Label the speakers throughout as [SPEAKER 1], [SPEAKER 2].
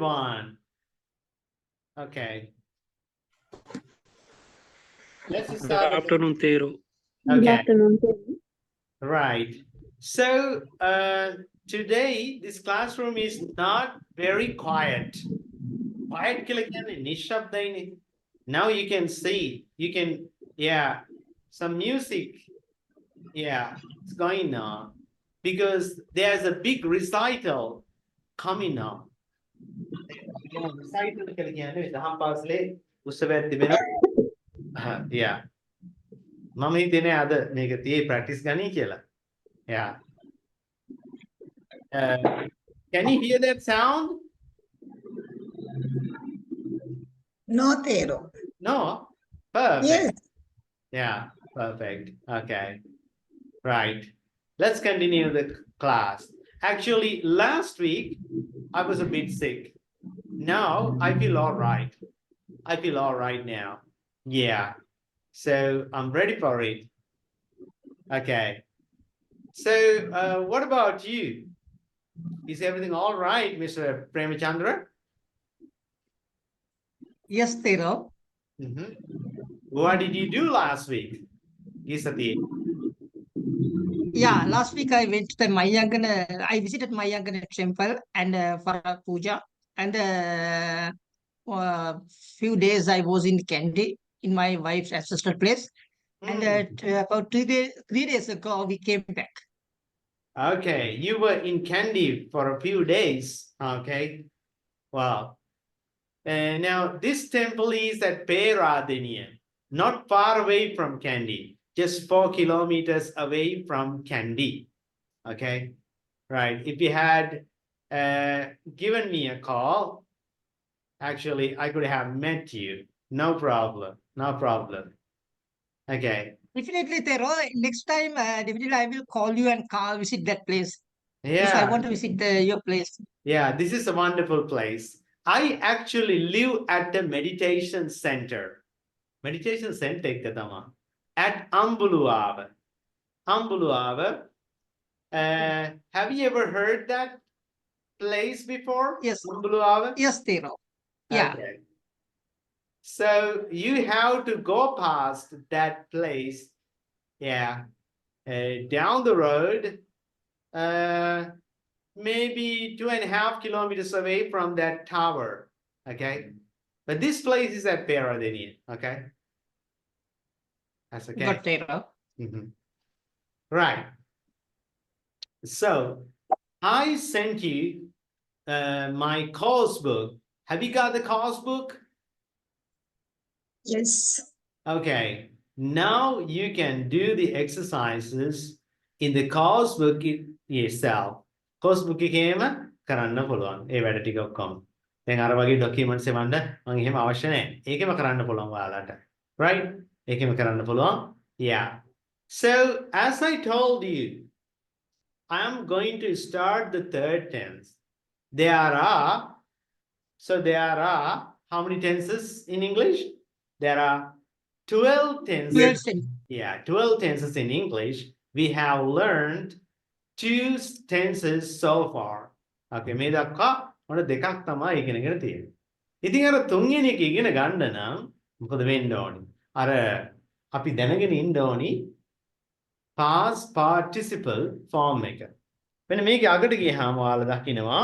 [SPEAKER 1] everyone. Okay. Let's
[SPEAKER 2] Good
[SPEAKER 1] start.
[SPEAKER 2] afternoon, Tero.
[SPEAKER 3] Good
[SPEAKER 1] Okay.
[SPEAKER 3] afternoon.
[SPEAKER 1] Right. So today this classroom is not very quiet. Quiet nishabdaini. Now you can see, yeah, some music. Yeah, it's going on because there's a big recital coming up. Recital yeah. මම හිතන්නේ අද මේක තියේ practice ගනී කියලා. Yeah. Can you hear that sound?
[SPEAKER 4] No, Tero.
[SPEAKER 1] No? Perfect.
[SPEAKER 4] Yes.
[SPEAKER 1] Yeah, perfect. Okay. Right. Let's continue the class. Actually, last week I was a bit sick. Now I feel all right. I feel all right now. Yeah. So I'm ready for it. Okay. So what about you? Is everything all right, Mr. Premachandra?
[SPEAKER 5] Yes, Tero.
[SPEAKER 1] What did you do last week? Gisati.
[SPEAKER 5] Yeah, last week I went to the Mayangana. I visited Mayangana temple and for a puja. And few days I was in Kandy in my wife's ancestral place. And about 3 days ago we came back.
[SPEAKER 1] Okay, you were in Kandy for a few days. Okay, wow. And now this temple is at Peradeniya, not far away from Kandy, just 4 kilometers away from Kandy. Okay, right. If you had given me a call, actually, I could have met you. No problem. No problem. Okay.
[SPEAKER 5] Definitely, Tero. Next time, definitely I will call you and visit that place. Because I
[SPEAKER 1] Yeah.
[SPEAKER 5] want to visit your place.
[SPEAKER 1] Yeah, this is a wonderful place. I actually live at the meditation center. Meditation center at Ambuluava. Ambuluava. Have you ever heard that place before?
[SPEAKER 5] Yes.
[SPEAKER 1] Ambuluava?
[SPEAKER 5] Yes, Tero. Yeah.
[SPEAKER 1] Okay. So you have to go past that place. Yeah. Down the road. Maybe 2.5 kilometers away from that tower. Okay. But this place is at Peradeniya. Okay. That's okay.
[SPEAKER 5] Got Tero.
[SPEAKER 1] Right. So I sent you my course book. Have you got the course book?
[SPEAKER 4] Yes.
[SPEAKER 1] Okay. Now you can do the exercises in the course book yourself. course book එකේම කරන්න පුළුවන්. ඒ වැඩ ටික ඔක්කොම. දැන් අර වගේ documents එවන්න මම එහෙම අවශ්‍ය නැහැ. ඒකෙම කරන්න පුළුවන් ඔයාලට. Right? ඒකෙම කරන්න පුළුවන්. Yeah. So as I told you, I am going to start the third tense. There are how many tenses in English? There are 12 tenses.
[SPEAKER 5] 12
[SPEAKER 1] Yeah, 12 tenses in English. We have learned 2 tenses so far. Okay, මේ දක්වා මොන දෙකක් තමයි ඉගෙනගෙන තියෙන්නේ. ඉතින් අර තුන්වෙනි එක ඉගෙන ගන්න නම් මොකද වෙන්න ඕනි? අර අපි දැනගෙන ඉන්න ඕනි past participle form එක. මෙන්න මේක අගට ගියහම ඔයාලා දකිනවා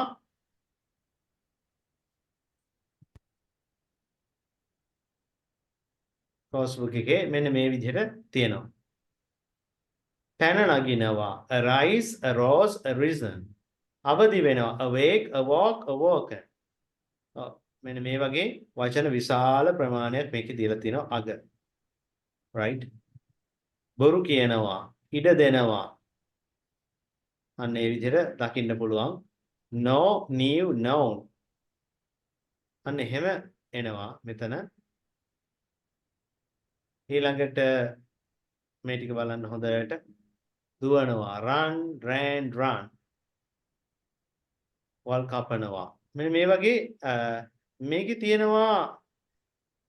[SPEAKER 1] course book එකේ මෙන්න මේ විදිහට තියෙනවා. පැන නගිනවා arise, arose, arisen. අවදි වෙනවා awake, awoke, awoken. මෙන්න මේ වගේ වචන විශාල ප්‍රමාණයක් මේකේ දීලා තිනවා අග. right? බොරු කියනවා, ඉඩ දෙනවා. අන්න ඒ විදිහට දකින්න පුළුවන්. no, new, known. අන්න එහෙම එනවා මෙතන. ඊළඟට මේ ටික බලන්න හොඳට. දුවනවා run, ran, run. වල් කපනවා. මෙන්න මේ වගේ මේකේ තියෙනවා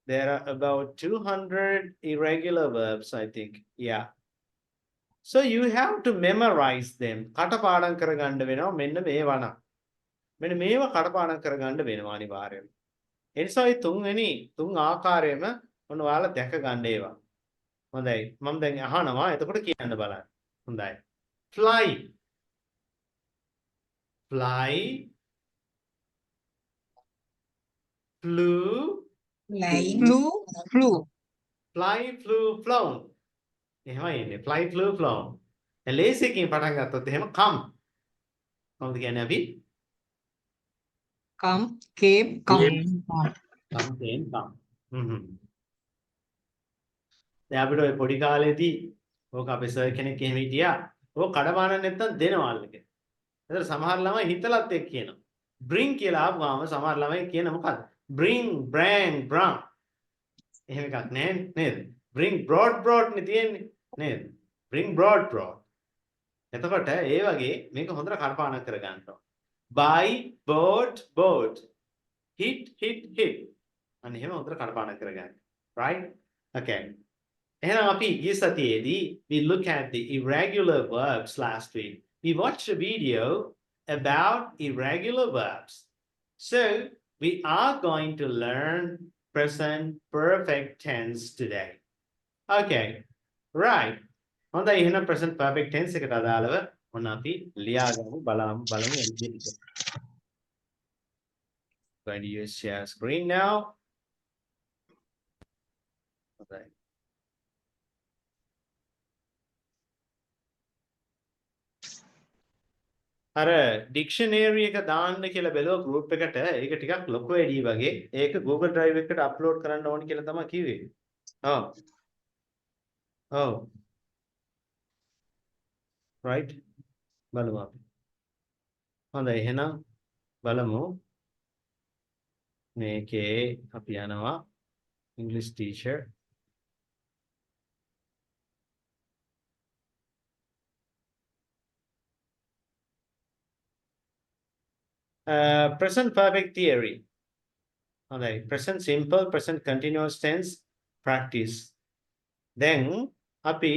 [SPEAKER 1] there are about 200 irregular verbs, I think. Yeah. So you have to memorize them. කටපාඩම් කරගන්න වෙනවා මෙන්න මේ වණ. මෙන්න මේව කඩපාඩම් කරගන්න වෙනවා අනිවාර්යයෙන්. ඒ නිසා මේ තුන් ආකාරයෙන්ම ඔන්න ඔයාලා දැක ගන්න ඒවා. හොඳයි. මම දැන් අහනවා. එතකොට කියන්න බලන්න. හොඳයි. fly fly flew
[SPEAKER 4] Line.
[SPEAKER 5] Flew.
[SPEAKER 1] fly flew flown. එහෙමයි ඉන්නේ. fly flew flown. ලේසියකින් පටන් ගත්තොත් එහෙම come. කොහොමද කියන්නේ අපි?
[SPEAKER 5] Come, came, come.
[SPEAKER 1] come came come. දැන් අපිට ඔය පොඩි කාලේදී ඕක අපේ සර් කෙනෙක් එහෙම හිටියා. ඕක කඩපාඩම් නැත්තම් දෙනවල් එක. ඒතර සමහර ළමයි හිතලත් එක්ක කියනවා. bring කියලා ආවම සමහර ළමයි කියන මොකද්ද? bring, brang, brang. එහෙම එකක් නෑ නේද? bring brought නේ තියෙන්නේ නේද? bring brought. එතකොට ඒ වගේ මේක හොඳට කඩපාඩම් කරගන්න ඕන. buy, bought. hit. අන්න එහෙම හොඳට කඩපාඩම් කරගන්න. right? okay. එහෙනම් අපි ගිය සතියේදී we look at the irregular verbs last week. We watched a video about irregular verbs. So we are going to learn present perfect tense today. Okay. Right. හොඳයි එහෙනම් present perfect tense එකට අදාළව මොන අපි ලියාගමු බලමු එන්නේ. Going to use share screen now. Okay. අර dictionary එක දාන්න කියලා බැලුවා group එකට ඒක ටිකක් ලොකු වැඩි වගේ ඒක Google Drive එකට අප්ලෝඩ් කරන්න ඕන කියලා තමයි කිව්වේ. ඔව්. right බලමු අපි. හොඳයි එහෙනම් බලමු මේකේ අපි යනවා English teacher. Present perfect theory. හොඳයි present simple present continuous tense practice. then අපි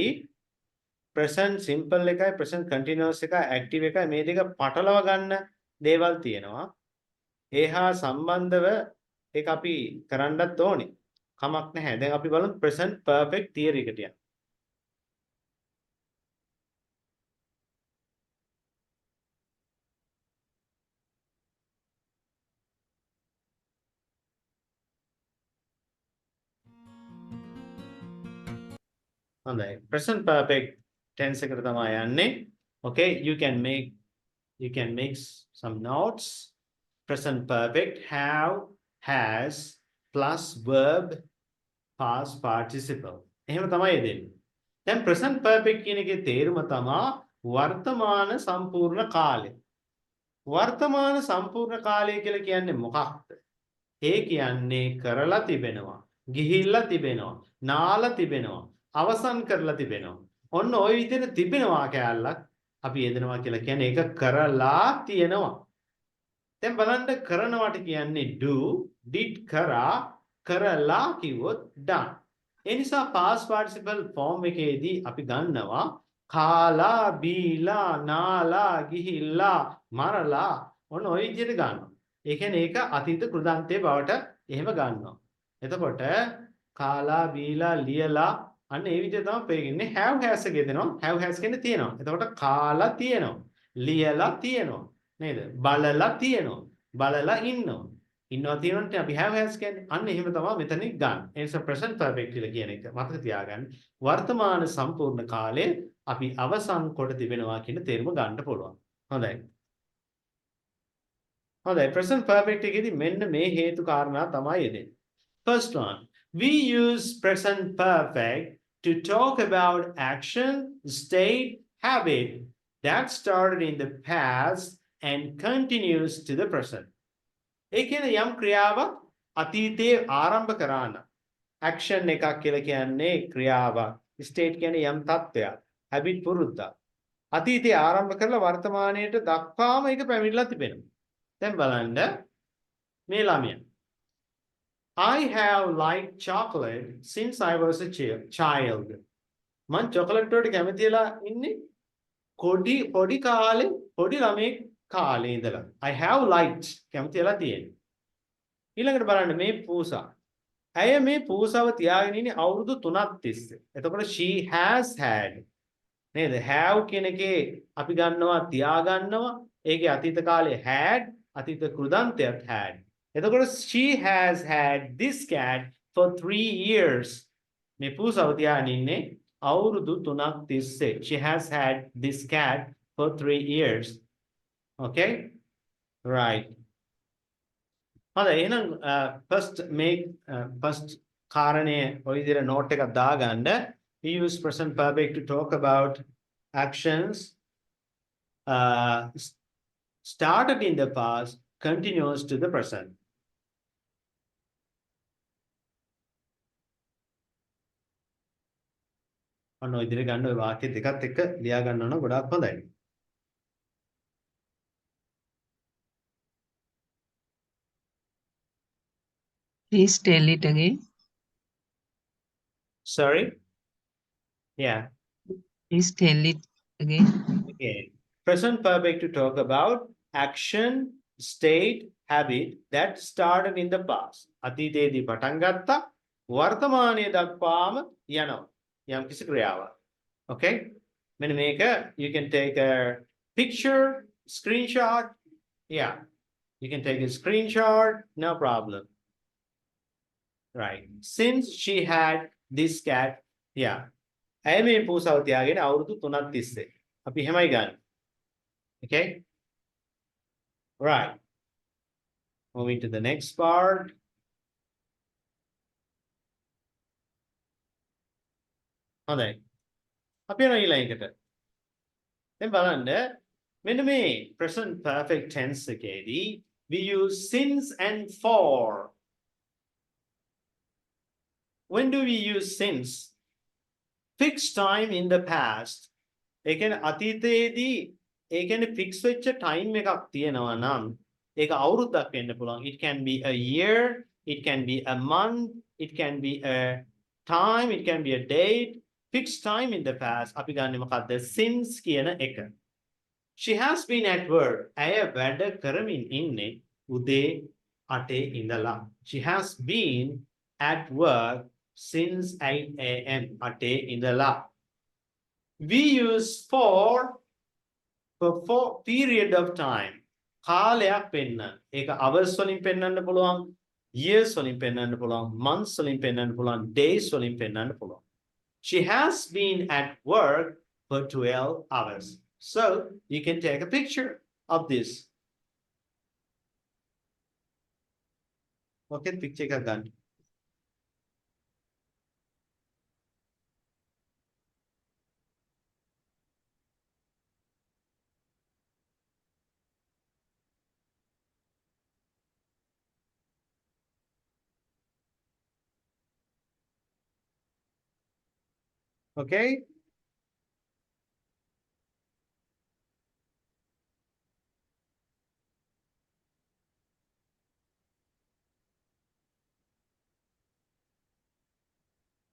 [SPEAKER 1] present simple එකයි present continuous එකයි active එකයි මේ දෙක පටලව ගන්න දේවල් තියෙනවා. ඒ හා සම්බන්ධව ඒක අපි කරන්නත් ඕනේ. කමක් නැහැ. දැන් අපි බලමු present perfect theory එකට යන්න. හොඳයි present perfect tense එකට තමයි යන්නේ. okay you can make some notes. present perfect have has plus verb past participle එහෙම තමයි දෙන්නේ. දැන් present perfect කියන එකේ තේරුම තමයි වර්තමාන සම්පූර්ණ කාලය. වර්තමාන සම්පූර්ණ කාලය කියලා කියන්නේ මොකක්ද? ඒ කියන්නේ කරලා තිබෙනවා, ගිහිල්ලා තිබෙනවා, නාලා තිබෙනවා, අවසන් කරලා තිබෙනවා. ඔන්න ওই විදිහට තිබෙනවා කැලලක් අපි යදනවා කියලා කියන්නේ ඒක කරලා තියෙනවා. දැන් බලන්න කරනවට කියන්නේ do, did කරා, කරලා කිව්වොත් done. ඒ නිසා past participle form එකේදී අපි ගන්නවා කාලා, බීලා, නාලා, ගිහිල්ලා, මරලා ඔන්න ওই විදිහට ගන්නවා. ඒ කියන්නේ ඒක අතීත කෘදාන්තයේ බවට එහෙම ගන්නවා. එතකොට කාලා, බීලා, ලියලා අන්න ඒ විදිහ තමයි පෙන්නේ have has එකේ දෙනවා. have has කියන්නේ තියෙනවා. එතකොට කාලා තියෙනවා. ලියලා තියෙනවා. නේද? බලලා තියෙනවා. බලලා ඉන්නවා. ඉන්නවා තියෙනොත් අපි have has කියන්නේ අන්න එහෙම තමයි මෙතනින් ගන්න. ඒ නිසා present perfect කියලා කියන එක මතක තියාගන්න. වර්තමාන සම්පූර්ණ කාලයේ අපි අවසන් කොට තිබෙනවා කියන තේරුම ගන්න පුළුවන්. හොඳයි. හොඳයි present perfect එකේදී මෙන්න මේ හේතු කාරණා තමයි එන්නේ. First one, we use present perfect to talk about action, state, habit that started in the past and continues to the present. ඒ කියන්නේ යම් ක්‍රියාවක් අතීතයේ ආරම්භ කරාන action එකක් කියලා කියන්නේ ක්‍රියාවක්. state කියන්නේ යම් තත්ත්වයක්. habit පුරුද්දක්. අතීතයේ ආරම්භ කරලා වර්තමානයට දක්වාම ඒක පැමිණලා තිබෙනවා. දැන් බලන්න මේ ළමයා I have liked chocolate since I was a child. මං චොකලට් වලට කැමතිලා ඉන්නේ පොඩි කාලේ පොඩි ළමෙක් කාලේ ඉඳලා. I have liked කැමති වෙලා තියෙන්නේ. ඊළඟට බලන්න මේ පූසා. ඇය මේ පූසාව තියාගෙන ඉන්නේ අවුරුදු 3ක් තිස්සේ. එතකොට she has had නේද? have කියන එකේ අපි ගන්නවා තියා ගන්නවා. ඒකේ අතීත කාලේ had අතීත කෘදන්තයත් had. එතකොට she has had this cat for 3 years. මේ පූසාව තියාගෙන ඉන්නේ අවුරුදු 3ක් තිස්සේ. She has had this cat for 3 years. Okay? Right. හොඳයි එහෙනම් first කාරණය ඔය විදිහට note එකක් දාගන්න. We use present perfect to talk about actions started in the past continues to the present. ඔන්න ඔය විදිහට ගන්න ඔය වාක්‍ය දෙකත් එක්ක ලියා ගන්න ඕන ගොඩාක් හොඳයි.
[SPEAKER 5] Please tell it again.
[SPEAKER 1] Sorry? Yeah.
[SPEAKER 5] Please tell it again.
[SPEAKER 1] Okay. Present perfect to talk about action, state, habit that started in the past. අතීතයේදී පටන් ගත්තා වර්තමානයේ දක්වාම යනවා. යම් කිසි ක්‍රියාවක්. Okay? මෙන්න මේක you can take a picture, screenshot. Yeah. You can take a screenshot, no problem. Right. Since she had this cat, yeah. ඇය මේ පූසාව තියාගෙන අවුරුදු 3ක් තිස්සේ. අපි එහෙමයි ගන්න. Okay? Right. Moving to the next part. හොඳයි. අපි යනවා ඊළඟට. දැන් බලන්න මෙන්න මේ present perfect tense එකේදී we use since and for. When do we use since? Fixed time in the past. ඒ කියන්නේ අතීතයේදී ඒ කියන්නේ fix වෙච්ච time එකක් තියෙනවා නම් ඒක අවුරුද්දක් වෙන්න පුළුවන්. It can be a year, it can be a month, it can be a time, it can be a date. Fixed time in the past අපි ගන්නෙ මොකද්ද? Since කියන එක. She has been at work. ඇය වැඩ කරමින් ඉන්නේ උදේ 8 ඉඳලා. She has been at work since 8 a.m. 8 ඉඳලා. We use for period of time. කාලයක් පෙන්නන්න. ඒක hours වලින් පෙන්නන්න පුළුවන්, years වලින් පෙන්නන්න පුළුවන්, months වලින් පෙන්නන්න පුළුවන්, days වලින් පෙන්නන්න පුළුවන්. She has been at work for 12 hours. So you can take a picture of this. Okay, picture එකක් ගන්න. Okay?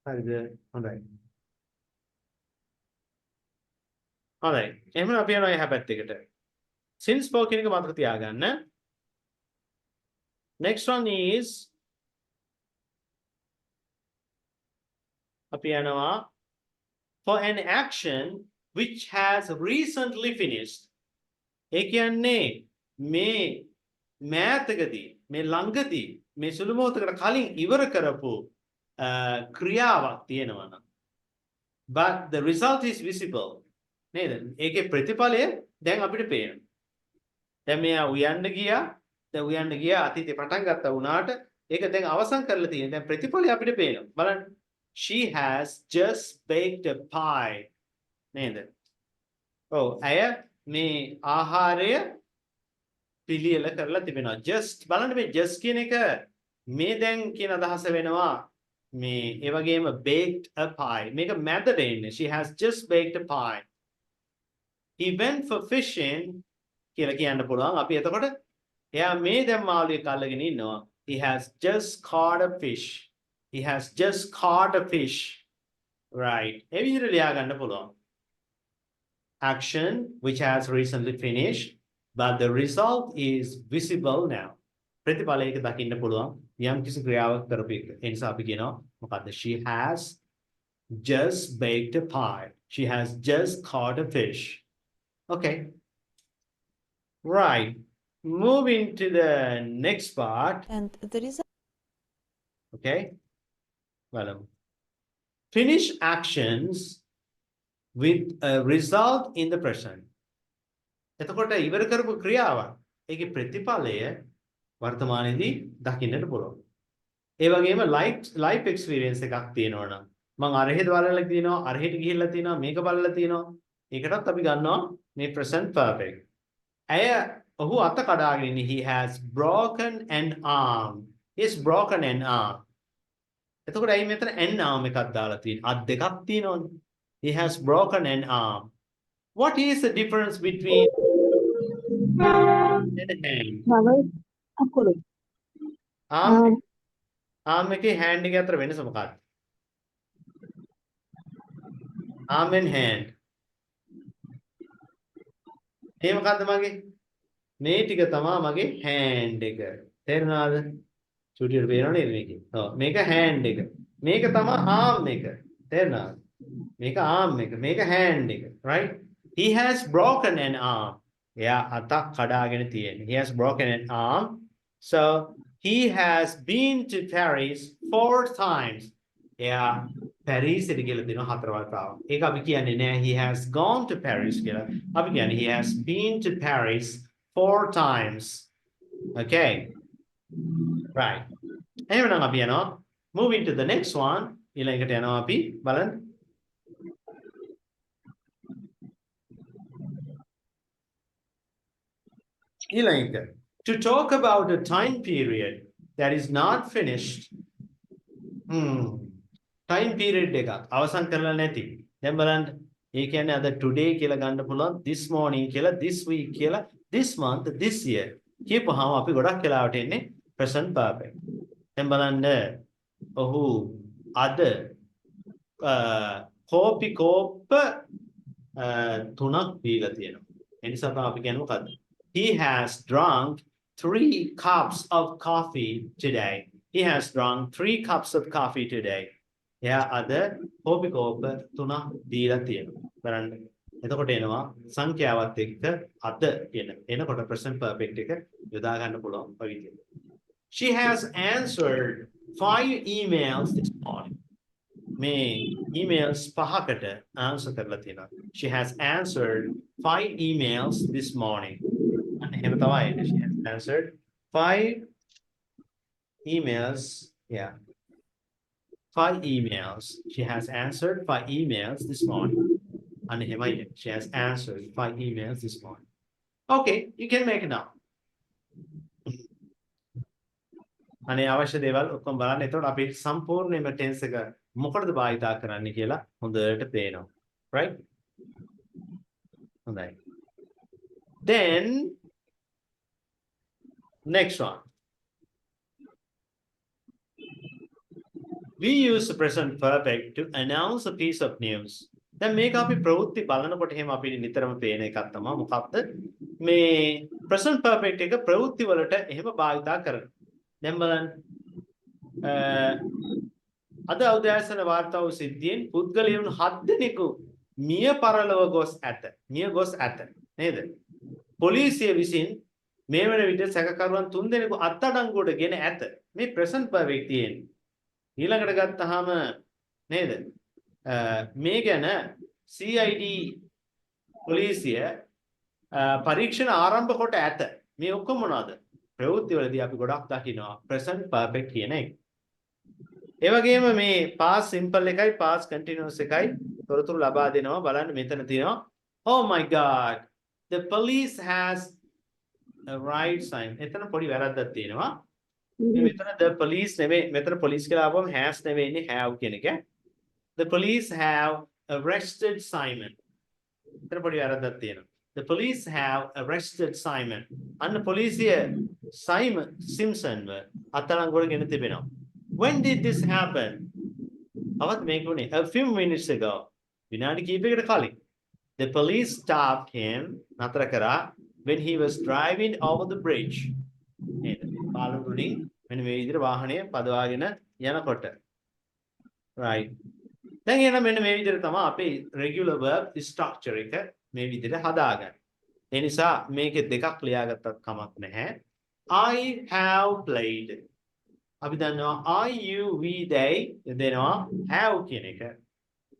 [SPEAKER 1] හරිද? හොඳයි. හොඳයි. එහෙනම් අපි යනවා එහා පැත්තකට. Since for කියන එක මතක තියාගන්න. Next one is අපි යනවා for an action which has recently finished. ඒ කියන්නේ මේ මෑතකදී මේ ළඟදී මේ සුළු මොහොතකට කලින් ඉවර කරපු ක්‍රියාවක් තියෙනවා නම් but the result is visible නේද? ඒකේ ප්‍රතිඵලය දැන් අපිට පේනවා. දැන් මෙයා උයන්න ගියා අතීතේ පටන් ගත්තා වුණාට ඒක දැන් අවසන් කරලා තියෙනවා. දැන් ප්‍රතිඵලය අපිට පේනවා. බලන්න. She has just baked a pie. නේද? ඔව් ඇය මේ ආහාරය පිළියෙල කරලා තිබෙනවා. just බලන්න මේ just කියන එක මේ දැන් කියන අදහස වෙනවා. මේ ඒ වගේම baked a pie. මේක මැදට එන්නේ. She has just baked a pie. He went for fishing කියලා කියන්න පුළුවන්. අපි එතකොට එයා මේ දැන් මාළුවෙක් අල්ලගෙන ඉන්නවා. He has just caught a fish. He has just caught a fish. Right. ඒ විදිහට ලියා ගන්න පුළුවන්. Action which has recently finished but the result is visible now. ප්‍රතිඵලය ඒක දකින්න පුළුවන් යම් කිසි ක්‍රියාවක් කරපු එක. ඒ නිසා අපි කියනවා මොකද්ද? She has just baked a pie. She has just caught a fish. Okay. Right. Moving to the next part.
[SPEAKER 2] And the result.
[SPEAKER 1] Okay. Well, finish actions with a result in the present. එතකොට ඉවර කරපු ක්‍රියාවක් ඒකේ ප්‍රතිඵලය වර්තමානයේදී දකින්නට පුළුවන්. ඒ වගේම life experience එකක් තියෙනවා නම් මම අරහෙද බලලා තියෙනවා අරහෙට ගිහිල්ලා තියෙනවා මේක බලලා තියෙනවා ඒකටත් අපි ගන්නවා මේ present perfect. ඔහු අත කඩාගෙන ඉන්නේ. He has broken an arm. He's broken an arm. එතකොට ඇයි මෙතන an arm එකක් දාලා තියෙන්නේ? අත් දෙකක් තියෙනවනේ. He has broken an arm. What is the difference between and hand? arm එකේ hand එකේ අතර වෙනස මොකක්ද? arm and hand. මේ මොකක්ද මගේ? මේ ටික තමයි මගේ hand එක. තේරුණාද? චුටියට පේනව නේද මේකේ? ඔව් මේක hand එක. මේක තමයි arm එක. තේරුණාද? මේක arm එක. මේක hand එක. Right? He has broken an arm. එයා අතක් කඩාගෙන තියෙන්නේ. He has broken an arm. So he has been to Paris 4 times. එයා පැරිසට ගිහලා දින 4 වතාවක්. ඒක අපි කියන්නේ නෑ he has gone to Paris කියලා. අපි කියන්නේ he has been to Paris 4 times. Okay. Right. එහෙනම් අපි යනවා moving to the next one. ඊළඟට යනවා අපි බලන්න. ඊළඟට to talk about a time period that is not finished. Time period එකක් අවසන් කරලා නැති. දැන් බලන්න. ඒ කියන්නේ අද today කියලා ගන්න පුළුවන් this morning කියලා this week කියලා this month this year. කියපුවාම අපි ගොඩක් වෙලාවට එන්නේ present perfect. දැන් බලන්න ඔහු අද කෝපි කෝප්ප 3ක් දීලා තියෙනවා. ඒ නිසා තමයි අපි කියන්නේ මොකද්ද? He has drunk 3 cups of coffee today. He has drunk 3 cups of coffee today. එයා අද කෝපි කෝප්ප 3ක් දීලා තියෙනවා. බලන්න. එතකොට එනවා සංඛ්‍යාවත් එක්ක අද කියන එනකොට present perfect එක යොදා ගන්න පුළුවන් ඔය විදිහට. She has answered 5 emails this morning. මේ emails 5කට answer කරලා තියෙනවා. She has answered 5 emails this morning. අන්න එහෙම තමයි. She has answered 5 emails. Yeah. 5 emails. She has answered 5 emails this morning. And she has answered 5 emails this morning. Okay, you can make it now. අනේ අවශ්‍ය දේවල් ඔක්කොම බලන්න. එතකොට අපි සම්පූර්ණයෙන්ම ටෙන්ස් එක මොකටද භාවිතා කරන්න කියලා හොඳට පේනවා. Right? හොඳයි. Then next one. We use the present perfect to announce a piece of news. දැන් මේක අපි ප්‍රවෘත්ති බලනකොට එහෙම අපිට නිතරම පේන එකක් තමයි මොකක්ද මේ present perfect එක ප්‍රවෘත්ති වලට එහෙම භාවිතා කරනවා. දැන් බලන්න අද උදෑසන වාර්තා වූ සිද්ධියෙන් පුද්ගලයන් 7 දෙනෙකු මිය පරලොව ගොස් ඇත. මිය ගොස් ඇත. නේද? පොලිසිය විසින් මේ වන විට සැකකරුවන් 3 දෙනෙකු අත්අඩංගුවට ගෙන ඇත. මේ present perfect තියෙන්නේ. ඊළඟට ගත්තාම නේද? මේ ගැන CID පොලිසිය පරීක්ෂණ ආරම්භ කොට ඇත. මේ ඔක්කොම මොනවාද? ප්‍රවෘත්ති වලදී අපි ගොඩක් දකිනවා present perfect කියන එක. ඒ වගේම මේ past simple එකයි past continuous එකයි තොරතුරු ලබා දෙනවා. බලන්න මෙතන තියෙනවා oh my god the police has a right sign. එතන පොඩි වැරද්දක් තියෙනවා. මෙතන the police නෙමෙයි මෙතන police කියලා ආවම has නෙවෙයිනේ have කියන එක. The police have arrested Simon. එතන පොඩි වැරද්දක් තියෙනවා. The police have arrested Simon. අන්න පොලිසිය Simpson අත්අඩංගුවට ගෙන තිබෙනවා. When did this happen? අවත් මේක උනේ a few minutes ago. විනාඩි කිහිපයකට කලින්. The police stopped him නතර කරා when he was driving over the bridge. නේද? පාලම් වලින් මෙන්න මේ විදිහට වාහනය පදවාගෙන යනකොට. right. දැන් එහෙනම් මෙන්න මේ විදිහට තමයි අපේ regular verb structure එක මේ විදිහට හදාගන්නේ. ඒ නිසා මේකේ දෙකක් ලියාගත්තත් කමක් නැහැ. I have played. අපි දන්නවා I you we they දෙනවා have කියන එක.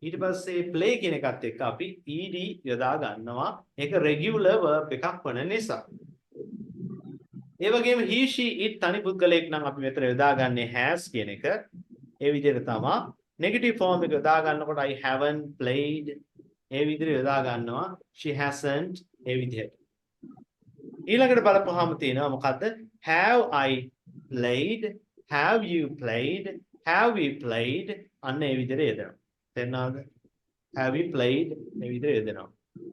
[SPEAKER 1] ඊට පස්සේ play කියන එකත් එක්ක අපි ed යොදා ගන්නවා. ඒක regular verb එකක් වන නිසා. ඒ වගේම he she it තනි පුද්ගලයෙක් නම් අපි මෙතන යොදාගන්නේ has කියන එක. ඒ විදිහට තමයි negative form එක යොදා ගන්නකොට I haven't played ඒ විදිහට යොදා ගන්නවා she hasn't ඒ විදිහට. ඊළඟට බලපුවාම තියෙනවා මොකද්ද? have I played, have you played, have we played අන්න ඒ විදිහට යොදනවා. තේරෙනවද? have we played ඒ විදිහට යොදනවා.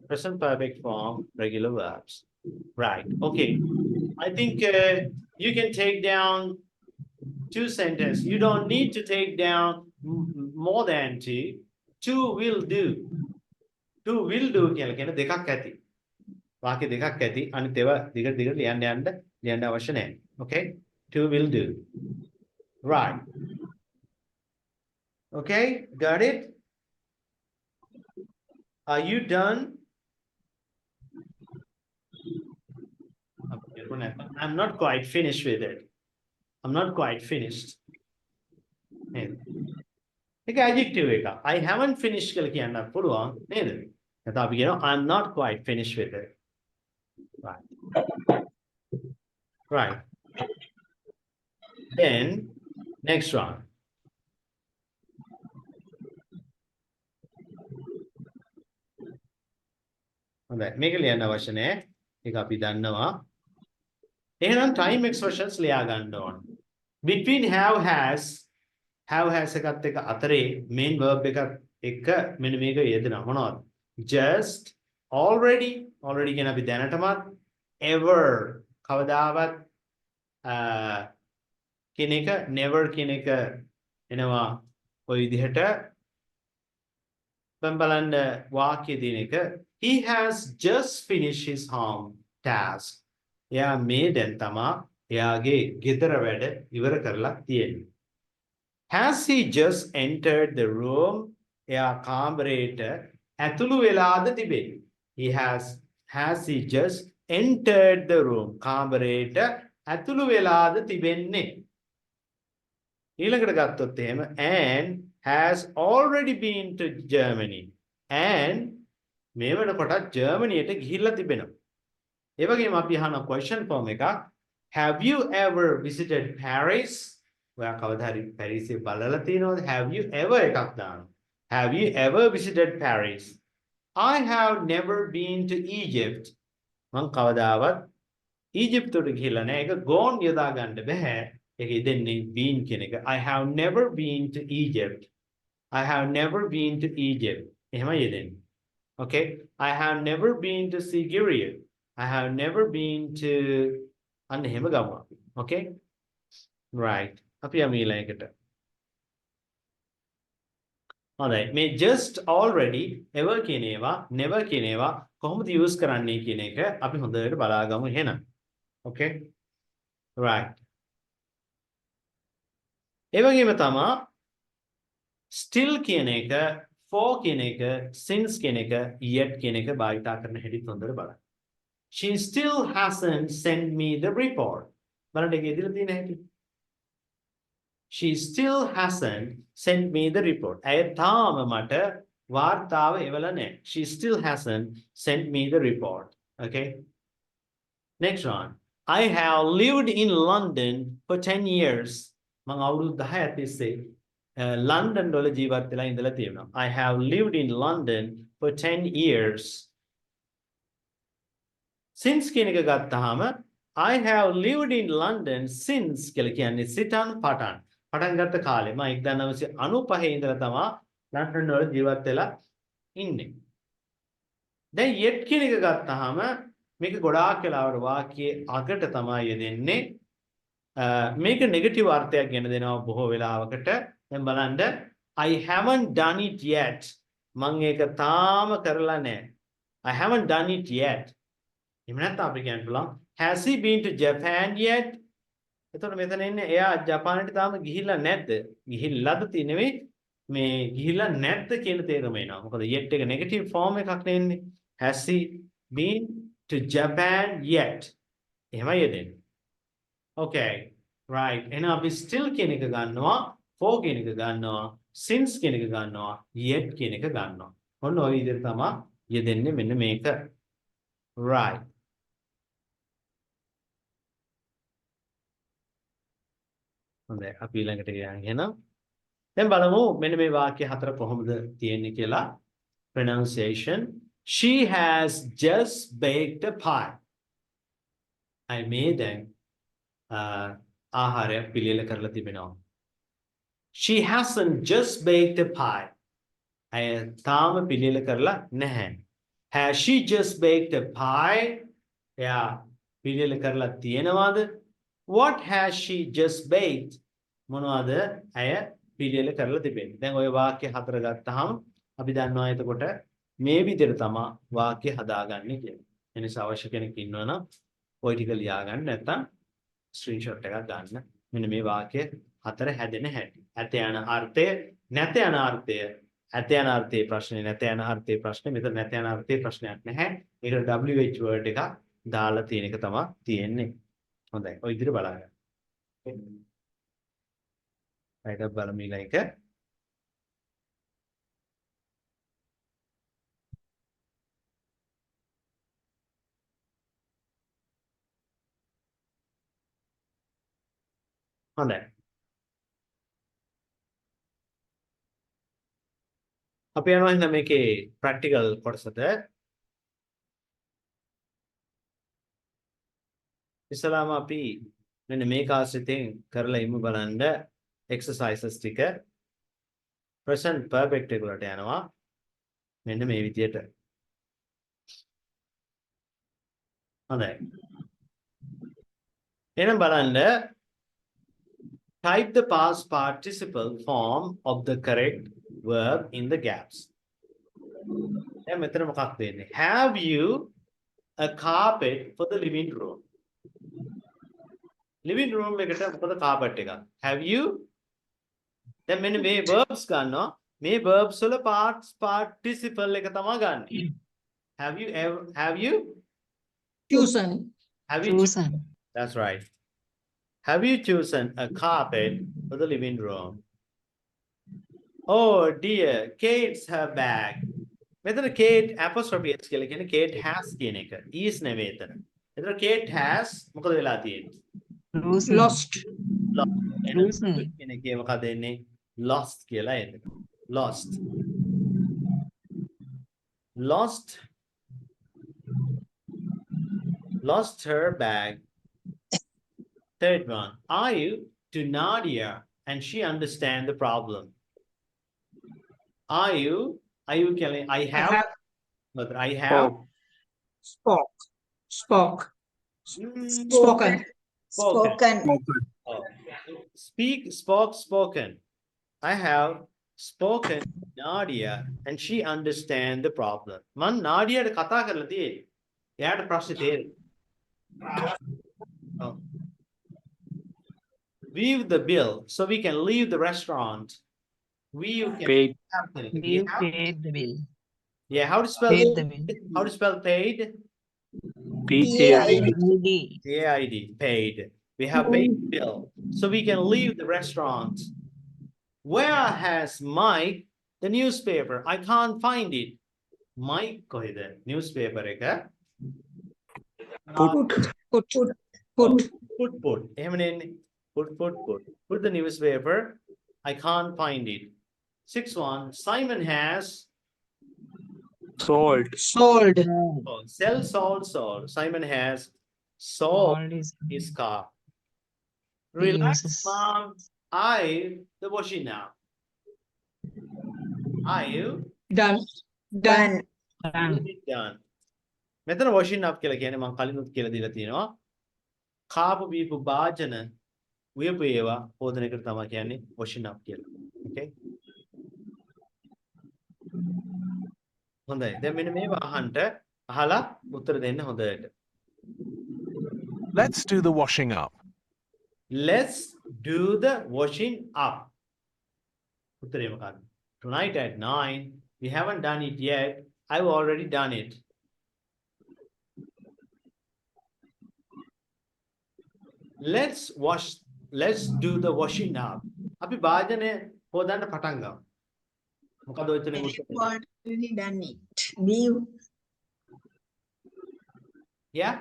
[SPEAKER 1] present perfect form regular verbs. right. okay. I think you can take down 2 sentences. You don't need to take down more than 2. 2 will do. 2 will do කියලා කියන දෙකක් ඇති. වාක්‍ය දෙකක් ඇති. අනිත් ඒවා දිගට ලියන්න අවශ්‍ය නැහැ. Okay? 2 will do. Right. Okay? Got it? Are you done? I'm not quite finished with it. I'm not quite finished. ඒක adjective එක. I haven't finished කියලා කියන්න පුළුවන් නේද? නැත්නම් අපි කියනවා I'm not quite finished with it. Right. Right. Then next one. හොඳයි. මේක ලියන්න අවශ්‍ය නැහැ. ඒක අපි දන්නවා. එහෙනම් time expressions ලියා ගන්න ඕන. Between have has එකත් එක අතරේ main verb එකත් එක්ක මෙන්න මේක යෙදෙනවා මොනවද? just, already කියන අපි දැනටමත්, ever කවදාවත් කියන එක, never කියන එක එනවා ඔය විදිහට. බලන්න වාක්‍ය දින එක he has just finished his home task. එයා මේ දැන් තමා එයාගේ ගෙදර වැඩ ඉවර කරලා තියෙන්නේ. Has he just entered the room? එයා කාමරේට ඇතුළු වෙලාද තිබෙන්නේ? Has he just entered the room? කාමරේට ඇතුළු වෙලාද තිබෙන්නේ? ඊළඟට ගත්තොත් එහෙම and has already been to Germany. and මේ වෙනකොට ජර්මනියට ගිහිල්ලා තිබෙනවා. ඒ වගේම අපි අහන question form එකක් have you ever visited Paris? ඔයා කවදා හරි පැරිසෙ බලලා තියෙනවද? have you ever එකක් දානවා. have you ever visited Paris? I have never been to Egypt. මං කවදාවත් ඊජිප්තුවට ගිහිල්ලා නැහැ. ඒක gone යොදා ගන්න බෑ. ඒක ඉදෙන්නේ been කියන එක. I have never been to Egypt. I have never been to Egypt. එහෙමයි ඉදෙන්නේ. Okay? I have never been to Sigiriya. I have never been to අන්න එහෙම ගමු අපි. Okay? Right. අපි යමු ඊළඟට. හොඳයි. මේ just, already, ever කියන ඒවා, never කියන ඒවා කොහොමද use කරන්නේ කියන එක අපි හොඳට බලාගමු එහෙනම්. Okay? Right. ඒ වගේම තමයි still කියන එක, for කියන එක, since කියන එක, yet කියන එක භාවිතා කරන හැටි හොඳට බලන්න. She still hasn't sent me the report. බලන්න ඒක ඉදිරිය තියෙන හැටි. She still hasn't sent me the report. ඇය තාම මට වාර්තාව එවලා නැහැ. She still hasn't sent me the report. Okay? Next one. I have lived in London for 10 years. මම අවුරුදු 10ක් තිස්සේ ලන්ඩන් වල ජීවත් වෙලා ඉඳලා තියෙනවා. I have lived in London for 10 years. Since කියන එක ගත්තාම I have lived in London since කියලා කියන්නේ සිතන් පටන්. පටන් ගත්ත කාලේ මම 1995 ඉඳලා තමයි ලන්ඩන් වල ජීවත් වෙලා ඉන්නේ. දැන් yet කියන එක ගත්තාම මේක ගොඩාක් වෙලාවට වාක්‍යයේ අගට තමයි යෙදෙන්නේ. මේක නෙගටිව් අර්ථයක් ගෙන දෙනවා බොහෝ වෙලාවකට. දැන් බලන්න I haven't done it yet. මම ඒක තාම කරලා නැහැ. I haven't done it yet. එහෙම නැත්නම් අපි කියන්න පුළුවන් has he been to Japan yet? එතකොට මෙතන ඉන්නේ එයා ජපානයට තාම ගිහිල්ලා නැද්ද? ගිහිල්ලාද නෙවෙයි මේ ගිහිල්ලා නැද්ද කියන තේරුම එනවා. මොකද yet එක නෙගටිව් ෆෝම් එකක් නෙන්නේ. Has he been to Japan yet? එහෙමයි යදෙන්නේ. Okay. Right. එහෙනම් අපි still කියන එක ගන්නවා, for කියන එක ගන්නවා, since කියන එක ගන්නවා, yet කියන එක ගන්නවා. ඔන්න ඔය විදිහට තමයි යෙදෙන්නේ මෙන්න මේක. Right. හොඳයි අපි ඊළඟට ගියන් එහෙනම් දැන් බලමු මෙන්න මේ වාක්‍ය හතර කොහොමද තියෙන්නේ කියලා. Pronunciation. She has just baked a pie. I made දැන් ආහාරය පිළියෙල කරලා තිබෙනවා. She hasn't just baked a pie. ඇය තාම පිළියෙල කරලා නැහැ. Has she just baked a pie? එයා පිළියෙල කරලා තියෙනවද? What has she just baked? මොනවද ඇය පිළියෙල කරලා තිබෙන්නේ? දැන් ওই වාක්‍ය හතර ගත්තාම අපි දන්නවා එතකොට මේ විදිහට තමයි වාක්‍ය හදාගන්නේ කියලා. ඒ නිසා අවශ්‍ය කෙනෙක් ඉන්නවනම් ওই ටික ලියා ගන්න නැත්නම් ස්ක්‍රීන්ෂොට් එකක් ගන්න. මෙන්න මේ වාක්‍ය හතර හැදෙන හැටි. ඇත යන අර්ථය, නැත යන අර්ථය, ඇත යන අර්ථයේ ප්‍රශ්නේ, නැත යන අර්ථයේ ප්‍රශ්නේ. මෙතන නැත යන අර්ථයේ ප්‍රශ්නයක් නැහැ. ඒකට WH word එකක් දාලා තියෙන එක තමයි තියෙන්නේ. හොඳයි. ඔය විදිහට බලන්න. right බලමු ඊළඟ එක. හොඳයි. අපි යනවා එහෙනම් මේකේ ප්‍රැක්ටිකල් කොටසට. ඉස්සලාම අපි මෙන්න මේක ආශ්‍රිතයෙන් කරලා ඉමු බලන්න exercises ටික. present perfect එක වලට යනවා. මෙන්න මේ විදියට. හොඳයි. එහෙනම් බලන්න type the past participle form of the correct verb in the gaps. දැන් මෙතන මොකක්ද වෙන්නේ? Have you a carpet for the living room? living room එකට මොකද carpet එක? Have you? දැන් මෙන්න මේ verbs ගන්නවා. මේ verbs වල past participle එක තමයි ගන්න. Have you ever have you
[SPEAKER 5] Chosen.
[SPEAKER 2] Chosen.
[SPEAKER 1] That's right. Have you chosen a carpet for the living room? Oh dear, Kate's her bag. මෙතන Kate apostrophe s කියලා කියන්නේ Kate has කියන එක. is නෙවෙයි එතන. එතන Kate has මොකද වෙලා තියෙන්නේ?
[SPEAKER 2] Chosen.
[SPEAKER 5] Lost.
[SPEAKER 2] Chosen.
[SPEAKER 1] කියන එකේ මොකද එන්නේ? Lost කියලා එන්නේ. Lost. Lost. Lost her bag. Third one. Are you to Nadia and she understand the problem? Are you killing? I have. But I have.
[SPEAKER 5] Spoke. Spoke.
[SPEAKER 1] Mm,
[SPEAKER 5] Spoken.
[SPEAKER 4] Spoken.
[SPEAKER 1] oh. Speak, spoke, spoken. I have spoken to Nadia and she understand the problem. Man Nadia ට කතා කරලා තියෙන්නේ. එයාට ප්‍රශ්නේ තේරෙන්නේ. Oh. Leave the bill so we can leave the restaurant. We can
[SPEAKER 2] Paid.
[SPEAKER 5] You paid the bill.
[SPEAKER 1] Yeah, how to spell
[SPEAKER 5] Paid the bill.
[SPEAKER 1] how to spell paid?
[SPEAKER 2] PAID.
[SPEAKER 1] PAID, paid. We have paid the bill so we can leave the restaurant. Where has Mike the newspaper? I can't find it. Mike කොහෙද newspaper එක?
[SPEAKER 5] Put.
[SPEAKER 1] Put. එහෙම නෙන්නේ. Put the newspaper. I can't find it. 6-1. Simon has
[SPEAKER 2] Sold.
[SPEAKER 5] Sold.
[SPEAKER 1] sold. Simon has sold
[SPEAKER 2] Sold is
[SPEAKER 1] his car.
[SPEAKER 2] He
[SPEAKER 1] Relax,
[SPEAKER 2] uses-
[SPEAKER 1] mom. I the washing now. Are you
[SPEAKER 5] Done. Done.
[SPEAKER 2] done.
[SPEAKER 1] done? මෙතන washing up කියලා කියන්නේ මම කලිනුත් කියලා දීලා තියෙනවා. කාපු බීපු භාජන උයපු ඒවා හොදන එකට තමයි කියන්නේ washing up කියලා. Okay? හොඳයි. දැන් මෙන්න මේවා අහන්න අහලා උත්තර දෙන්න හොඳට.
[SPEAKER 3] Let's do the washing up.
[SPEAKER 1] Let's do the washing up. උත්තරේ මොකක්ද? Tonight at 9. We haven't done it yet. I've already done it. Let's do the washing up. අපි භාජනය හොදන්න පටන් ගමු. මොකද ඔය තුනේ
[SPEAKER 4] I've
[SPEAKER 1] උත්තරේ?
[SPEAKER 4] already done it. Leave.
[SPEAKER 1] Yeah?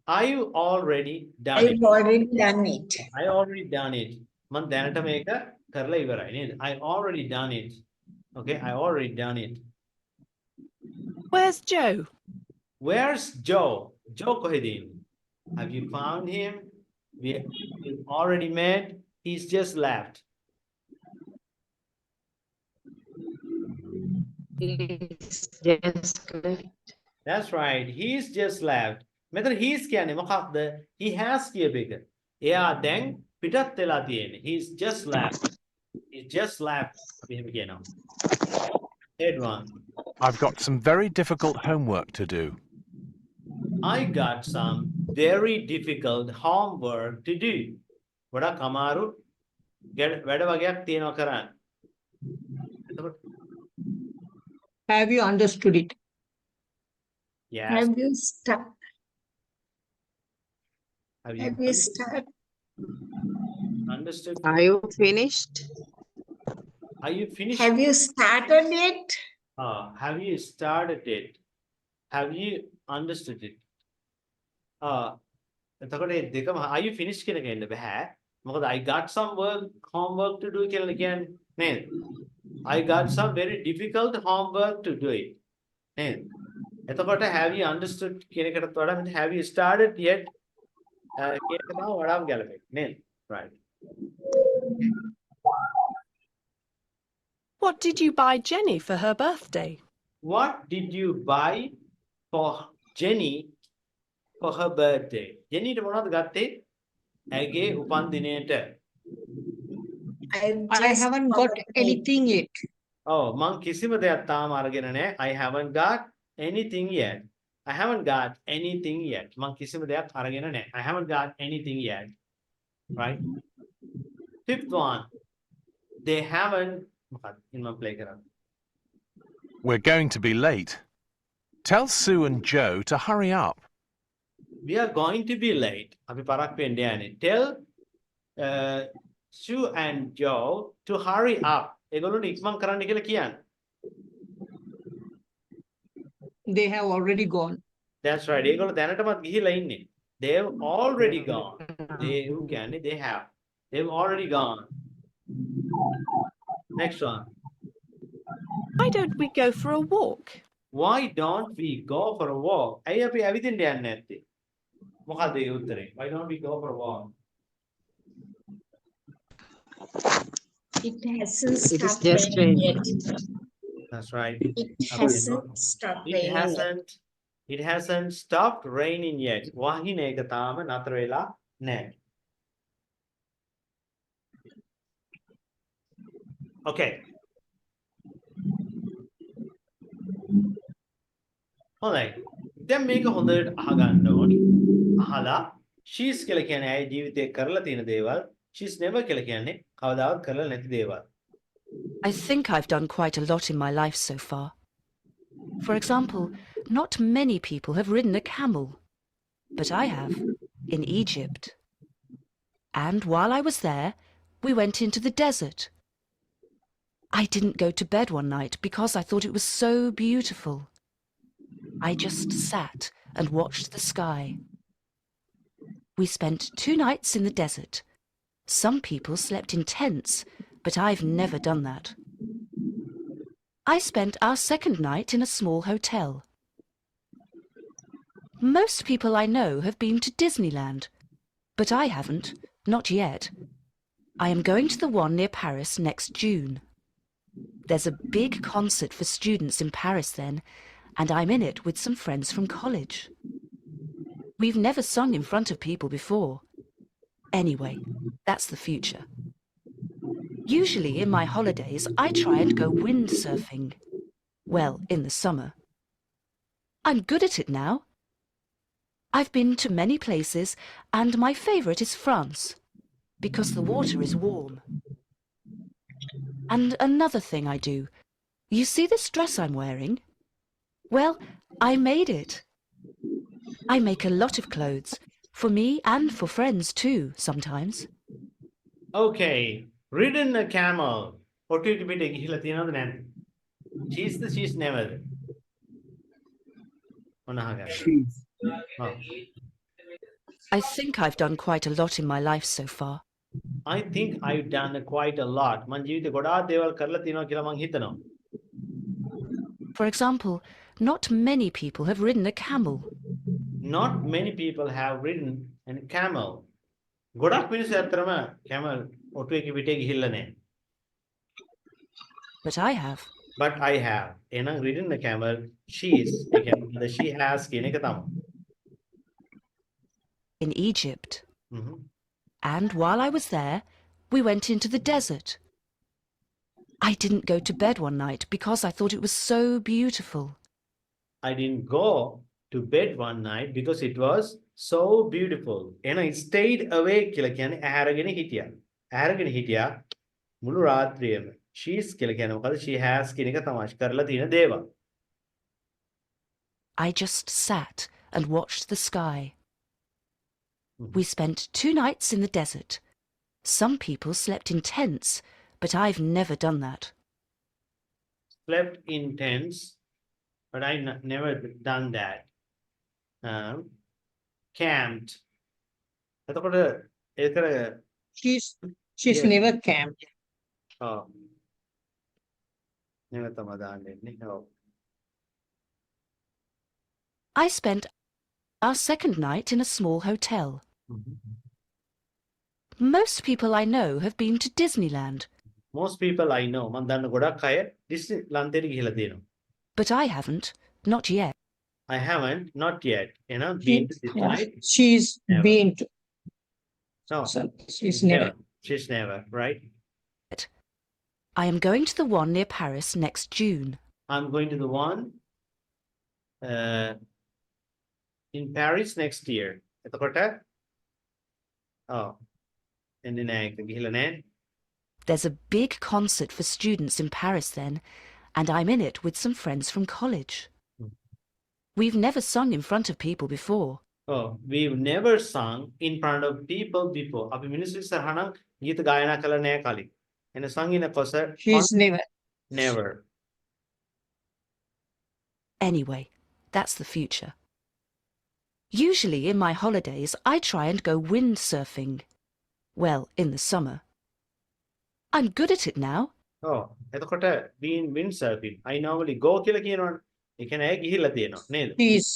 [SPEAKER 1] I've already done it.
[SPEAKER 4] I've already done it.
[SPEAKER 1] I already done it. මම දැනට මේක කරලා ඉවරයි නේද? I already done it. Okay, I already done it.
[SPEAKER 6] Where's Joe?
[SPEAKER 1] Where's Joe? Joe කොහෙද ඉන්නේ? Have you found him? We've already met. He's just left.
[SPEAKER 2] It's just left.
[SPEAKER 1] That's right. He's just left. මෙතන he's කියන්නේ මොකක්ද? He has කියප එක. එයා දැන් පිටත් වෙලා තියෙන්නේ. He's just left. He's just left. අපි එහෙම කියනවා. Third one.
[SPEAKER 3] I've got some very difficult homework to do.
[SPEAKER 1] I got some very difficult homework to do. වඩා කමාරු වැඩ වගේක් තියෙනවා කරන්න. එතකොට
[SPEAKER 5] Have you understood it?
[SPEAKER 1] yes.
[SPEAKER 4] Have you started?
[SPEAKER 1] Have
[SPEAKER 4] Have
[SPEAKER 1] you
[SPEAKER 4] you started?
[SPEAKER 1] understood?
[SPEAKER 6] Are you finished?
[SPEAKER 1] Are you finished?
[SPEAKER 4] Have you started it?
[SPEAKER 1] Have you started it? Have you understood it? එතකොට මේ දෙකම are you finished කියන එක එන්න බෑ. මොකද I got some homework to do කියලා කියන්නේ නේද? I got some very difficult homework to do it. නේද? එතකොට have you understood කියන එකටත් වඩා මෙතන have you started yet කියන එක තමයි වඩාම ගැලපෙන්නේ නේද? Right.
[SPEAKER 6] What did you buy Jenny for her birthday?
[SPEAKER 1] What did you buy for Jenny for her birthday? Jenny ට මොනවද ගත්තේ? ඇගේ උපන් දිනයට.
[SPEAKER 5] I haven't got anything yet.
[SPEAKER 1] Oh, මං කිසිම දෙයක් තාම අරගෙන නැහැ. I haven't got anything yet. I haven't got anything yet. මං කිසිම දෙයක් අරගෙන නැහැ. I haven't got anything yet. Right? Fifth one. They haven't මොකක්ද? ඉන්න මම play කරන්න.
[SPEAKER 3] We're going to be late. Tell Sue and Joe to hurry up.
[SPEAKER 1] We are going to be late. අපි පරක් වෙන්න යන්නේ. Tell Sue and Joe to hurry up. ඒගොල්ලෝ ඉක්මන් කරන්න කියලා කියන්න.
[SPEAKER 5] They have already gone.
[SPEAKER 1] That's right. ඒගොල්ලෝ දැනටමත් ගිහිලා ඉන්නේ. They've already gone. They කියන්නේ they have. They've already gone. Next one.
[SPEAKER 6] Why don't we go for a walk?
[SPEAKER 1] Why don't we go for a walk? ඇයි අපි ඇවිදින්න යන්නේ නැත්තේ? මොකක්ද ඒ උත්තරේ? Why don't we go for a walk?
[SPEAKER 4] It hasn't
[SPEAKER 2] It is
[SPEAKER 4] stopped
[SPEAKER 2] just
[SPEAKER 4] raining
[SPEAKER 2] raining.
[SPEAKER 4] yet.
[SPEAKER 1] That's right.
[SPEAKER 4] It hasn't stopped
[SPEAKER 1] It
[SPEAKER 4] raining yet.
[SPEAKER 1] hasn't stopped raining yet. වහින එක තාම නතර වෙලා නැහැ. Okay. හොඳයි. දැන් මේක හොඳට අහගන්න ඕනි. අහලා she's කියලා කියන්නේ ඇයි ජීවිතේ කරලා තියෙන දේවල්. She's never කියලා කියන්නේ කවදාවත් කරලා නැති දේවල්.
[SPEAKER 7] I think I've done quite a lot in my life so far. For example, not many people have ridden a camel, but I have, in Egypt. And while I was there, we went into the desert. I didn't go to bed one night because I thought it was so beautiful. I just sat and watched the sky. We spent 2 nights in the desert. Some people slept in tents, but I've never done that. I spent our second night in a small hotel. Most people I know have been to Disneyland, but I haven't, not yet. I am going to the one near Paris next June. There's a big concert for students in Paris then, and I'm in it with some friends from college. We've never sung in front of people before. Anyway, that's the future. Usually in my holidays, I try and go windsurfing. Well, in the summer. I'm good at it now. I've been to many places, and my favourite is France, because the water is warm. And another thing I do. You see this dress I'm wearing? Well, I made it. I make a lot of clothes, for me and for friends too, sometimes.
[SPEAKER 1] Okay. Ridden a camel. ඔටුවක පිට ගිහිලා තියෙනවද නැද්ද? She's the she's never. මොනහගා. Oh.
[SPEAKER 7] I think I've done quite a lot in my life so far.
[SPEAKER 1] I think I've done quite a lot. මං ජීවිතේ ගොඩාක් දේවල් කරලා තියෙනවා කියලා මං හිතනවා.
[SPEAKER 7] For example, not many people have ridden a camel.
[SPEAKER 1] Not many people have ridden a camel. ගොඩක් මිනිස්සු ඇත්තටම camel ඔටුවක පිටේ ගිහිල්ලා නැහැ.
[SPEAKER 7] But I have.
[SPEAKER 1] But I have. එහෙනම් ridden a camel. She's. ඒ කියන්නේ she has කියන එක තමයි.
[SPEAKER 7] In Egypt.
[SPEAKER 1] Mhm.
[SPEAKER 7] And while I was there, we went into the desert. I didn't go to bed one night because I thought it was so beautiful.
[SPEAKER 1] I didn't go to bed one night because it was so beautiful. And I stayed awake කියලා කියන්නේ ඇහැරගෙන හිටියා. ඇහැරගෙන හිටියා මුළු රාත්‍රියම. She's කියලා කියන්නේ මොකද? She has කියන එක තමයි කරලා තියෙන දේවල්.
[SPEAKER 7] I just sat and watched the sky.
[SPEAKER 1] Mhm.
[SPEAKER 7] We spent 2 nights in the desert. Some people slept in tents, but I've never done that.
[SPEAKER 1] Slept in tents, but I never done that. Camped. එතකොට ඒකර
[SPEAKER 5] She's
[SPEAKER 1] Yes.
[SPEAKER 5] never camped.
[SPEAKER 1] ඔව්. never තමයි දාන්නේ. ඔව්.
[SPEAKER 7] I spent our second night in a small hotel.
[SPEAKER 1] Mhm.
[SPEAKER 7] Most people I know have been to Disneyland,
[SPEAKER 1] Most people I know මම දන්න ගොඩක් අය Disney ලන්තේට ගිහිලා තියෙනවා.
[SPEAKER 7] but I haven't, not yet.
[SPEAKER 1] I haven't, not yet. Been to this night?
[SPEAKER 5] She's
[SPEAKER 1] Never.
[SPEAKER 5] been to.
[SPEAKER 1] No,
[SPEAKER 5] So she's never.
[SPEAKER 1] She's never, right?
[SPEAKER 7] I am going to the one near Paris next June.
[SPEAKER 1] I'm going to the one in Paris next year. එතකොට එන්නේ නැහැ ඒක ගිහිලා නැහැ.
[SPEAKER 7] There's a big concert for students in Paris then, and I'm in it with some friends from college.
[SPEAKER 1] Hmm.
[SPEAKER 7] We've never sung in front of people before.
[SPEAKER 1] We've never sung in front of people before. අපි මිනිස්සු ඉස්සරහා නම් ගීත ගායනා කළා නැහැ කලින්. And sung in a concert?
[SPEAKER 5] She's never.
[SPEAKER 1] Never.
[SPEAKER 7] Anyway, that's the future. Usually in my holidays, I try and go windsurfing. Well, in the summer. I'm good at it now.
[SPEAKER 1] එතකොට being windsurfing. I normally go කියලා කියනවනේ. ඒ කියන්නේ ඇය ගිහිල්ලා තියෙනවා නේද?
[SPEAKER 5] She's.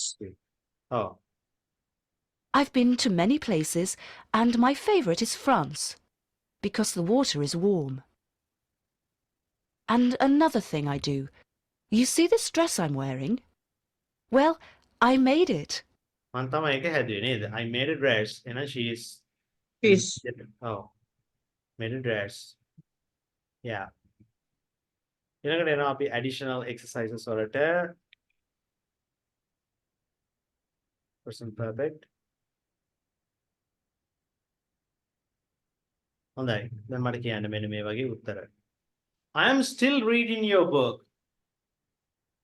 [SPEAKER 7] I've been to many places, and my favourite is France, because the water is warm. And another thing I do. You see this dress I'm wearing? Well, I made it.
[SPEAKER 1] මම තමයි ඒක හැදුවේ නේද? I made a dress and she's
[SPEAKER 5] She's.
[SPEAKER 1] made a dress. Yeah. ඊළඟට එනවා අපි additional exercises වලට. Present perfect. හොඳයි. දැන් මට කියන්න මෙන්න මේ වගේ උත්තර. I am still reading your book.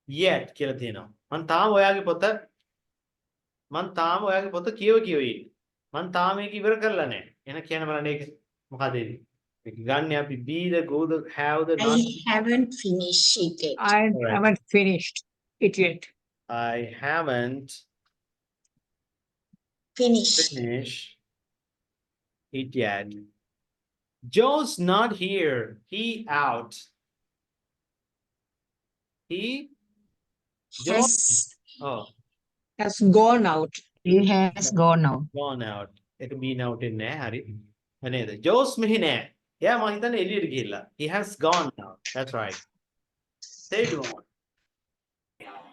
[SPEAKER 1] Yet කියලා තියෙනවා. මම තාම ඔයාගේ පොත කියව ඉන්නේ. මම තාම ඒක ඉවර කරලා නැහැ. එහෙනම් කියන්න බලන්න ඒක මොකද ඒක? මේක ගන්න අපි be the go the have the
[SPEAKER 4] I
[SPEAKER 1] not.
[SPEAKER 4] haven't finished it yet.
[SPEAKER 5] I
[SPEAKER 1] Alright.
[SPEAKER 5] haven't finished it yet.
[SPEAKER 1] I haven't
[SPEAKER 4] Finished.
[SPEAKER 1] finished it yet. Joe's not here. He out. He Joe
[SPEAKER 4] Has
[SPEAKER 5] Has gone out. He has gone out.
[SPEAKER 1] gone out. ඒක been out ඉන්නේ නැහැ හරි. නේද? Joe's මෙහි නැහැ. එයා මම හිතන්නේ එළියට ගිහිල්ලා. He has gone out. That's right. Say it one.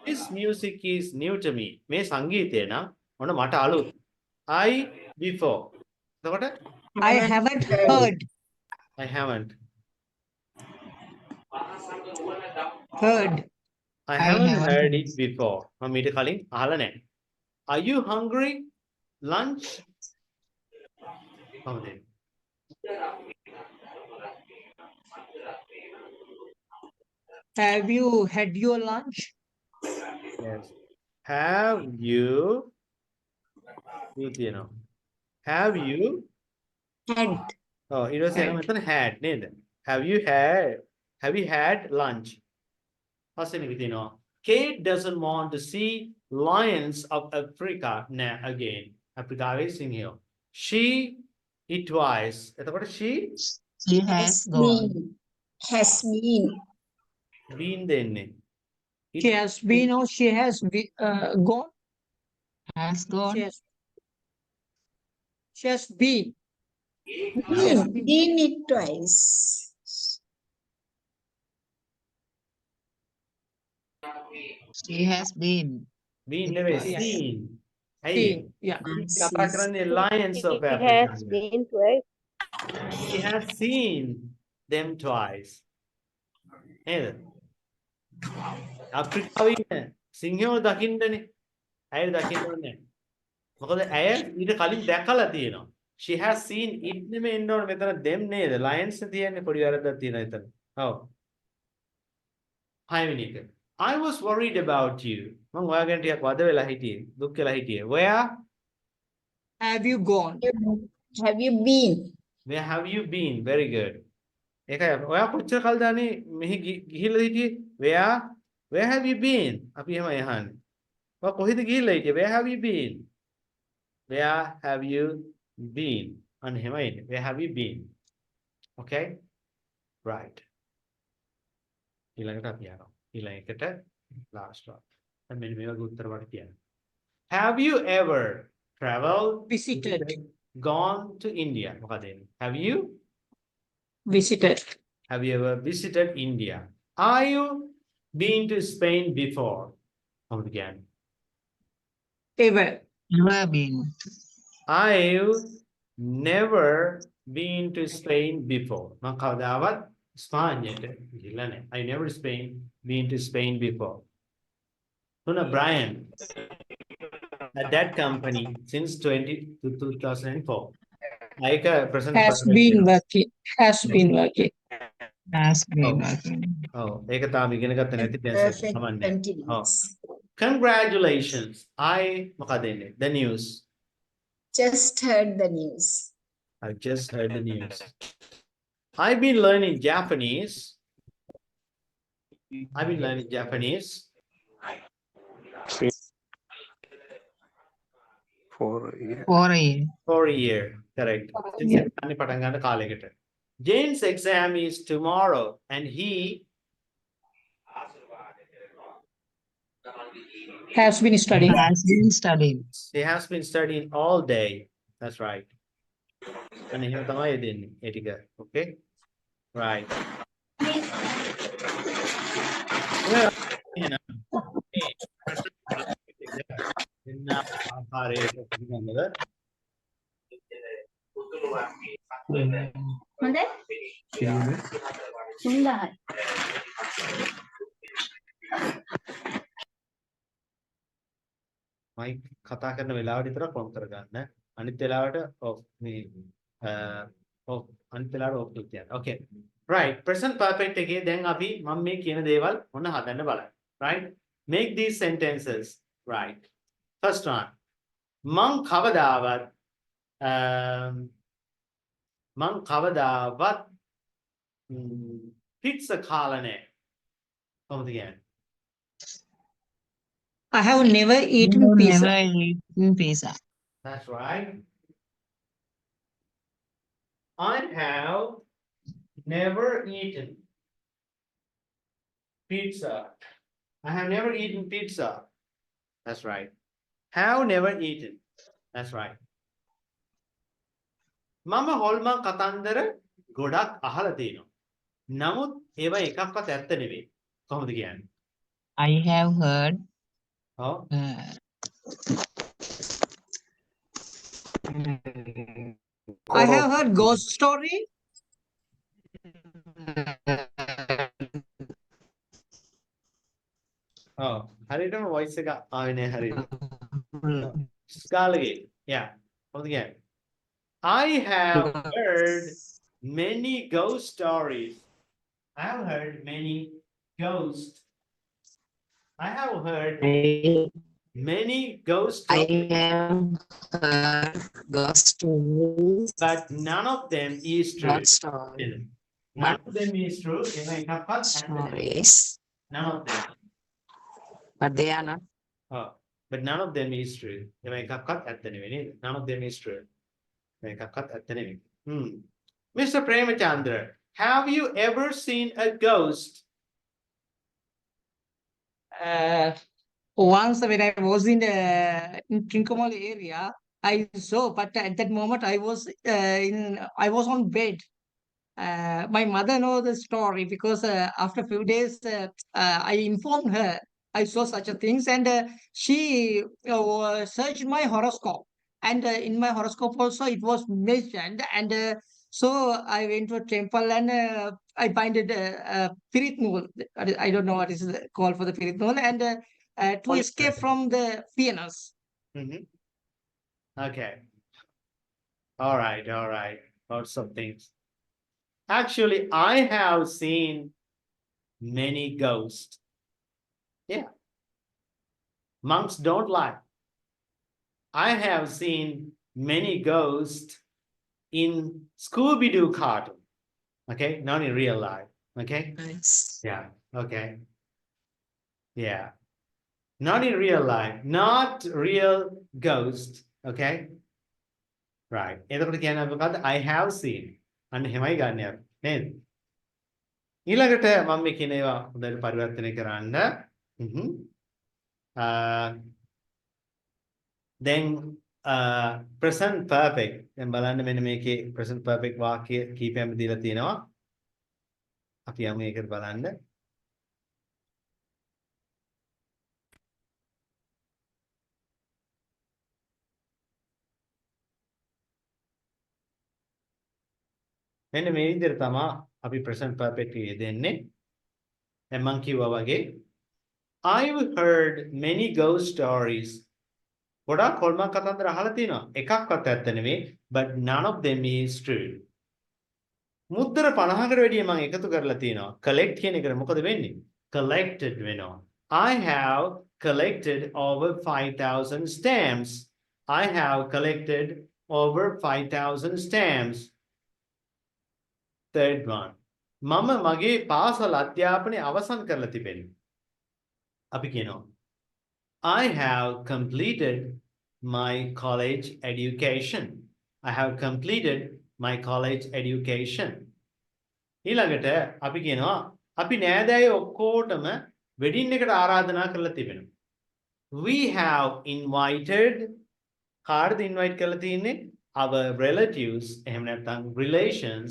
[SPEAKER 1] This music is new to me. මේ සංගීතය නම් මොන මට අලුත්. I before. එතකොට
[SPEAKER 5] I haven't heard.
[SPEAKER 1] I haven't.
[SPEAKER 5] Heard.
[SPEAKER 1] I haven't
[SPEAKER 5] haven't
[SPEAKER 1] heard it before. මම ඊට කලින් අහලා නැහැ. Are you hungry? Lunch? කොහොමද එන්නේ?
[SPEAKER 5] Have you had your lunch?
[SPEAKER 1] Yes. Have you තියෙනවා. Have you
[SPEAKER 4] Had.
[SPEAKER 1] ඊට පස්සේ යනවා මෙතන had නේද? Have you had lunch? පස්සේ මේක තියෙනවා. Kate doesn't want to see lions of Africa now again. අප්‍රිකාවේ සිංහයෝ. She it twice. එතකොට she
[SPEAKER 2] She has gone.
[SPEAKER 4] Has been.
[SPEAKER 1] been දෙන්නේ.
[SPEAKER 5] She has been or she has gone?
[SPEAKER 2] Has gone.
[SPEAKER 5] She has been.
[SPEAKER 4] Been it twice.
[SPEAKER 2] She has been.
[SPEAKER 1] Been නෙවෙයි
[SPEAKER 5] Yes.
[SPEAKER 1] seen. ඇයි?
[SPEAKER 5] Seen. Yeah.
[SPEAKER 1] කතා කරන්නේ lions of
[SPEAKER 8] It
[SPEAKER 1] Africa.
[SPEAKER 8] has been twice.
[SPEAKER 1] He has seen them twice. නේද? අප්‍රිකාවේ ඉන්න සිංහයෝ දකින්නනේ. ඇය දකින්න ඕනේ. මොකද ඇය ඊට කලින් දැකලා තියෙනවා. She has seen it නෙමෙයි එන්න ඕනේ මෙතන them නේද? lions තියෙන්නේ පොඩි වැරද්දක් තියෙනවා එතන. ඔව්. හයවෙනි එක. I was worried about you. මම ඔයාගෙන් ටිකක් වද වෙලා හිටියේ. දුක් වෙලා හිටියේ. Where
[SPEAKER 5] Have you gone?
[SPEAKER 4] Have you been?
[SPEAKER 1] Where have you been? Very good. ඒකයි ඔයා කොච්චර කල් දානේ මෙහි ගිහිල්ලා හිටියේ? Where have you been? අපි එහෙම අහන්නේ. ඔයා කොහෙද ගිහිල්ලා හිටියේ? Where have you been? Where have you been? අන්න එහෙමයි ඉන්නේ. Where have you been? Okay? Right. ඊළඟට අපි යනවා. ඊළඟ එකට last one. දැන් මෙන්න මේ වගේ උත්තර වලට කියන්න. Have you ever traveled?
[SPEAKER 5] Visited.
[SPEAKER 1] Gone to India? මොකද එන්නේ? Have you
[SPEAKER 5] Visited.
[SPEAKER 1] Have you ever visited India? Are you been to Spain before? Come again.
[SPEAKER 5] Ever.
[SPEAKER 2] Never been.
[SPEAKER 1] Are you never been to Spain before? මම කවදාවත් ස්පාඤ්ඤයට ගිහිල්ලා නැහැ. I never been to Spain before. Tuna Brian at that company since 2004. Like a present
[SPEAKER 5] Has
[SPEAKER 1] perfect
[SPEAKER 5] been
[SPEAKER 1] tense.
[SPEAKER 5] working. Has been working.
[SPEAKER 2] Has been
[SPEAKER 1] Oh.
[SPEAKER 2] working.
[SPEAKER 1] ඒක තාම ඉගෙන ගත්ත නැති tense එක
[SPEAKER 4] Perfect
[SPEAKER 1] කමන්නේ.
[SPEAKER 4] continuous.
[SPEAKER 1] Congratulations. මොකද එන්නේ? The news.
[SPEAKER 4] Just heard the news.
[SPEAKER 1] I've just heard the news. I've been learning Japanese.
[SPEAKER 2] For a year.
[SPEAKER 1] For a year. Correct. Since
[SPEAKER 2] Yeah.
[SPEAKER 1] යන්නේ පටන් ගන්න කාලයකට. Jane's exam is tomorrow and he
[SPEAKER 5] Has been studying.
[SPEAKER 2] Has been studying.
[SPEAKER 1] has been studying all day. That's right. අන්න එහෙම තමයි දෙන්නේ. ඒ ටික. Okay? Right. එහෙනම් මේ දෙන්න ආකාරයට පිළිගන්නද?
[SPEAKER 8] හොඳයි. හොඳයි.
[SPEAKER 1] මයික් කතා කරන වෙලාවට විතරක් ඔන් කරගන්න. අනිත් වෙලාවට ඔෆ් මේ ඔෆ් අනිත් වෙලාවට ඔෆ් කියලා තියන්න. Okay. Right. Present perfect එකේ දැන් අපි මම මේ කියන දේවල් මොන හදන්න බලන්න. Right? Make these sentences. Right. First one. මං කවදාවත් pizza කාලා නැහැ. කොහොමද කියන්නේ?
[SPEAKER 5] I have never eaten
[SPEAKER 2] You
[SPEAKER 5] pizza.
[SPEAKER 2] never eaten pizza.
[SPEAKER 1] That's right. I have never eaten pizza. I have never eaten pizza. That's right. Have never eaten. That's right. මම හොල්මන් කතන්දර ගොඩක් අහලා තියෙනවා. නමුත් ඒවා එකක්වත් ඇත්ත නෙවෙයි. කොහොමද කියන්නේ?
[SPEAKER 2] I have heard
[SPEAKER 1] ඔව්.
[SPEAKER 5] I have heard ghost story.
[SPEAKER 1] ඔව්. හරියටම voice එක ආවේ නෑ හරියට. Skalgi. Yeah. Once again. I have heard many ghost stories. I have heard many ghost. I have heard many ghost stories,
[SPEAKER 2] have heard ghost stories.
[SPEAKER 1] but none of them is true.
[SPEAKER 2] Ghost stories.
[SPEAKER 1] None of them is true.
[SPEAKER 2] Stories.
[SPEAKER 1] None of them.
[SPEAKER 2] But they are not.
[SPEAKER 1] Oh, but none of them is true. None of them is true. Mr. Premachandra, have you ever seen a ghost?
[SPEAKER 5] Once when I was in Trincomalee area, I saw, but at that moment I was on bed. My mother knows the story because after a few days I informed her I saw such a things, and she searched my horoscope, and in my horoscope also it was mentioned, and so I went to a temple, and I binded a pirit nool. I don't know what is called for the pirit nool, and to escape from the fears.
[SPEAKER 1] Mhm. Okay. All right. Lots of things. Actually, I have seen many ghosts. Yeah. Monks don't lie. I have seen many ghosts in Scooby-Doo cartoon. Okay, not in real life. Okay.
[SPEAKER 2] Nice.
[SPEAKER 1] Yeah. Okay. Yeah. Not in real life. Not real ghost. Okay. Right. I have seen. And hemai ගන්න නේද? ඊළඟට මම මේ කියන ඒවා හොඳට පරිවර්තනය කරන්න. Then present perfect. දැන් බලන්න මෙන්න මේකේ present perfect වාක්‍ය කීපයක් දීලා තියෙනවා. අපි යමු ඒකට බලන්න. මෙන්න මේ විදිහට තමයි අපි present perfect යෙදෙන්නේ. දැන් මම කිව්වා වගේ I've heard many ghost stories. ගොඩාක් හොල්මන් කතන්දර අහලා තියෙනවා. එකක්වත් ඇත්ත නෙමෙයි, but none of them is true. මුද්දර 50කට වැඩිය මම එකතු කරලා තියෙනවා. collect කියන එකට මොකද වෙන්නේ? collected වෙනවා. I have collected over 5,000 stamps. I have collected over 5,000 stamps. Third one. මම මගේ පාසල් අධ්‍යාපනය අවසන් කරලා තිබෙනවා. අපි කියනවා I have completed my college education. I have completed my college education. ඊළඟට අපි කියනවා අපි නෑදෑයෝ ඔක්කොටම වෙඩින් එකට ආරාධනා කරලා තිබෙනවා. We have invited කාටද invite කරලා තියෙන්නේ? Our relatives, එහෙම නැත්නම් relations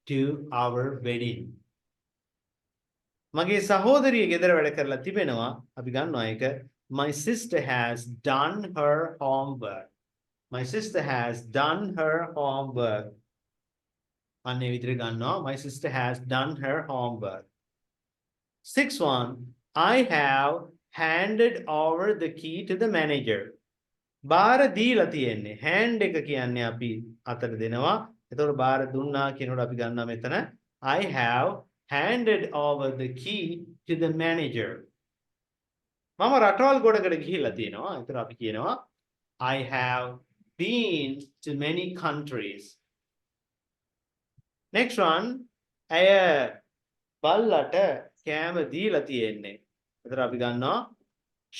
[SPEAKER 1] to our wedding. මගේ සහෝදරිය ගෙදර වැඩ කරලා තිබෙනවා. අපි ගන්නවා ඒක. My sister has done her homework. My sister has done her homework. අනේ විදිහට ගන්නවා. My sister has done her homework. Sixth one. I have handed over the key to the manager. බාර දීලා තියෙන්නේ. hand එක කියන්නේ අපි අතට දෙනවා. එතකොට බාර දුන්නා කියනකොට අපි ගන්නවා මෙතන I have handed over the key to the manager. මම රටවල් ගොඩකට ගිහිල්ලා තියෙනවා. එතකොට අපි කියනවා I have been to many countries. Next one. ඇය බල්ලට කෑම දීලා තියෙන්නේ. එතකොට අපි ගන්නවා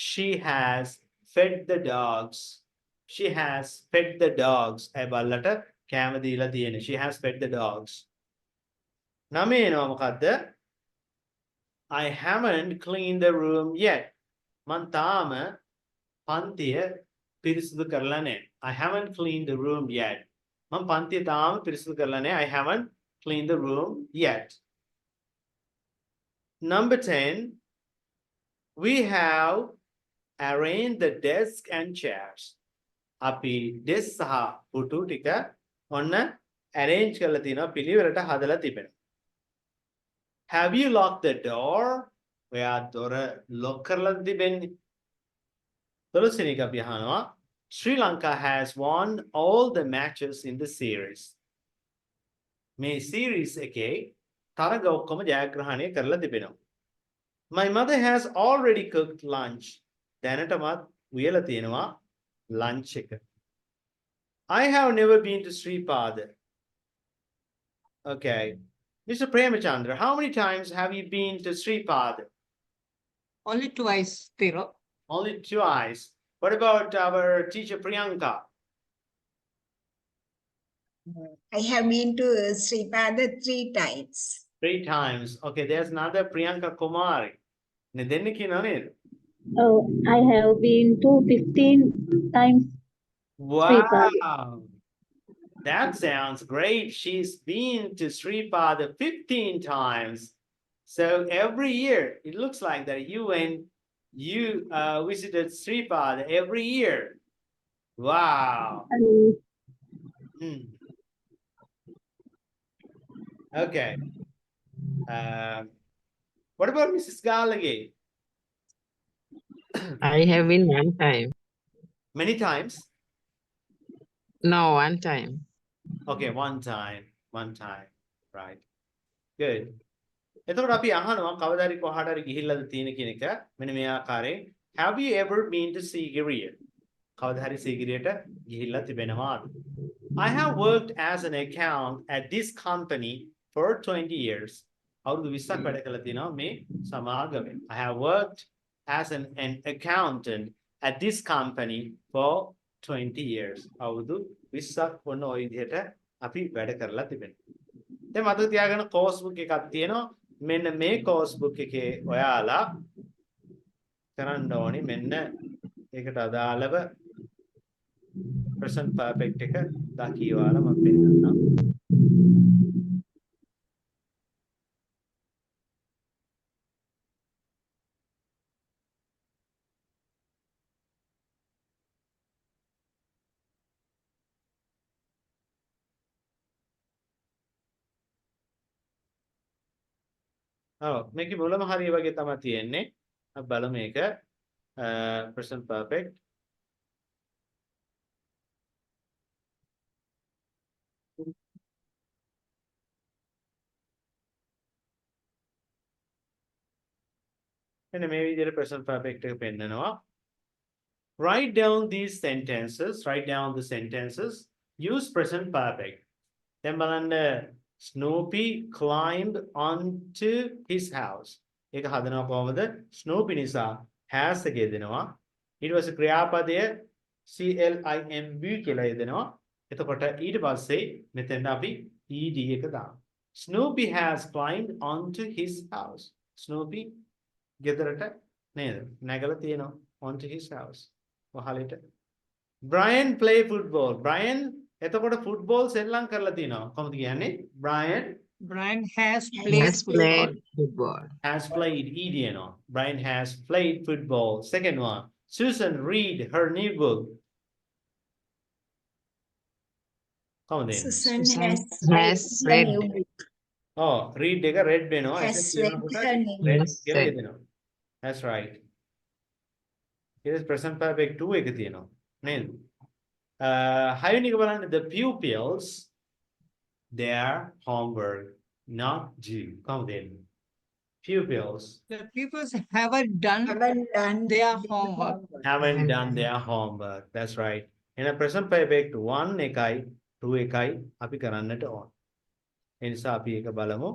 [SPEAKER 1] she has fed the dogs. She has fed the dogs. ඇය බල්ලට කෑම දීලා තියෙන්නේ. She has fed the dogs. නවය එනවා මොකද්ද? I haven't cleaned the room yet. මං තාම පන්තිය පිරිසිදු කරලා නැහැ. I haven't cleaned the room yet. මං පන්තිය තාම පිරිසිදු කරලා නැහැ. I haven't cleaned the room yet. Number 10. We have arranged the desk and chairs. අපි desk සහ පුටු ටික ඔන්න arrange කරලා තිනවා පිළිවෙලට හදලා තිබෙනවා. Have you locked the door? ඔයා දොර lock කරලා තිබෙන්නේ? දොළොස්වෙනි එක අපි අහනවා Sri Lanka has won all the matches in the series. මේ series එකේ තරග ඔක්කොම ජයග්‍රහණය කරලා තිබෙනවා. My mother has already cooked lunch. දැනටමත් උයලා තියෙනවා lunch එක. I have never been to Sri Pada. Okay. Mr. Premachandra, how many times have you been to Sri Pada?
[SPEAKER 5] Only twice, Tiro.
[SPEAKER 1] Only twice. What about our teacher Priyanka?
[SPEAKER 4] I have been to Sri Pada 3 times.
[SPEAKER 1] 3 times. Okay, there's another Priyanka Kumari. නේ දෙන්න කියනවා නේද?
[SPEAKER 8] Oh, I have been to 15 times. Sri Pada.
[SPEAKER 1] Wow. That sounds great. She's been to Sri Pada 15 times. So every year, it looks like that you visited Sri Pada every year. Wow. Hmm. Okay. What about Mrs. Gallagher?
[SPEAKER 2] I have been one time.
[SPEAKER 1] Many times?
[SPEAKER 2] No, one time.
[SPEAKER 1] Okay, one time. One time. Right. Good. එතකොට අපි අහනවා කවදාරි කොහාට හරි ගිහිල්ලාද තියෙන කියන එක මෙන්න මේ ආකාරයෙන් Have you ever been to Sigiriya? කවදා හරි සීගිරියට ගිහිල්ලා තිබෙනවාද? I have worked as an account at this company for 20 years. අවුරුදු 20ක් වැඩ කළා තියෙනවා මේ සමාගමේ. I have worked as an accountant at this company for 20 years. අවුරුදු 20ක් වුණ ওই විදිහට අපි වැඩ කරලා තිබෙනවා. දැන් මතක තියාගන්න course book එකක් තියෙනවා. මෙන්න මේ course book එකේ ඔයාලා කරන්න ඕනි මෙන්න ඒකට අදාළව present perfect එක දකියවාලා මම පෙන්නන්නම්. මේකේ මුලම හරිය වගේ තමයි තියෙන්නේ. අපි බලමු මේක present perfect. මෙන්න මේ විදිහට present perfect එක පෙන්නනවා. Write down these sentences. Write down the sentences. Use present perfect. දැන් බලන්න Snoopy climbed onto his house. ඒක හදනවා කොහොමද? Snoopy නිසා has එක යෙදෙනවා. ඊට පස්සේ ක්‍රියාපදය CLIMB කියලා යෙදෙනවා. එතකොට ඊට පස්සේ මෙතෙන් අපි ED එක දාමු. Snoopy has climbed onto his house. Snoopy ගෙදරට නේද? නැගලා තියෙනවා onto his house. වහලෙට. Brian play football. Brian එතකොට ෆුට්බෝල් සෙල්ලම් කරලා තියෙනවා. කොහොමද කියන්නේ?
[SPEAKER 5] Brian has played
[SPEAKER 2] Has played football.
[SPEAKER 1] Has played ED එනවා. Brian has played football. Second one. Susan read her new book. කොහොමද එන්නේ?
[SPEAKER 4] Susan
[SPEAKER 2] Susan
[SPEAKER 4] has
[SPEAKER 2] has
[SPEAKER 4] read
[SPEAKER 2] read.
[SPEAKER 4] the new book.
[SPEAKER 1] read එක red වෙනවා.
[SPEAKER 4] Has read her new
[SPEAKER 1] red
[SPEAKER 2] Has
[SPEAKER 1] කියලා
[SPEAKER 2] read.
[SPEAKER 1] යෙදෙනවා. That's right. Here is present perfect 2 එක තියෙනවා. නේද? හයවෙනි එක බලන්න the pupils their homework not due. කොහොමද එන්නේ? Pupils
[SPEAKER 5] The pupils haven't done
[SPEAKER 4] Haven't done
[SPEAKER 5] their homework.
[SPEAKER 1] haven't done their homework. That's right. In a present perfect 1 එකයි 2 එකයි අපි කරන්නට ඕන. ඒ නිසා අපි ඒක බලමු.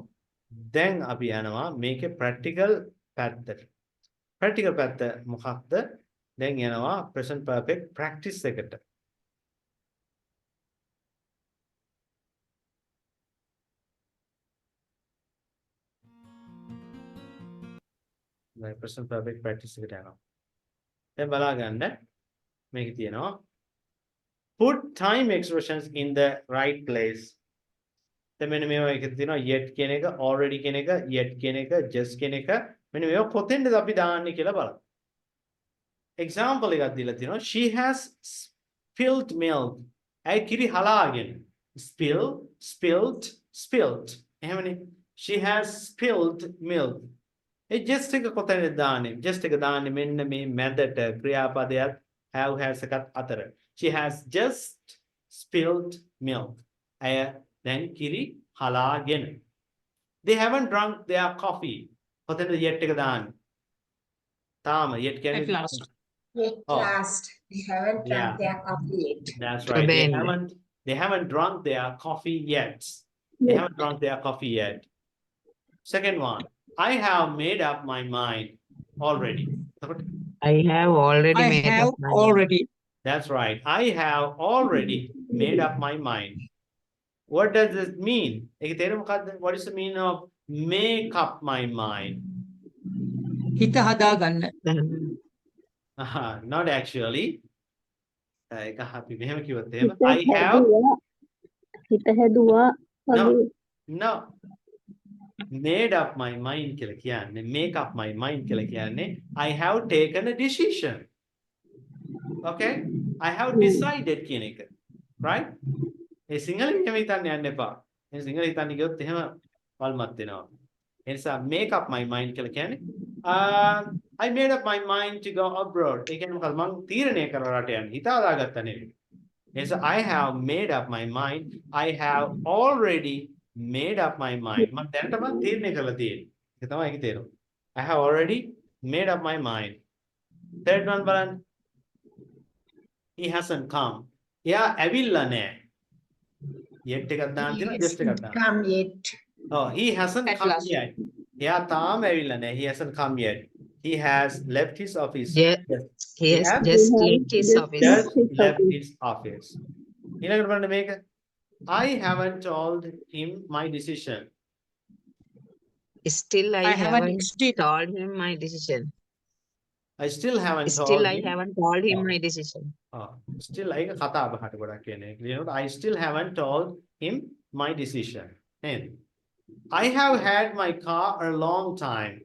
[SPEAKER 1] දැන් අපි යනවා මේකේ practical පැත්තට. Practical පැත්ත මොකක්ද? දැන් යනවා present perfect practice එකට. present perfect practice එකට යනවා. දැන් බලා ගන්න මේක තියෙනවා put time expressions in the right place. දැන් මෙන්න මේවා එකද තියෙනවා yet කියන එක already කියන එක yet කියන එක just කියන එක මෙන්න මේවා කොතෙන්ද අපි දාන්නේ කියලා බලමු. example එකක් දීලා තියෙනවා she has spilled milk. ඇයි කිරි හලාගෙන spilled එහෙමනේ she has spilled milk. A just එක කොතැනද දාන්නේ? just එක දාන්නේ මෙන්න මේ මැදට ක්‍රියාපදයක් have has එකත් අතර. She has just spilled milk. ඇය දැන් කිරි හලාගෙන. They haven't drunk their coffee. කොතනද yet එක දාන්නේ? තාම yet
[SPEAKER 5] At
[SPEAKER 1] කියන්නේ
[SPEAKER 5] last.
[SPEAKER 4] Yet
[SPEAKER 1] Oh.
[SPEAKER 4] last, they haven't drunk
[SPEAKER 1] Yeah.
[SPEAKER 4] their coffee yet.
[SPEAKER 1] That's right. They
[SPEAKER 2] Bene.
[SPEAKER 1] haven't drunk their coffee yet. They haven't drunk their coffee yet. Second one, I have made up my mind already.
[SPEAKER 2] I have already
[SPEAKER 5] I
[SPEAKER 2] made
[SPEAKER 5] have
[SPEAKER 2] up my mind.
[SPEAKER 5] already.
[SPEAKER 1] That's right. I have already made up my mind. What does this mean? What is the meaning of make up my mind?
[SPEAKER 5] හිත හදාගන්න.
[SPEAKER 1] Not actually. ඒක අපි මෙහෙම කිව්වොත් එහෙම.
[SPEAKER 8] හිත
[SPEAKER 1] I have
[SPEAKER 8] හැදුවා. හිත හැදුවා
[SPEAKER 1] No.
[SPEAKER 8] වගේ.
[SPEAKER 1] No. Made up my mind කියලා කියන්නේ make up my mind කියලා කියන්නේ I have taken a decision. Okay? I have decided කියන එක. Right? ඒ සිංහලෙන් එහෙම හිතන්න යන්න එපා. මේ සිංහල හිතන්න ගියොත් එහෙම වල්මත් වෙනවා. ඒ නිසා make up my mind කියලා කියන්නේ I made up my mind to go abroad. ඒ කියන්නේ මොකද මම තීරණය කරලා රට යන්න. හිත හදාගත්තා නෙවෙයි. ඒ නිසා I have made up my mind. I have already made up my mind. මම දැනටම තීරණය කරලා තියෙන්නේ. ඒක තමයි ඒකේ තේරුම. I have already made up my mind. Third one බලන්න. He hasn't come. එයා ඇවිල්ලා නැහැ. Yet එකක් දාන්න
[SPEAKER 4] He
[SPEAKER 1] තියෙනවා just එකක්
[SPEAKER 4] hasn't
[SPEAKER 1] දාන්න.
[SPEAKER 4] come yet.
[SPEAKER 1] Oh, he hasn't
[SPEAKER 5] At
[SPEAKER 1] come
[SPEAKER 5] last.
[SPEAKER 1] yet. එයා තාම ඇවිල්ලා නැහැ. He hasn't come yet. He has left his office.
[SPEAKER 2] Yeah.
[SPEAKER 1] Yes.
[SPEAKER 2] He has
[SPEAKER 1] have
[SPEAKER 2] just
[SPEAKER 8] He has
[SPEAKER 2] left his
[SPEAKER 8] just
[SPEAKER 2] office.
[SPEAKER 1] Just
[SPEAKER 8] his
[SPEAKER 1] left
[SPEAKER 8] office.
[SPEAKER 1] his office. ඊළඟට බලන්න මේක. I haven't told him my decision.
[SPEAKER 2] Still I
[SPEAKER 5] I haven't
[SPEAKER 2] haven't
[SPEAKER 5] still
[SPEAKER 2] told him my decision.
[SPEAKER 1] I still haven't
[SPEAKER 2] Still
[SPEAKER 1] told
[SPEAKER 2] I
[SPEAKER 1] him.
[SPEAKER 2] haven't told him
[SPEAKER 1] Oh.
[SPEAKER 2] my decision.
[SPEAKER 1] Still ඒක කතා බහට ගොඩක් කියන්නේ. ලියනකොට I still haven't told him my decision. And I have had my car a long time.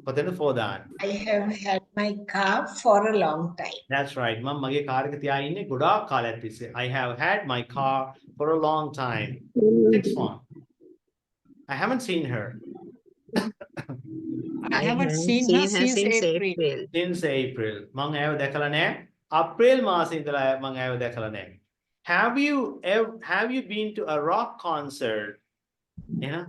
[SPEAKER 1] කොතැනද for that?
[SPEAKER 4] I have had my car for a long time.
[SPEAKER 1] That's right. මම මගේ car එක තියා ඉන්නේ ගොඩාක් කාලයක් තිස්සේ. I have had my car for a long time. Next one. I haven't seen her
[SPEAKER 5] I haven't seen her since April.
[SPEAKER 1] since April. මම ඇයව දැකලා නැහැ. අප්‍රේල් මාසේ ඉඳලා මම ඇයව දැකලා නැහැ. Have you been to a rock concert? Yeah,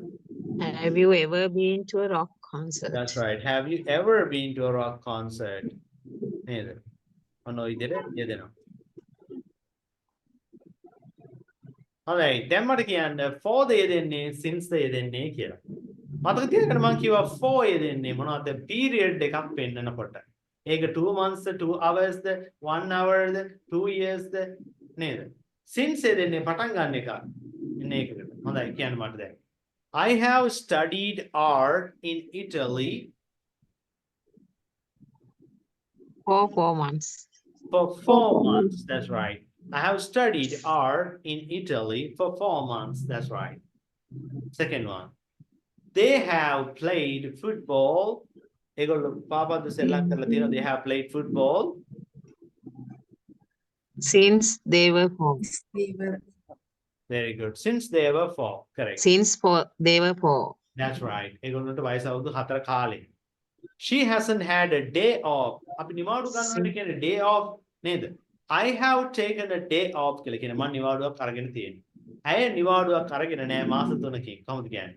[SPEAKER 2] Have you ever been to a rock concert?
[SPEAKER 1] that's right. Have you ever been to a rock concert? නේද? ඔන්න ඔය විදිහට යෙදෙනවා. හොඳයි. දැන් මට කියන්න for ද යෙදෙන්නේ since ද යෙදෙන්නේ කියලා. මතක තියාගන්න මම කිව්වා for යෙදෙන්නේ මොනවද? period එකක් පෙන්නනකොට. ඒක 2 months ද 2 hours ද 1 hour ද 2 years ද නේද? since යෙදෙන්නේ පටන් ගන්න එක. ඉන්න එකකට. හොඳයි කියන්න මට දැන්. I have studied art in Italy
[SPEAKER 2] For 4 months.
[SPEAKER 1] for 4 months. That's right. I have studied art in Italy for 4 months. That's right. Second one. They have played football. ඒගොල්ලෝ පාපද්ද සෙල්ලම් කරලා තියෙනවා. They have played football
[SPEAKER 2] Since they were 4.
[SPEAKER 4] They were
[SPEAKER 1] very good since they were 4. Correct.
[SPEAKER 2] They were 4.
[SPEAKER 1] That's right. ඒගොල්ලන්ට වයස අවුරුදු 4 කාලේ. She hasn't had a day off. අපි නිවාඩු ගන්නවට කියන්නේ day off නේද? I have taken a day off කියලා කියන මම නිවාඩුවක් අරගෙන තියෙනවා. ඇය නිවාඩුවක් අරගෙන නැහැ මාස 3කින්. කොහොමද කියන්නේ?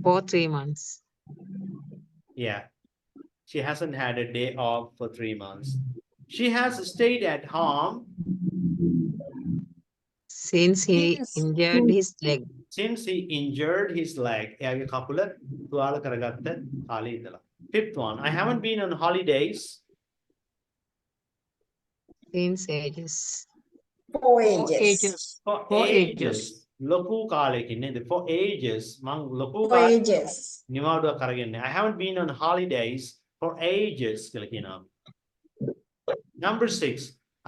[SPEAKER 2] For 3 months.
[SPEAKER 1] Yeah. She hasn't had a day off for 3 months. She has stayed at home
[SPEAKER 2] Since he
[SPEAKER 5] Yes.
[SPEAKER 2] injured his leg.
[SPEAKER 1] since he injured his leg. එයාගේ කකුල තුවාල කරගත්ත කාලේ ඉඳලා. Fifth one. I haven't been on holidays
[SPEAKER 2] Since ages.
[SPEAKER 4] 4
[SPEAKER 5] For
[SPEAKER 4] ages.
[SPEAKER 5] ages.
[SPEAKER 1] for
[SPEAKER 5] For
[SPEAKER 1] ages. ලොකු කාලෙකින් නේද? For ages. මං ලොකු
[SPEAKER 4] 4 ages.
[SPEAKER 1] නිවාඩුවක් අරගෙන නැහැ. I haven't been on holidays for ages කියලා කියනවා. Number 6.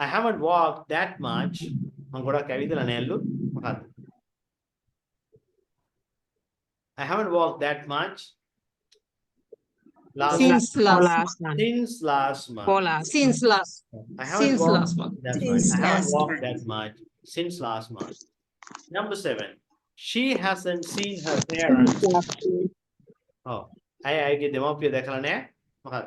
[SPEAKER 1] I haven't walked that much. මං ගොඩක් ඇවිදලා නැල්ලු. මොකද්ද? I haven't walked that much.
[SPEAKER 5] Since
[SPEAKER 2] For
[SPEAKER 5] last
[SPEAKER 2] last month.
[SPEAKER 1] Since last month.
[SPEAKER 2] For last
[SPEAKER 5] Since last.
[SPEAKER 1] I haven't
[SPEAKER 5] Since
[SPEAKER 1] walked,
[SPEAKER 5] last month.
[SPEAKER 1] that's
[SPEAKER 4] Since
[SPEAKER 1] right. I haven't
[SPEAKER 4] last
[SPEAKER 1] walked
[SPEAKER 4] month.
[SPEAKER 1] that much since last month. Number 7. She hasn't seen her parents. Oh, අයගේ දෙමව්පිය දැකලා නැහැ. මොකක්ද?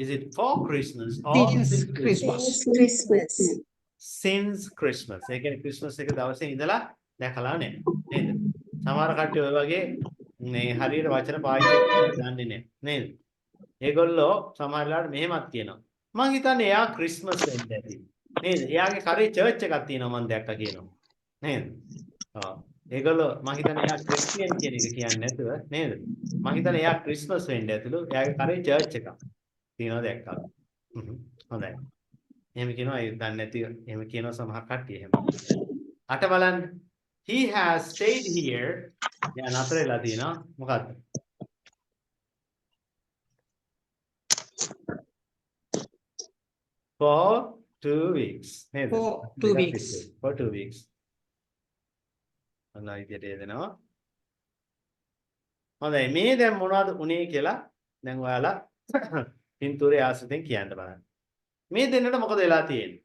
[SPEAKER 1] Is it for Christmas or
[SPEAKER 5] Since
[SPEAKER 1] since Christmas?
[SPEAKER 5] Christmas.
[SPEAKER 4] Christmas.
[SPEAKER 1] Since Christmas. ඒ කියන්නේ Christmas එක දවසේ ඉඳලා දැකලා නැහැ. නේද? සමහර කට්ටිය ඔය වගේ මේ හරියට වචන පාවිච්චි කරන්න දන්නේ නැහැ. නේද? ඒගොල්ලෝ සමහර වෙලාවට මෙහෙමත් කියනවා. මං හිතන්නේ එයා ක්‍රිස්මස් වෙන්න ඇති. නේද? එයාගේ කරේ චර්ච් එකක් තියෙනවා මං දැක්කා කියනවා. නේද? ආ. ඒගොල්ලෝ මං හිතන්නේ එයා ක්‍රිස්තියන් කියන එක කියන්නේ නැතුව නේද? මං හිතන්නේ එයා ක්‍රිස්මස් වෙන්න ඇතුළු. එයාගේ කරේ චර්ච් එකක් තියෙනවා දැක්කා. හොඳයි. එහෙම කියනවා ඒ දන්නේ නැති එහෙම කියනවා සමහර කට්ටිය එහෙම. අට බලන්න. He has stayed here. දැන් අතර වෙලා තියෙනවා. මොකද්ද? For 2 weeks. නේද?
[SPEAKER 5] For 2 weeks.
[SPEAKER 1] For 2 weeks. අන්න ඉතින් දෙනවා. හොඳයි මේ දැන් මොනවද උනේ කියලා දැන් ඔයාලා පින්තූරයේ ආශ්‍රිතෙන් කියන්න බලන්න. මේ දෙන්නට මොකද වෙලා තියෙන්නේ?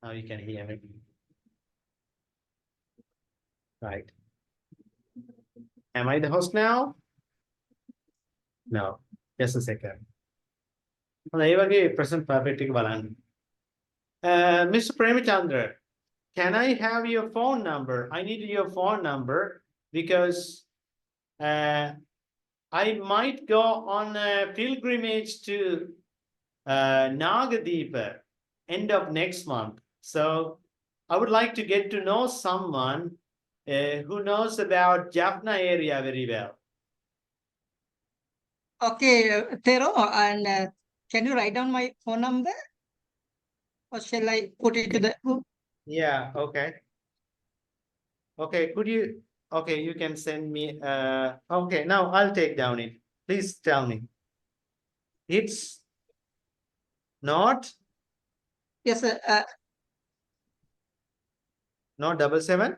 [SPEAKER 1] Now you can hear me. Right. Am I the host now? No. Just a second. ඒ වගේ present perfect එක බලන්න. Mr. Premchandra, can I have your phone number? I need your phone number because I might go on a pilgrimage to Nagadeepa end of next month. So I would like to get to know someone who knows about Jaffna area very well.
[SPEAKER 5] Okay, Tero, and can you write down my phone number? Or shall I put it to the group?
[SPEAKER 1] Yeah, okay. Okay, could you, okay, you can send me, okay, now I'll take down it. Please tell me. It's not,
[SPEAKER 5] Yes, sir.
[SPEAKER 1] not 77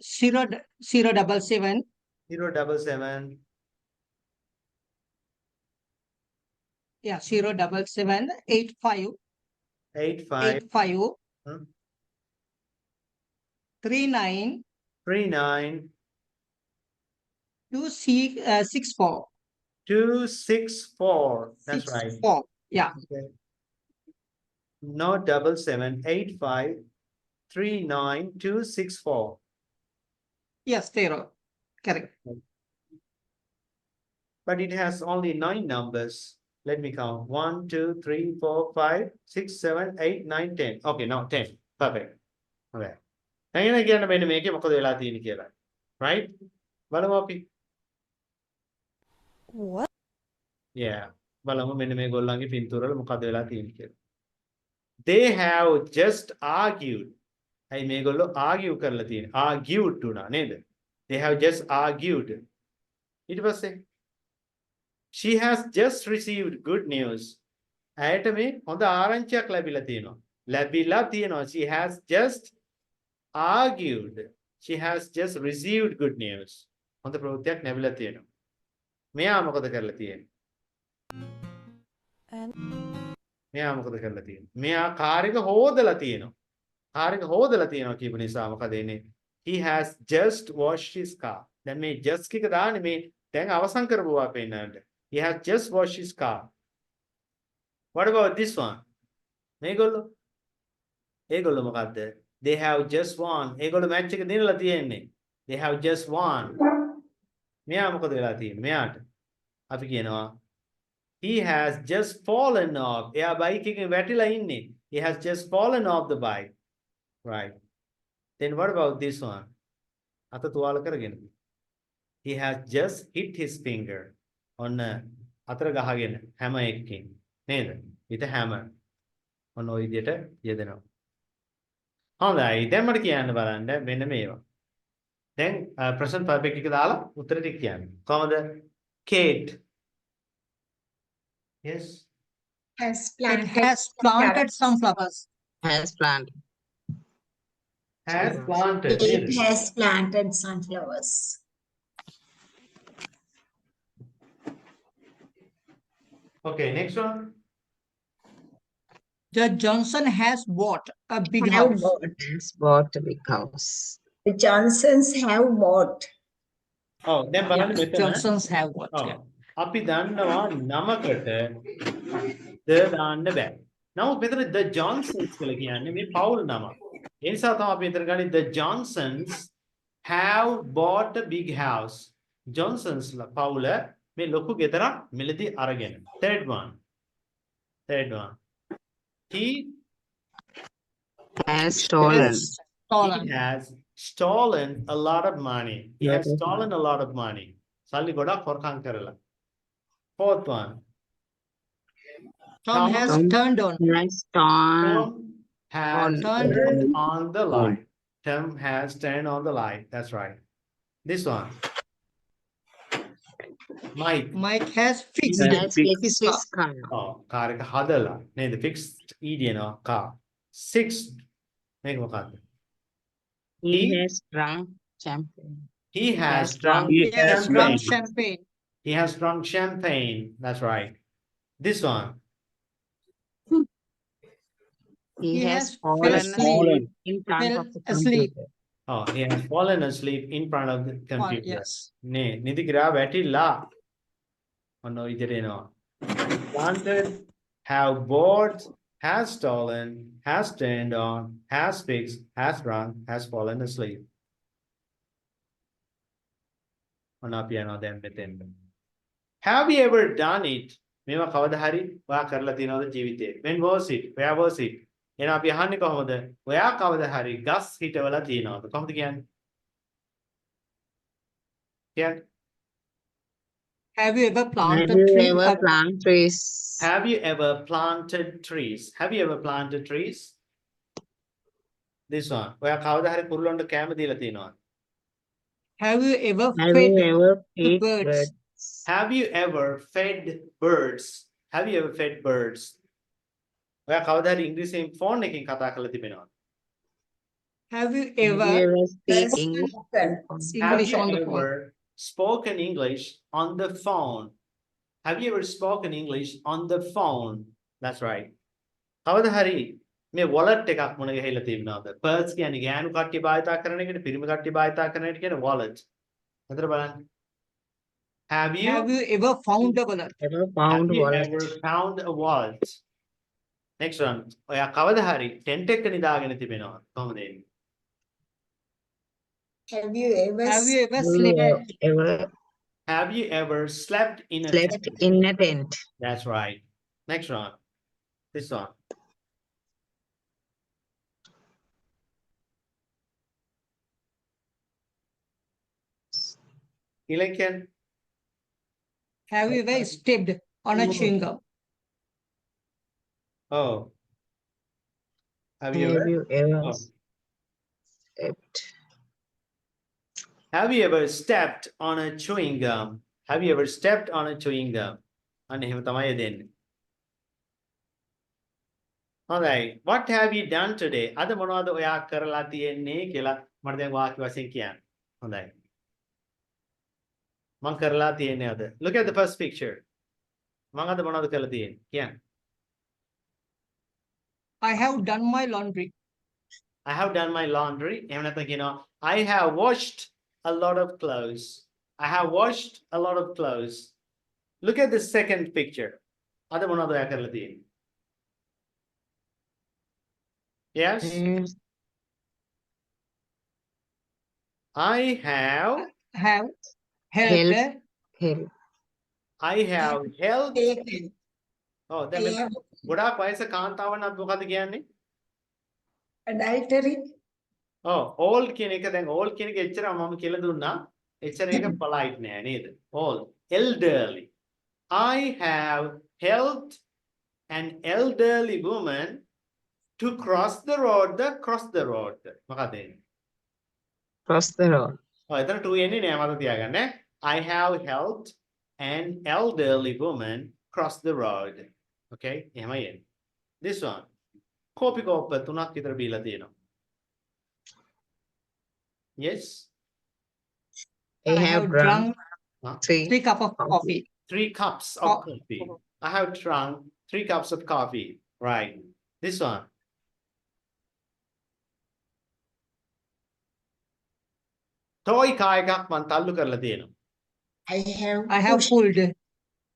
[SPEAKER 5] 077
[SPEAKER 1] 077
[SPEAKER 5] yeah 077 85
[SPEAKER 1] 85
[SPEAKER 5] 85 39
[SPEAKER 1] 39
[SPEAKER 5] 264
[SPEAKER 1] 264. That's right.
[SPEAKER 5] 64. Yeah.
[SPEAKER 1] Okay. Not 7785 39264.
[SPEAKER 5] Yes, Tero. Correct.
[SPEAKER 1] But it has only 9 numbers. Let me count. 1, 2, 3, 4, 5, 6, 7, 8, 9, 10. Okay, now 10. Perfect. Okay. Then again, when make it, right? බලමු අපි.
[SPEAKER 6] What?
[SPEAKER 1] Yeah. බලමු මෙන්න මේ ගොල්ලන්ගේ පින්තූර වල මොකද වෙලා තියෙන්නේ කියලා. They have just argued. ඇයි මේගොල්ලෝ argue කරලා තියෙන්නේ? Argued උනා නේද? They have just argued. ඊට පස්සේ she has just received good news. ඇයට මේ හොඳ ආරංචියක් ලැබිලා තියෙනවා. ලැබිලා තියෙනවා. She has just argued. She has just received good news. හොඳ ප්‍රවෘත්තියක් ලැබිලා තියෙනවා. මෙයා මොකද කරලා තියෙන්නේ? මෙයා මොකද කරලා තියෙන්නේ? මෙයා කාර් එක හොදලා තියෙනවා. කාර් එක හොදලා තියෙනවා කියපු නිසා මොකද එන්නේ? He has just washed his car. දැන් මේ just එක දාන්නේ මේ දැන් අවසන් කරපුවා පෙන්නන්න. He has just washed his car. What about this one? මේගොල්ලෝ මොකද්ද? They have just won. ඒගොල්ලෝ match එක දිනලා තියෙන්නේ. They have just won. මෙයා මොකද වෙලා තියෙන්නේ? මෙයාට අපි කියනවා he has just fallen off. එයා බයික් එකෙන් වැටිලා ඉන්නේ. He has just fallen off the bike. Right. Then what about this one? අත තුවාල කරගෙන. He has just hit his finger. ඔන්න අතර ගහගෙන hammer එකකින්. නේද? with a hammer. ඔන්න ඔය විදිහට යෙදෙනවා. හොඳයි. දැන් මට කියන්න බලන්න මෙන්න මේවා. දැන් present perfect එක දාලා උත්තර ටික කියන්න. කොහමද? Kate. Yes.
[SPEAKER 4] Has
[SPEAKER 5] It
[SPEAKER 4] planted.
[SPEAKER 5] has planted
[SPEAKER 4] carrots.
[SPEAKER 5] some flowers.
[SPEAKER 2] Has planted.
[SPEAKER 1] Has planted.
[SPEAKER 4] It
[SPEAKER 1] නේද?
[SPEAKER 4] has planted sunflowers.
[SPEAKER 1] Okay, next one.
[SPEAKER 5] The Johnson has bought a big
[SPEAKER 4] Have
[SPEAKER 5] house.
[SPEAKER 4] bought.
[SPEAKER 2] Has bought a big house.
[SPEAKER 4] The Johnsons have bought.
[SPEAKER 1] ඔව් දැන් බලන්න
[SPEAKER 5] Yeah,
[SPEAKER 1] මෙතන.
[SPEAKER 5] Johnsons have bought.
[SPEAKER 1] ඔව්.
[SPEAKER 5] Yeah.
[SPEAKER 1] අපි දන්නවා නමකට ද දාන්න බෑ. නමුත් මෙතන the Johnsons කියලා කියන්නේ මේ පවුල් නම. ඒ නිසා තමයි අපි මෙතන ගන්නේ the Johnsons have bought a big house. Johnsons ලා පවුල මේ ලොකු ගෙදරක් මිලදී අරගෙන. Third one. He
[SPEAKER 2] Has stolen.
[SPEAKER 5] Has stolen.
[SPEAKER 1] has stolen a lot of money. He has
[SPEAKER 2] Yeah.
[SPEAKER 1] stolen a lot of money. සල්ලි ගොඩක් හොරකම් කරලා. Fourth one.
[SPEAKER 5] Tom has
[SPEAKER 2] Tom.
[SPEAKER 5] turned on.
[SPEAKER 2] Has torn.
[SPEAKER 1] Tom has
[SPEAKER 5] Turned
[SPEAKER 1] turned on the light. Tom has turned on the light. That's right. This one. Mike.
[SPEAKER 5] Mike has fixed
[SPEAKER 2] He
[SPEAKER 5] it.
[SPEAKER 2] has fixed his car.
[SPEAKER 1] Oh, car එක හදලා. නේද? Fixed EDනවා car. Sixth. මේක මොකක්ද?
[SPEAKER 2] He
[SPEAKER 1] He-
[SPEAKER 2] has drunk champagne.
[SPEAKER 1] He has
[SPEAKER 2] has
[SPEAKER 1] drunk
[SPEAKER 5] He has drunk
[SPEAKER 1] champagne.
[SPEAKER 5] champagne.
[SPEAKER 1] He has drunk champagne. That's right. This one.
[SPEAKER 2] He
[SPEAKER 5] He
[SPEAKER 2] has
[SPEAKER 5] has
[SPEAKER 2] fallen
[SPEAKER 5] fallen
[SPEAKER 2] asleep in front
[SPEAKER 5] fell
[SPEAKER 2] of the
[SPEAKER 5] asleep.
[SPEAKER 2] computer.
[SPEAKER 1] Oh, he has fallen asleep in front of the computer.
[SPEAKER 5] Yes.
[SPEAKER 1] නේ නිදි කිරා වැටිලා. ඔන්න ඔය විදිහට එනවා. Planted, have bought, has stolen, has turned on, has fixed, has drunk, has fallen asleep. ඔන්න අපි යනවා දැන් මෙතෙන්ට. Have you ever done it? මේවා කවදා හරි ඔයා කරලා තියෙනවද ජීවිතේ? When was it? Where was it? එහෙනම් අපි අහන්නේ කොහොමද? ඔයා කවදා හරි ගස් හිටවලා තියෙනවද? කොහොමද කියන්නේ? කියන්නේ
[SPEAKER 5] Have you ever
[SPEAKER 2] Have
[SPEAKER 5] planted
[SPEAKER 2] you
[SPEAKER 5] tree?
[SPEAKER 2] ever planted trees?
[SPEAKER 1] Have you ever planted trees? Have you ever planted trees? This one. ඔයා කවදා හරි කුරුල්ලන්ට කෑම දීලා තියෙනවද?
[SPEAKER 5] Have you ever
[SPEAKER 2] Have
[SPEAKER 5] fed
[SPEAKER 2] you ever fed
[SPEAKER 5] birds?
[SPEAKER 2] birds?
[SPEAKER 1] Have you ever fed birds? Have you ever fed birds? ඔයා කවදා හරි ඉංග්‍රීසියෙන් ෆෝන් එකකින් කතා කරලා තිබෙනවද?
[SPEAKER 5] Have you
[SPEAKER 2] Have you
[SPEAKER 5] ever
[SPEAKER 2] ever speak
[SPEAKER 4] Has
[SPEAKER 2] English?
[SPEAKER 4] spoken.
[SPEAKER 1] Have
[SPEAKER 5] English
[SPEAKER 1] you
[SPEAKER 5] on the phone?
[SPEAKER 1] ever spoken English on the phone? Have you ever spoken English on the phone? That's right. කවදා හරි මේ wallet එකක් මුණ ගැහිලා තිබුණාද? Purse කියන්නේ ගෑනු කට්ටිය භාවිතා කරන එකට පිරිමි කට්ටිය භාවිතා කරන එකට කියන wallet. එතන බලන්න. Have you
[SPEAKER 5] Have you ever found a wallet?
[SPEAKER 2] Ever
[SPEAKER 1] have
[SPEAKER 2] found
[SPEAKER 1] you
[SPEAKER 2] wallet?
[SPEAKER 1] ever found a wallet? Next one. ඔයා කවදා හරි tent එක නිදාගෙන තිබෙනවද? කොහොමද එන්නේ?
[SPEAKER 4] Have you ever
[SPEAKER 5] Have you ever
[SPEAKER 2] Have you
[SPEAKER 5] slept?
[SPEAKER 2] ever
[SPEAKER 1] Have you ever slept in a
[SPEAKER 2] slept
[SPEAKER 1] tent?
[SPEAKER 2] in a tent?
[SPEAKER 1] That's right. Next one. This one. Ilankan.
[SPEAKER 5] Have you ever stepped on a chewing gum?
[SPEAKER 1] Oh. Have you
[SPEAKER 2] Have
[SPEAKER 1] ever?
[SPEAKER 2] you ever
[SPEAKER 1] Oh.
[SPEAKER 2] stepped?
[SPEAKER 1] Have you ever stepped on a chewing gum? Have you ever stepped on a chewing gum? අන්න එහෙම තමයි දෙන්නේ. Alright. What have you done today? අද මොනවද ඔයා කරලා තියෙන්නේ කියලා මට දැන් වාක්‍ය වශයෙන් කියන්න. හොඳයි. මම කරලා තියෙන්නේ අද. Look at the first picture. මම අද මොනවද කරලා තියෙන්නේ? කියන්න.
[SPEAKER 5] I have done my laundry.
[SPEAKER 1] I have done my laundry. එහෙම නැත්නම් කියනවා I have washed a lot of clothes. I have washed a lot of clothes. Look at the second picture. අද මොනවද ඔයා කරලා තියෙන්නේ? Yes. I have
[SPEAKER 5] Have
[SPEAKER 2] Help.
[SPEAKER 5] helped.
[SPEAKER 2] Help.
[SPEAKER 1] I have helped.
[SPEAKER 4] taken.
[SPEAKER 1] Oh,
[SPEAKER 4] I
[SPEAKER 1] දැන්
[SPEAKER 4] have
[SPEAKER 1] ගොඩාක් වයස කාන්තාවන් අත් මොකද්ද කියන්නේ?
[SPEAKER 4] adultery.
[SPEAKER 1] Oh, old කියන එක දැන් old කියන එක එච්චර මම කියලා දුන්නා. එච්චර එක polite නෑ නේද? Old, elderly. I have helped an elderly woman to cross the road. Cross the road. මොකද එන්නේ?
[SPEAKER 2] Cross the road.
[SPEAKER 1] ඔය එතන 2 එන්නේ නෑ මතක තියාගන්න. I have helped an elderly woman cross the road. Okay? එහෙමයි එන්නේ. This one. කෝපි කෝප්ප 3ක් විතර බීලා තියෙනවා. Yes.
[SPEAKER 2] I have drunk
[SPEAKER 1] Huh?
[SPEAKER 5] 3 cup of coffee.
[SPEAKER 1] 3 cups of
[SPEAKER 5] Oh.
[SPEAKER 1] coffee. I have drunk 3 cups of coffee. Right. This one. Toy car එකක් මම තල්ලු කරලා තියෙනවා.
[SPEAKER 5] I have pulled.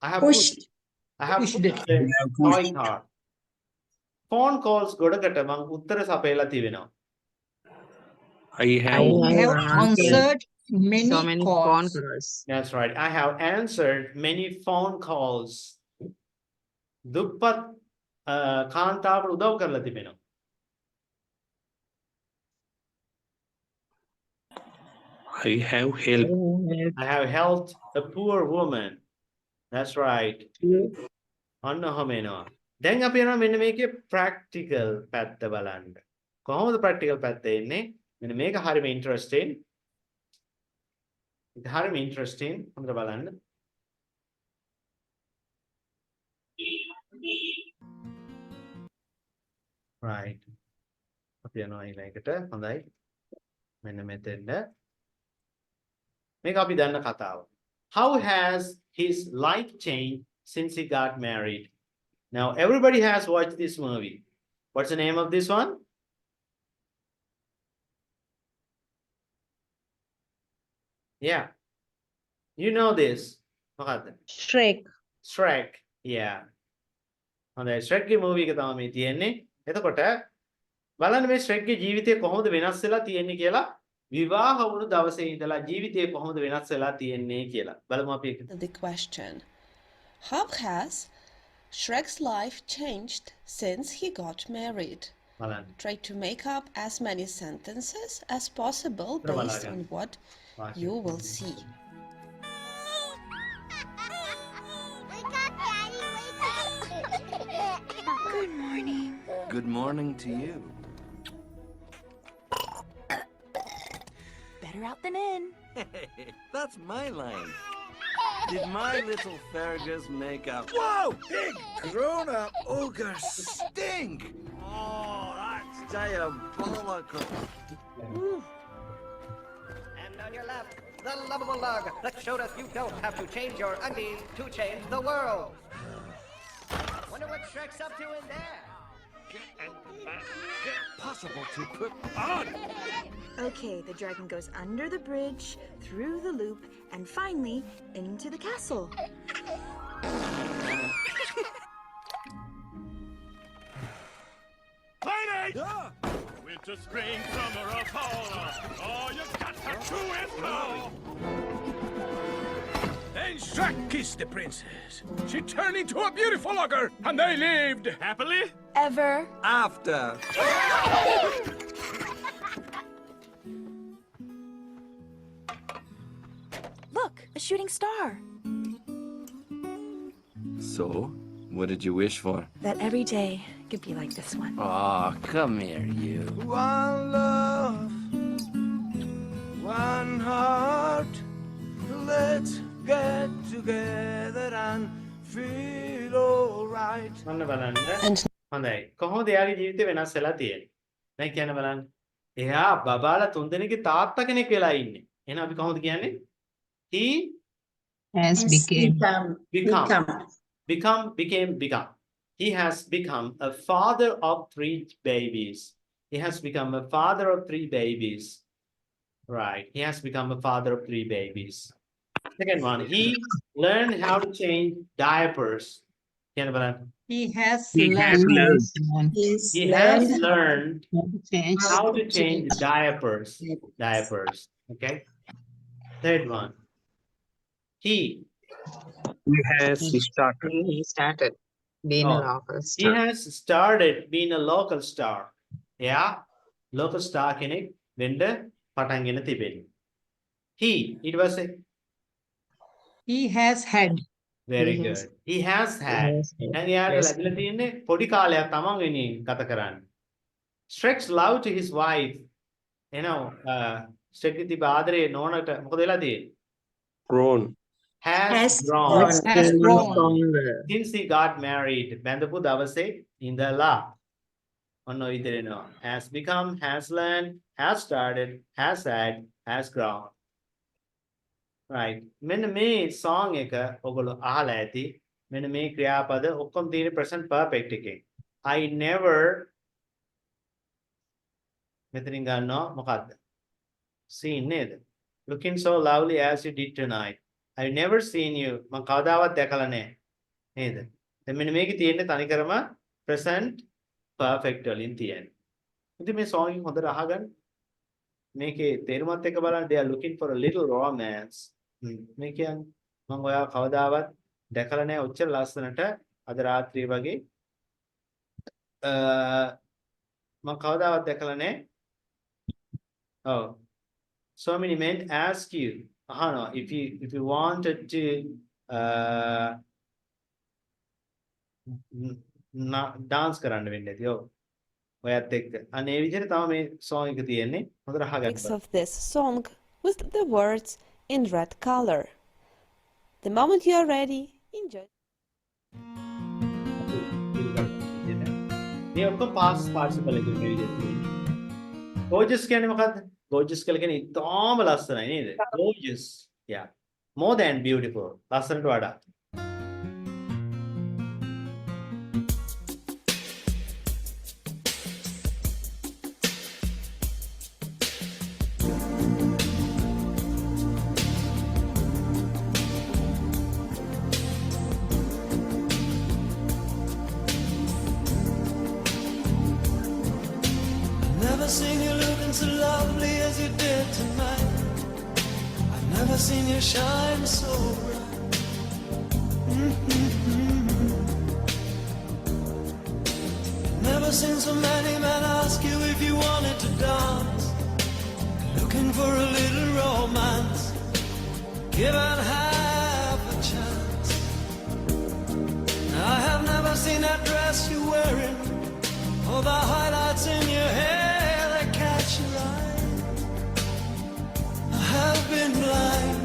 [SPEAKER 1] I have
[SPEAKER 4] Pushed.
[SPEAKER 1] I have
[SPEAKER 5] Pushed.
[SPEAKER 1] pushed the toy car. Phone calls ගොඩකට මම උත්තර සපයලා තිබෙනවා.
[SPEAKER 2] I
[SPEAKER 5] I have answered many
[SPEAKER 2] so many phone
[SPEAKER 5] calls.
[SPEAKER 2] calls.
[SPEAKER 1] That's right. I have answered many phone calls. දුප්පත් කාන්තාවට උදව් කරලා තිබෙනවා.
[SPEAKER 9] I have helped.
[SPEAKER 1] I have helped a poor woman. That's right. අන්න ඔහම එනවා. දැන් අපි යනවා මෙන්න මේකේ practical පැත්ත බලන්න. කොහොමද practical පැත්ත එන්නේ? මෙන්න මේක හරිම interesting. ඒක හරිම interesting. හොඳට බලන්න. Right. අපි යනවා ඊළඟට. හොඳයි. මෙන්න මෙතෙන්ද. මේක අපි දන්න කතාව. How has his life changed since he got married? Now everybody has watched this movie. What's the name of this one? Yeah. You know this. මොකද්ද?
[SPEAKER 8] Shrek.
[SPEAKER 1] Shrek. Yeah. හොඳයි. Shrek ගේ movie එක තමයි මේ තියෙන්නේ. එතකොට බලන්න මේ Shrek ගේ ජීවිතය කොහොමද වෙනස් වෙලා තියෙන්නේ කියලා විවාහ වුණු දවසේ ඉඳලා ජීවිතය කොහොමද වෙනස් වෙලා තියෙන්නේ කියලා. බලමු අපි ඒක.
[SPEAKER 6] The question. How has Shrek's life changed since he got married?
[SPEAKER 1] බලන්න.
[SPEAKER 6] Try to make up as many sentences as possible
[SPEAKER 1] Pero
[SPEAKER 6] based
[SPEAKER 1] malaga.
[SPEAKER 6] on what
[SPEAKER 1] වාක්‍ය.
[SPEAKER 6] you will see.
[SPEAKER 10] Good morning.
[SPEAKER 9] Good morning to you.
[SPEAKER 10] Better out than in.
[SPEAKER 9] That's my line. Did my little Fergus make up?
[SPEAKER 11] Whoa! Big grown-up ogres.
[SPEAKER 9] Stink! Oh, that's diabolical.
[SPEAKER 12] And on your left, the lovable lug that showed us you don't have to change your undies to change the world. Wonder what Shrek's up to in there.
[SPEAKER 9] Impossible to put on.
[SPEAKER 10] Okay, the dragon goes under the bridge, through the loop, and finally into the castle.
[SPEAKER 11] Play Winter, spring, summer, or fall. All you got to do is call. Then Shrek kissed the princess. She turned into a beautiful ogre, and they lived happily
[SPEAKER 10] Ever.
[SPEAKER 9] After.
[SPEAKER 10] Look, a shooting star.
[SPEAKER 9] So, what did you wish for?
[SPEAKER 10] That every day could be like this one.
[SPEAKER 9] Oh, come here, you. One love, one heart. Let's get together and feel alright.
[SPEAKER 1] අන්න බලන්න.
[SPEAKER 6] And
[SPEAKER 1] හොඳයි. කොහොමද එයාගේ ජීවිතේ වෙනස් වෙලා තියෙන්නේ? දැන් කියන්න බලන්න. එයා බබාලා තුන්දෙනෙක්ගේ තාත්තා කෙනෙක් වෙලා ඉන්නේ. එහෙනම් අපි කොහොමද කියන්නේ? He
[SPEAKER 2] Has became.
[SPEAKER 1] became. He has become a father of 3 babies. He has become a father of 3 babies. Right. He has become a father of 3 babies. Second one, he learned how to change diapers. Can you
[SPEAKER 5] He has
[SPEAKER 2] He has
[SPEAKER 5] learned.
[SPEAKER 2] learned.
[SPEAKER 1] He has learned
[SPEAKER 2] Change.
[SPEAKER 1] how to change diapers. Diapers. Okay. Third one, he
[SPEAKER 2] He has started. He started being a
[SPEAKER 1] oh,
[SPEAKER 2] local
[SPEAKER 1] he
[SPEAKER 2] star.
[SPEAKER 1] has started being a local star. Yeah. Local star කෙනෙක් වෙන්න පටන් ගෙන තිබෙනවා. He, ඊට පස්සේ
[SPEAKER 5] He has had.
[SPEAKER 1] very
[SPEAKER 2] He
[SPEAKER 1] good.
[SPEAKER 2] has-
[SPEAKER 1] He has had.
[SPEAKER 2] has had.
[SPEAKER 1] දැන් එයාට
[SPEAKER 2] Yes.
[SPEAKER 1] ලැබිලා තියෙන්නේ පොඩි කාලයක් තමන් වෙනින් ගත කරන්න. Shrek's love to his wife. You know, Shrek තිබ ආදරේ නෝනට මොකද වෙලා තියෙන්නේ?
[SPEAKER 2] Grown.
[SPEAKER 1] Has grown.
[SPEAKER 5] Has grown.
[SPEAKER 1] Since he got married. බැඳපු දවසේ ඉඳලා. ඔන්න ඔය විදිහට එනවා. Has become, has learned, has started, has had, has grown. Right. මෙන්න මේ song එක ඔයගොල්ලෝ අහලා ඇති. මෙන්න මේ ක්‍රියාපද ඔක්කොම තියෙන present perfect එකේ. I never මෙතනින් ගන්නවා මොකද්ද? Seen නේද? Looking so lovely as you did tonight. I've never seen you. මම කවදාවත් දැකලා නැහැ. නේද? දැන් මෙන්න මේකේ තියෙන්නේ තනිකරම present perfect වලින් තියෙන්නේ. ඉතින් මේ song එක හොඳට අහගන්න. මේකේ තේරුමත් එක්ක බලන්න they are looking for a little romance. මේ කියන්නේ මම ඔයාව කවදාවත් දැකලා නැහැ ඔච්චර ලස්සනට අද රාත්‍රියේ වගේ මම කවදාවත් දැකලා නැහැ. Oh. So many men ask you, no, if you wanted to dance කරන්න වෙන්නේ ඇති. ඔව්. ඔයත් එක්ක. අනේ ඒ විදිහට තමයි මේ song එක තියෙන්නේ. හොඳට අහගන්න.
[SPEAKER 6] Lyrics of this song with the words in red color. The moment you are ready, enjoy.
[SPEAKER 1] මේ ඔක්කොම past participle එකේ මේ විදිහට තියෙන්නේ. Gorgeous කියන්නේ මොකද්ද? Gorgeous කියලා කියන්නේ ඉතාම ලස්සනයි නේද? Gorgeous. Yeah. More than beautiful. ලස්සනට වඩා.
[SPEAKER 9] Never seen you looking so lovely as you did tonight. I've never seen you shine so bright. Never seen so many men ask you if you wanted to dance. Looking for a little romance, given half a chance. I have never seen that dress you're wearing, or the highlights in your hair that catch your eye. I have been blind,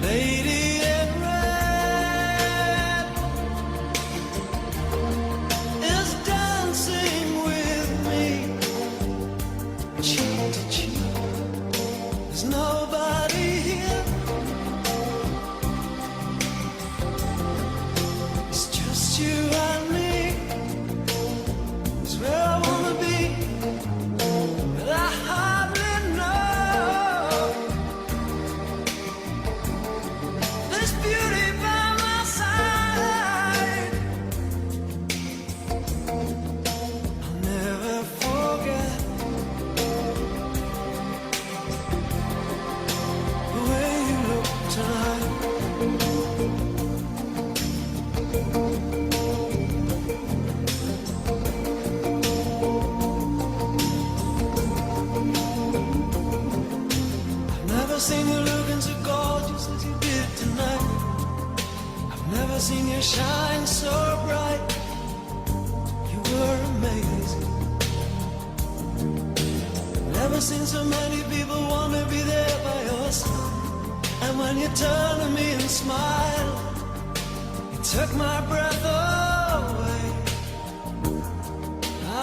[SPEAKER 9] lady in red is dancing with me, cheek to cheek. There's nobody here. It's just you and me. It's where I wanna be, but I hardly know. This beauty by my side, I'll never forget the way you look tonight. I've never seen you looking so gorgeous as you did tonight. I've never seen you shine so bright. You were amazing. Never seen so many people want to be there by your side. And when you turn to me and smile, you took my breath away.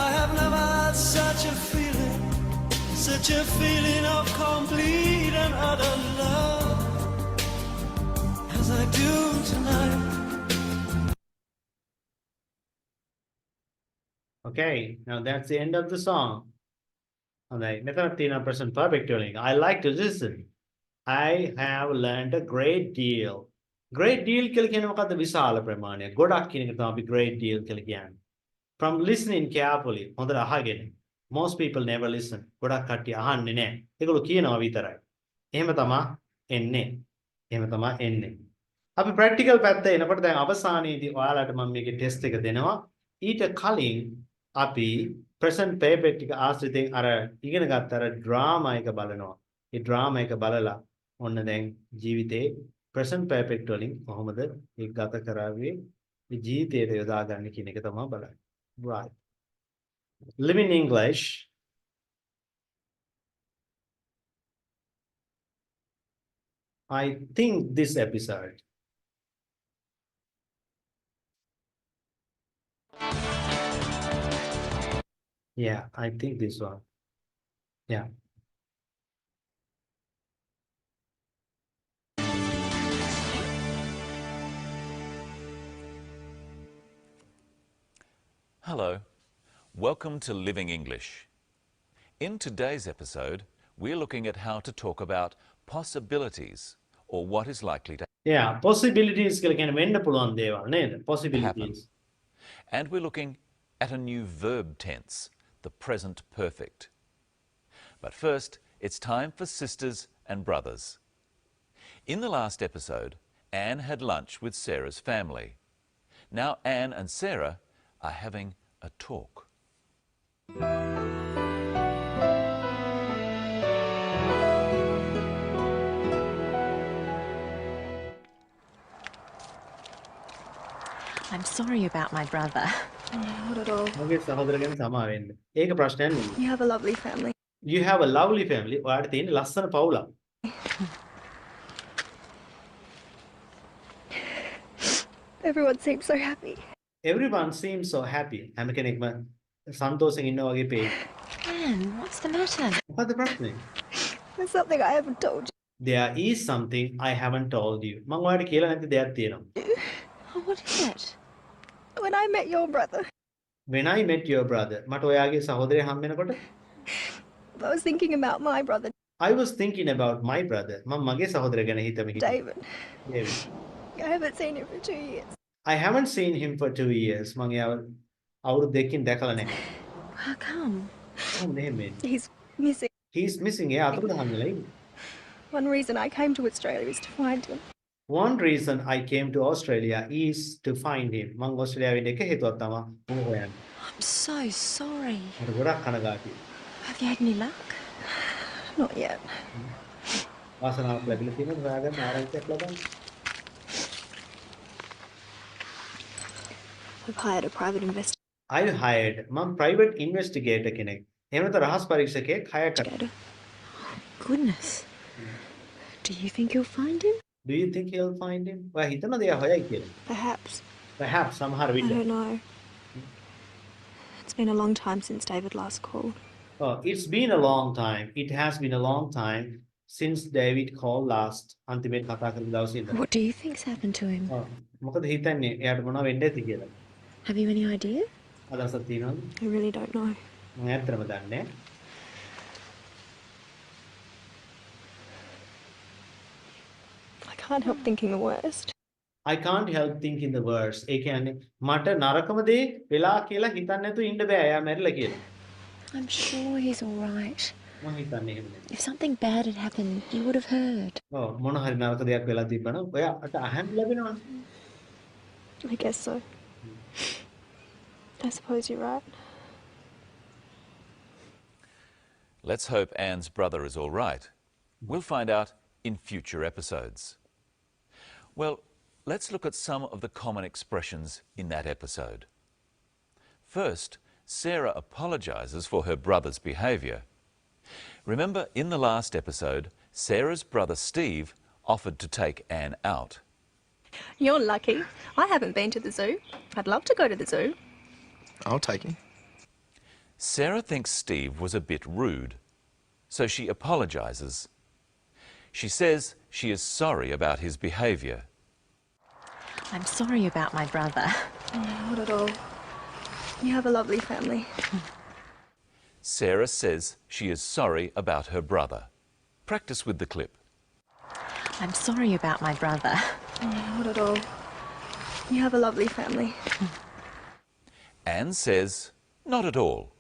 [SPEAKER 9] I have never had such a feeling, such a feeling of complete and utter love as I do tonight.
[SPEAKER 1] Okay, now that's the end of the song. හොඳයි. මෙතන තියෙන present perfect වලින් I like to listen. I have learned a great deal. Great deal කියලා කියන්නේ මොකද්ද? විශාල ප්‍රමාණයක්. ගොඩක් කියන එක තමයි great deal කියලා කියන්නේ. From listening carefully. හොඳට අහගෙන. Most people never listen. ගොඩක් කට්ටිය අහන්නේ නැහැ. ඒගොල්ලෝ කියනවා විතරයි. එහෙම තමයි එන්නේ. එහෙම තමයි එන්නේ. අපි ප්‍රැක්ටිකල් පැත්ත එනකොට දැන් අවසානයේදී ඔයාලට මම මේකේ ටෙස්ට් එක දෙනවා. ඊට කලින් අපි present perfect ටික ආශ්‍රිතයෙන් අර ඉගෙන ගත්ත අර ඩ්‍රාමා එක බලනවා. ඒ ඩ්‍රාමා එක බලලා ඔන්න දැන් ජීවිතේ present perfect වලින් කොහොමද ඒක ගත කරාවේ මේ ජීවිතයට යොදාගන්නේ කියන එක තමයි බලන්නේ. Right. Live in English. I think this episode. Yeah, I think this one. Yeah.
[SPEAKER 13] Hello, welcome to Living English. In today's episode, we're looking at how to talk about possibilities or what is likely to
[SPEAKER 1] Yeah, possibilities කියලා කියන්නේ වෙන්න පුළුවන් දේවල් නේද?
[SPEAKER 13] happen.
[SPEAKER 1] Possibilities.
[SPEAKER 13] And we're looking at a new verb tense, the present perfect. But first, it's time for sisters and brothers. In the last episode, Anne had lunch with Sarah's family. Now Anne and Sarah are having a talk.
[SPEAKER 14] I'm sorry about my brother.
[SPEAKER 10] Not at all.
[SPEAKER 1] මගේ සහෝදර ගැන සමා වෙන්න. ඒක ප්‍රශ්නයක් නෙමෙයි.
[SPEAKER 10] You have a lovely family.
[SPEAKER 1] You have a lovely family. ඔයාලට තියෙන ලස්සන පවුලක්.
[SPEAKER 10] Everyone seems so happy.
[SPEAKER 1] Everyone seems so happy. හැම කෙනෙක්ම සන්තෝෂෙන් ඉන්නවා වගේ පේයි.
[SPEAKER 14] Anne, what's the matter?
[SPEAKER 1] මොකද්ද ප්‍රශ්නේ?
[SPEAKER 10] There's something I haven't told you.
[SPEAKER 1] There is something I haven't told you. මම ඔයාලට කියලා නැති දෙයක් තියෙනවා.
[SPEAKER 14] Oh, what is it?
[SPEAKER 10] When I met your brother,
[SPEAKER 1] When I met your brother. මට ඔයාගේ සහෝදරයා හම් වෙනකොට
[SPEAKER 10] I was thinking about my brother,
[SPEAKER 1] I was thinking about my brother. මම මගේ සහෝදරයා ගැන හිතමි හිටියේ.
[SPEAKER 10] David.
[SPEAKER 1] David.
[SPEAKER 10] I haven't seen him for 2 years.
[SPEAKER 1] I haven't seen him for 2 years. මම එයාව අවුරුදු දෙකකින් දැකලා නැහැ.
[SPEAKER 14] How come?
[SPEAKER 1] කොහොමද එහෙම වෙන්නේ?
[SPEAKER 10] He's missing.
[SPEAKER 1] He's missing. එයා අතුරුදහන් වෙලා ඉන්නේ.
[SPEAKER 10] One reason I came to Australia is to find him.
[SPEAKER 1] One reason I came to Australia is to find him. මම ඕස්ට්‍රේලියාවේ ඉන්න එක හේතුවක් තමයි මම හොයන්නේ.
[SPEAKER 14] I'm so sorry.
[SPEAKER 1] මට ගොඩක් කනගාටුයි.
[SPEAKER 14] Have you had any luck?
[SPEAKER 10] Not yet.
[SPEAKER 1] වාසනාවක් ලැබිලා තියෙනවා හොයාගන්න ආරංචියක් ලබන්න.
[SPEAKER 10] I've hired a private investigator.
[SPEAKER 1] I hired මම private investigator කෙනෙක්. එහෙම නැත්නම් රහස් පරීක්ෂකයෙක් hire කරා.
[SPEAKER 14] Goodness. Do you think you'll find him?
[SPEAKER 1] Do you think he'll find him? ඔයා හිතනද එයා හොයයි කියලා?
[SPEAKER 10] Perhaps.
[SPEAKER 1] Perhaps සමහර
[SPEAKER 10] I
[SPEAKER 1] විට.
[SPEAKER 10] don't know. It's been a long time since David last called.
[SPEAKER 1] Oh, it's been a long time. It has been a long time since David called last. අන්තිමේ කතා කරන දවසේ ඉඳලා.
[SPEAKER 14] What do you think's happened to him?
[SPEAKER 1] ඔව්. මොකද හිතන්නේ එයාට මොනව වෙන්න ඇති කියලා?
[SPEAKER 14] Have you any idea?
[SPEAKER 1] අදහසක් තියෙනවද?
[SPEAKER 10] I really don't know.
[SPEAKER 1] මම ඇත්තටම දන්නේ නැහැ.
[SPEAKER 10] I can't help thinking the worst.
[SPEAKER 1] I can't help thinking the worst. ඒ කියන්නේ මට නරකම දේ වෙලා කියලා හිතන්නේ නැතුව ඉන්න බෑ. එයා මැරිලා කියලා.
[SPEAKER 14] I'm sure he's all right.
[SPEAKER 1] මම හිතන්නේ එහෙම නෙමෙයි.
[SPEAKER 14] If something bad had happened, you would have heard.
[SPEAKER 1] ඔව් මොන හරි නරක දෙයක් වෙලා තිබ්බනම් ඔයාට අහන්න ලැබෙනවනේ.
[SPEAKER 10] I guess so. I suppose you're right.
[SPEAKER 13] Let's hope Anne's brother is all right. We'll find out in future episodes. Well, let's look at some of the common expressions in that episode. First, Sarah apologizes for her brother's behavior. Remember, in the last episode, Sarah's brother Steve offered to take Anne out.
[SPEAKER 10] You're lucky. I haven't been to the zoo. I'd love to go to the zoo.
[SPEAKER 15] I'll take him.
[SPEAKER 13] Sarah thinks Steve was a bit rude, so she apologizes. She says she is sorry about his behavior.
[SPEAKER 14] I'm sorry about my brother.
[SPEAKER 10] Not at all. You have a lovely family.
[SPEAKER 13] Sarah says she is sorry about her brother. Practice with the clip.
[SPEAKER 14] I'm sorry about my brother.
[SPEAKER 16] Not at all. You have a lovely family.
[SPEAKER 13] Anne says, not at all.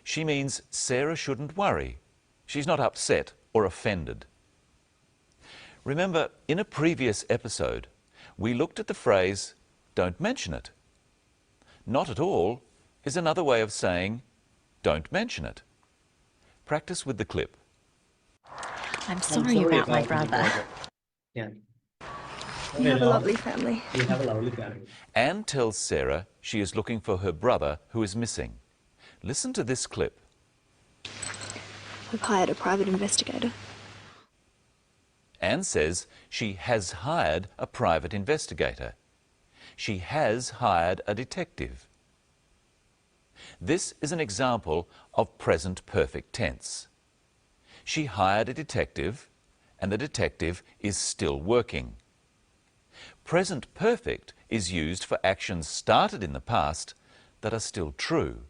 [SPEAKER 13] She means Sarah shouldn't worry. She's not upset or offended. Remember, in a previous episode, we looked at the phrase, don't mention it. Not at all is another way of saying, don't mention it. Practice with the clip.
[SPEAKER 14] I'm sorry about my brother.
[SPEAKER 1] Yeah.
[SPEAKER 16] You have a lovely family.
[SPEAKER 1] You have a lovely family.
[SPEAKER 13] Anne tells Sarah she is looking for her brother who is missing. Listen to this clip.
[SPEAKER 16] I've hired a private investigator.
[SPEAKER 13] Anne says she has hired a private investigator. She has hired a detective. This is an example of present perfect tense. She hired a detective, and the detective is still working. Present perfect is used for actions started in the past that are still true.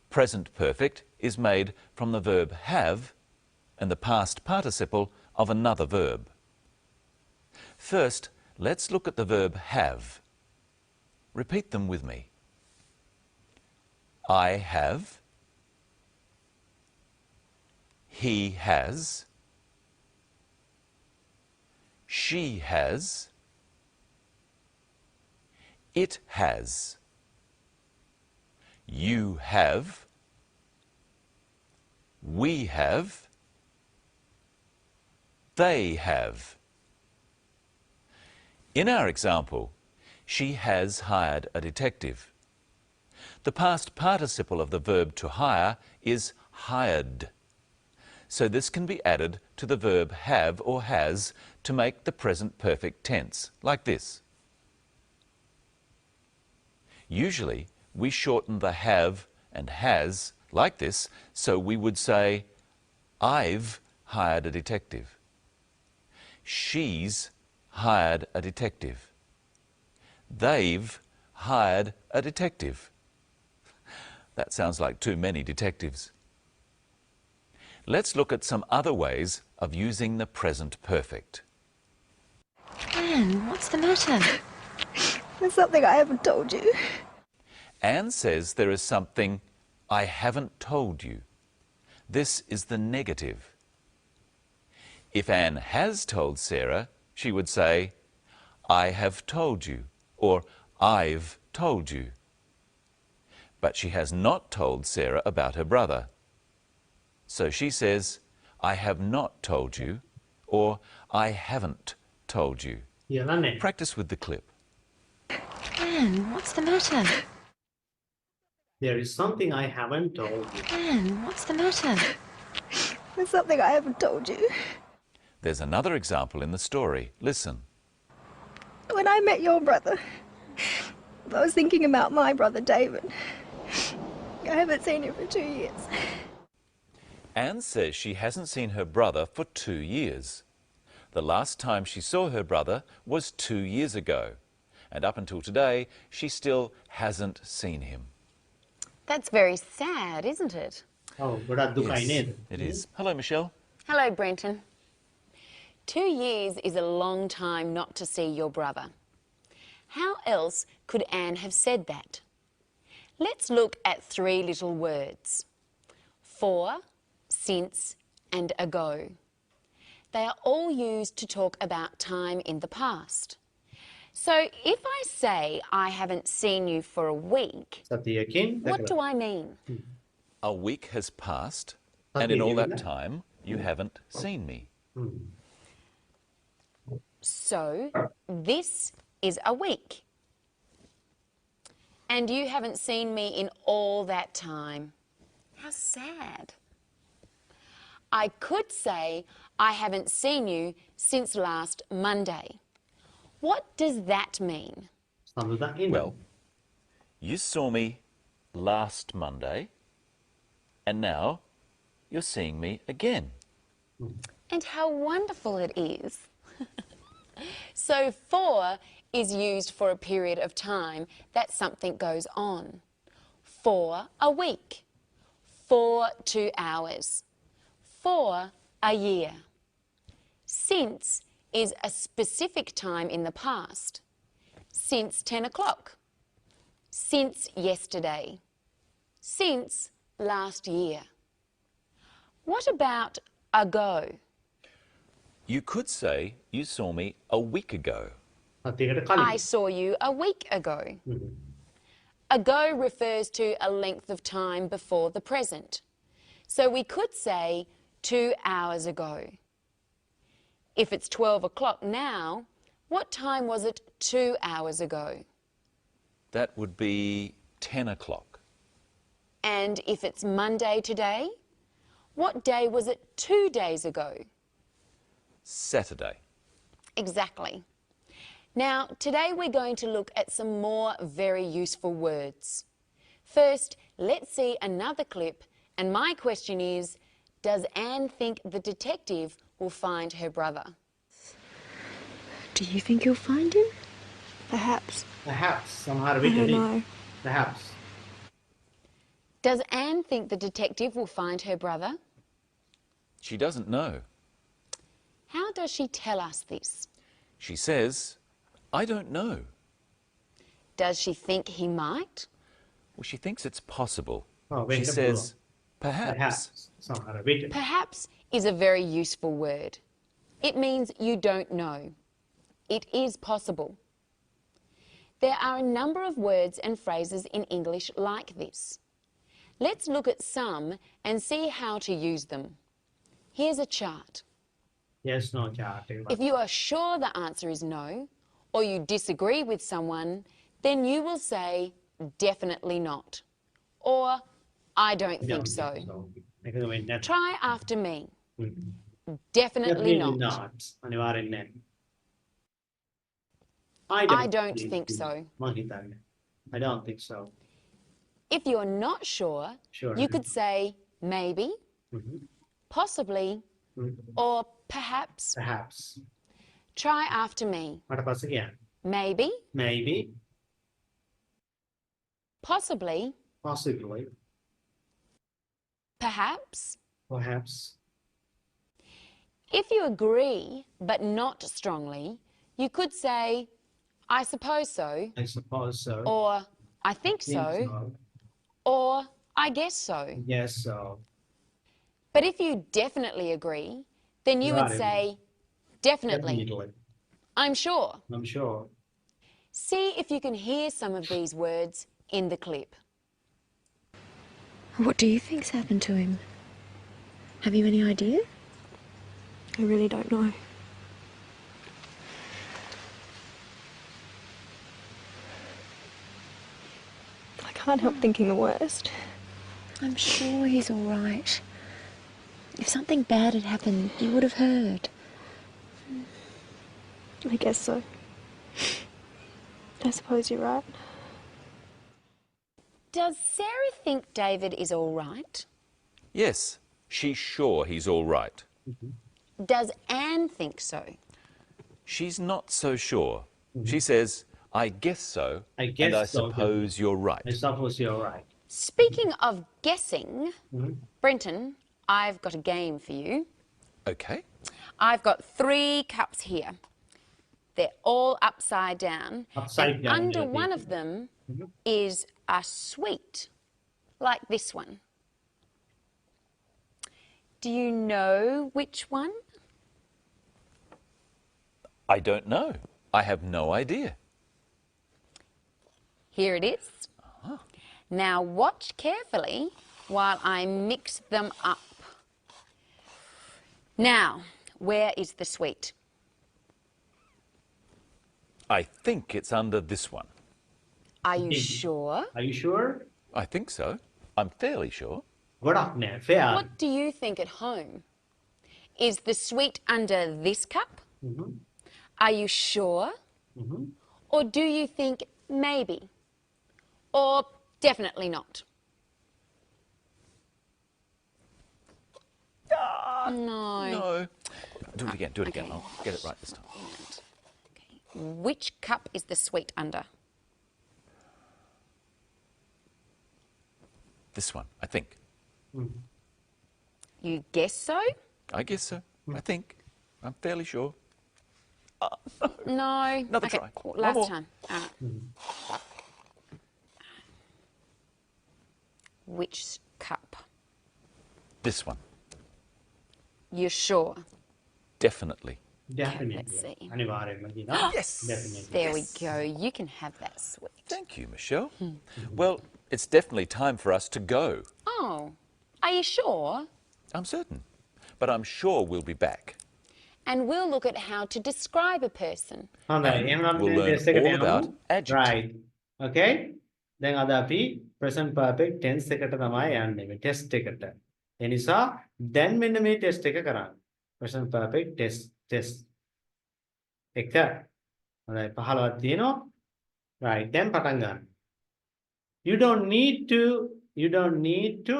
[SPEAKER 13] Present perfect is made from the verb have and the past participle of another verb. First, let's look at the verb have. Repeat them with me. I have. He has. She has. It has. You have. We have. They have. In our example, she has hired a detective. The past participle of the verb to hire is hired. So this can be added to the verb have or has to make the present perfect tense, like this. Usually, we shorten the have and has like this, so we would say, I've hired a detective. She's hired a detective. They've hired a detective. That sounds like too many detectives. Let's look at some other ways of using the present perfect.
[SPEAKER 14] Anne, what's the matter?
[SPEAKER 16] There's something I haven't told you.
[SPEAKER 13] Anne says there is something I haven't told you. This is the negative. If Anne has told Sarah, she would say, I have told you, or I've told you. But she has not told Sarah about her brother. So she says, I have not told you, or I haven't told you. Practice with the clip.
[SPEAKER 14] Anne, what's the matter?
[SPEAKER 1] There is something I haven't told you.
[SPEAKER 14] Anne, what's the matter?
[SPEAKER 16] There's something I haven't told you.
[SPEAKER 13] There's another example in the story. Listen.
[SPEAKER 16] When I met your brother, I was thinking about my brother David. I haven't seen him for 2 years.
[SPEAKER 13] Anne says she hasn't seen her brother for 2 years. The last time she saw her brother was 2 years ago. And up until today, she still hasn't seen him.
[SPEAKER 17] That's very sad, isn't it?
[SPEAKER 1] Oh,
[SPEAKER 13] Yes, it is. Hello, Michelle.
[SPEAKER 17] Hello, Brenton. 2 years is a long time not to see your brother. How else could Anne have said that? Let's look at 3 little words. For, since, and ago. They are all used to talk about time in the past. So if I say I haven't seen you for a week, what do I mean?
[SPEAKER 13] A week has passed, and in all that time, you haven't seen me.
[SPEAKER 17] So this is a week. And you haven't seen me in all that time. How sad. I could say I haven't seen you since last Monday. What does that mean?
[SPEAKER 13] Well, you saw me last Monday, and now you're seeing me again.
[SPEAKER 17] And how wonderful it is. So for is used for a period of time that something goes on. For a week. For 2 hours. For a year. Since is a specific time in the past. Since 10 o'clock. Since yesterday. Since last year. What about ago?
[SPEAKER 13] You could say, you saw me a week ago.
[SPEAKER 17] I saw you a week ago. Ago refers to a length of time before the present. So we could say 2 hours ago. If it's 12 o'clock now, what time was it 2 hours ago?
[SPEAKER 13] That would be 10 o'clock.
[SPEAKER 17] And if it's Monday today, what day was it 2 days ago?
[SPEAKER 13] Saturday.
[SPEAKER 17] Exactly. Now, today we're going to look at some more very useful words. First, let's see another clip, and my question is, does Anne think the detective will find her brother?
[SPEAKER 14] Do you think you'll find him? Perhaps.
[SPEAKER 1] Perhaps. I
[SPEAKER 14] don't know.
[SPEAKER 1] Perhaps.
[SPEAKER 17] Does Anne think the detective will find her brother?
[SPEAKER 13] She doesn't know.
[SPEAKER 17] How does she tell us this?
[SPEAKER 13] She says, I don't know.
[SPEAKER 17] Does she think he might?
[SPEAKER 13] Well, she thinks it's possible.
[SPEAKER 1] Oh,
[SPEAKER 13] She says, perhaps.
[SPEAKER 17] Perhaps is a very useful word. It means you don't know. It is possible. There are a number of words and phrases in English like this. Let's look at some and see how to use them. Here's a chart.
[SPEAKER 1] Yes, no chart.
[SPEAKER 17] If you are sure the answer is no, or you disagree with someone, then you will say, definitely not, or I don't think so. Try after me. Definitely not. I don't think so.
[SPEAKER 1] I don't think so.
[SPEAKER 17] If you're not sure, you could say maybe, possibly, or perhaps.
[SPEAKER 1] Perhaps.
[SPEAKER 17] Try after me. Maybe,
[SPEAKER 1] Maybe.
[SPEAKER 17] possibly,
[SPEAKER 1] Possibly.
[SPEAKER 17] perhaps.
[SPEAKER 1] Perhaps.
[SPEAKER 17] If you agree, but not strongly, you could say, I suppose so,
[SPEAKER 1] I suppose so.
[SPEAKER 17] or I think so, or I guess so.
[SPEAKER 1] Yes, so.
[SPEAKER 17] But if you definitely agree, then you would
[SPEAKER 1] Right.
[SPEAKER 17] say, definitely.
[SPEAKER 1] Definitely.
[SPEAKER 17] I'm sure.
[SPEAKER 1] I'm sure.
[SPEAKER 17] See if you can hear some of these words in the clip.
[SPEAKER 14] What do you think's happened to him? Have you any idea?
[SPEAKER 16] I really don't know. I can't help thinking the worst.
[SPEAKER 14] I'm sure he's all right. If something bad had happened, you would have heard.
[SPEAKER 16] I guess so. I suppose you're right.
[SPEAKER 17] Does Sarah think David is all right?
[SPEAKER 13] Yes, she's sure he's all right.
[SPEAKER 17] Does Anne think so?
[SPEAKER 13] She's not so sure. She says, I guess so,
[SPEAKER 1] I guess
[SPEAKER 13] and I
[SPEAKER 1] so.
[SPEAKER 13] suppose you're right.
[SPEAKER 1] I suppose you're right.
[SPEAKER 17] Speaking of guessing, Brenton, I've got a game for you.
[SPEAKER 13] Okay.
[SPEAKER 17] I've got 3 cups here. They're all upside down.
[SPEAKER 1] Upside
[SPEAKER 17] and
[SPEAKER 1] down,
[SPEAKER 17] under
[SPEAKER 1] yeah,
[SPEAKER 17] one of them is a sweet, like this one. Do you know which one?
[SPEAKER 13] I don't know. I have no idea.
[SPEAKER 17] Here it is. Now watch carefully while I mix them up. Now, where is the sweet?
[SPEAKER 13] I think it's under this one.
[SPEAKER 17] Are you sure?
[SPEAKER 1] Are you sure?
[SPEAKER 13] I think so. I'm fairly sure.
[SPEAKER 1] Fair.
[SPEAKER 17] What do you think at home? Is the sweet under this cup? Are you sure? Or do you think maybe? Or definitely not? No.
[SPEAKER 13] No. Do it again, do it again. I'll get it right this time.
[SPEAKER 17] Which cup is the sweet under?
[SPEAKER 13] This one, I think.
[SPEAKER 17] You guess so?
[SPEAKER 13] I guess so. I think. I'm fairly sure.
[SPEAKER 17] No.
[SPEAKER 13] Another
[SPEAKER 17] Okay,
[SPEAKER 13] try.
[SPEAKER 17] last
[SPEAKER 13] more.
[SPEAKER 17] time. All right. Which cup?
[SPEAKER 13] This one.
[SPEAKER 17] You're sure?
[SPEAKER 13] Definitely.
[SPEAKER 1] Definitely.
[SPEAKER 17] Let's see.
[SPEAKER 1] අනිවාර්යෙන්ම කියනවා.
[SPEAKER 13] Yes.
[SPEAKER 1] Definitely.
[SPEAKER 17] There we go. You can have that sweet.
[SPEAKER 13] Thank you, Michelle. Well, it's definitely time for us to go.
[SPEAKER 17] Oh, are you sure?
[SPEAKER 13] I'm certain. But I'm sure we'll be back.
[SPEAKER 17] And we'll look at how to describe a person.
[SPEAKER 1] හොඳයි. එහෙනම්
[SPEAKER 13] We'll
[SPEAKER 1] මේ
[SPEAKER 13] learn
[SPEAKER 1] test එකට
[SPEAKER 13] all about
[SPEAKER 1] යමු.
[SPEAKER 13] adjective.
[SPEAKER 1] Right. Okay. දැන් අද අපි present perfect tense එකට තමයි යන්නේ මේ test එකට. ඒ නිසා දැන් මෙන්න මේ test එක කරන්න. Present perfect test එක. හොඳයි 15ක් තියෙනවා. Right. දැන් පටන් ගන්න. You don't need to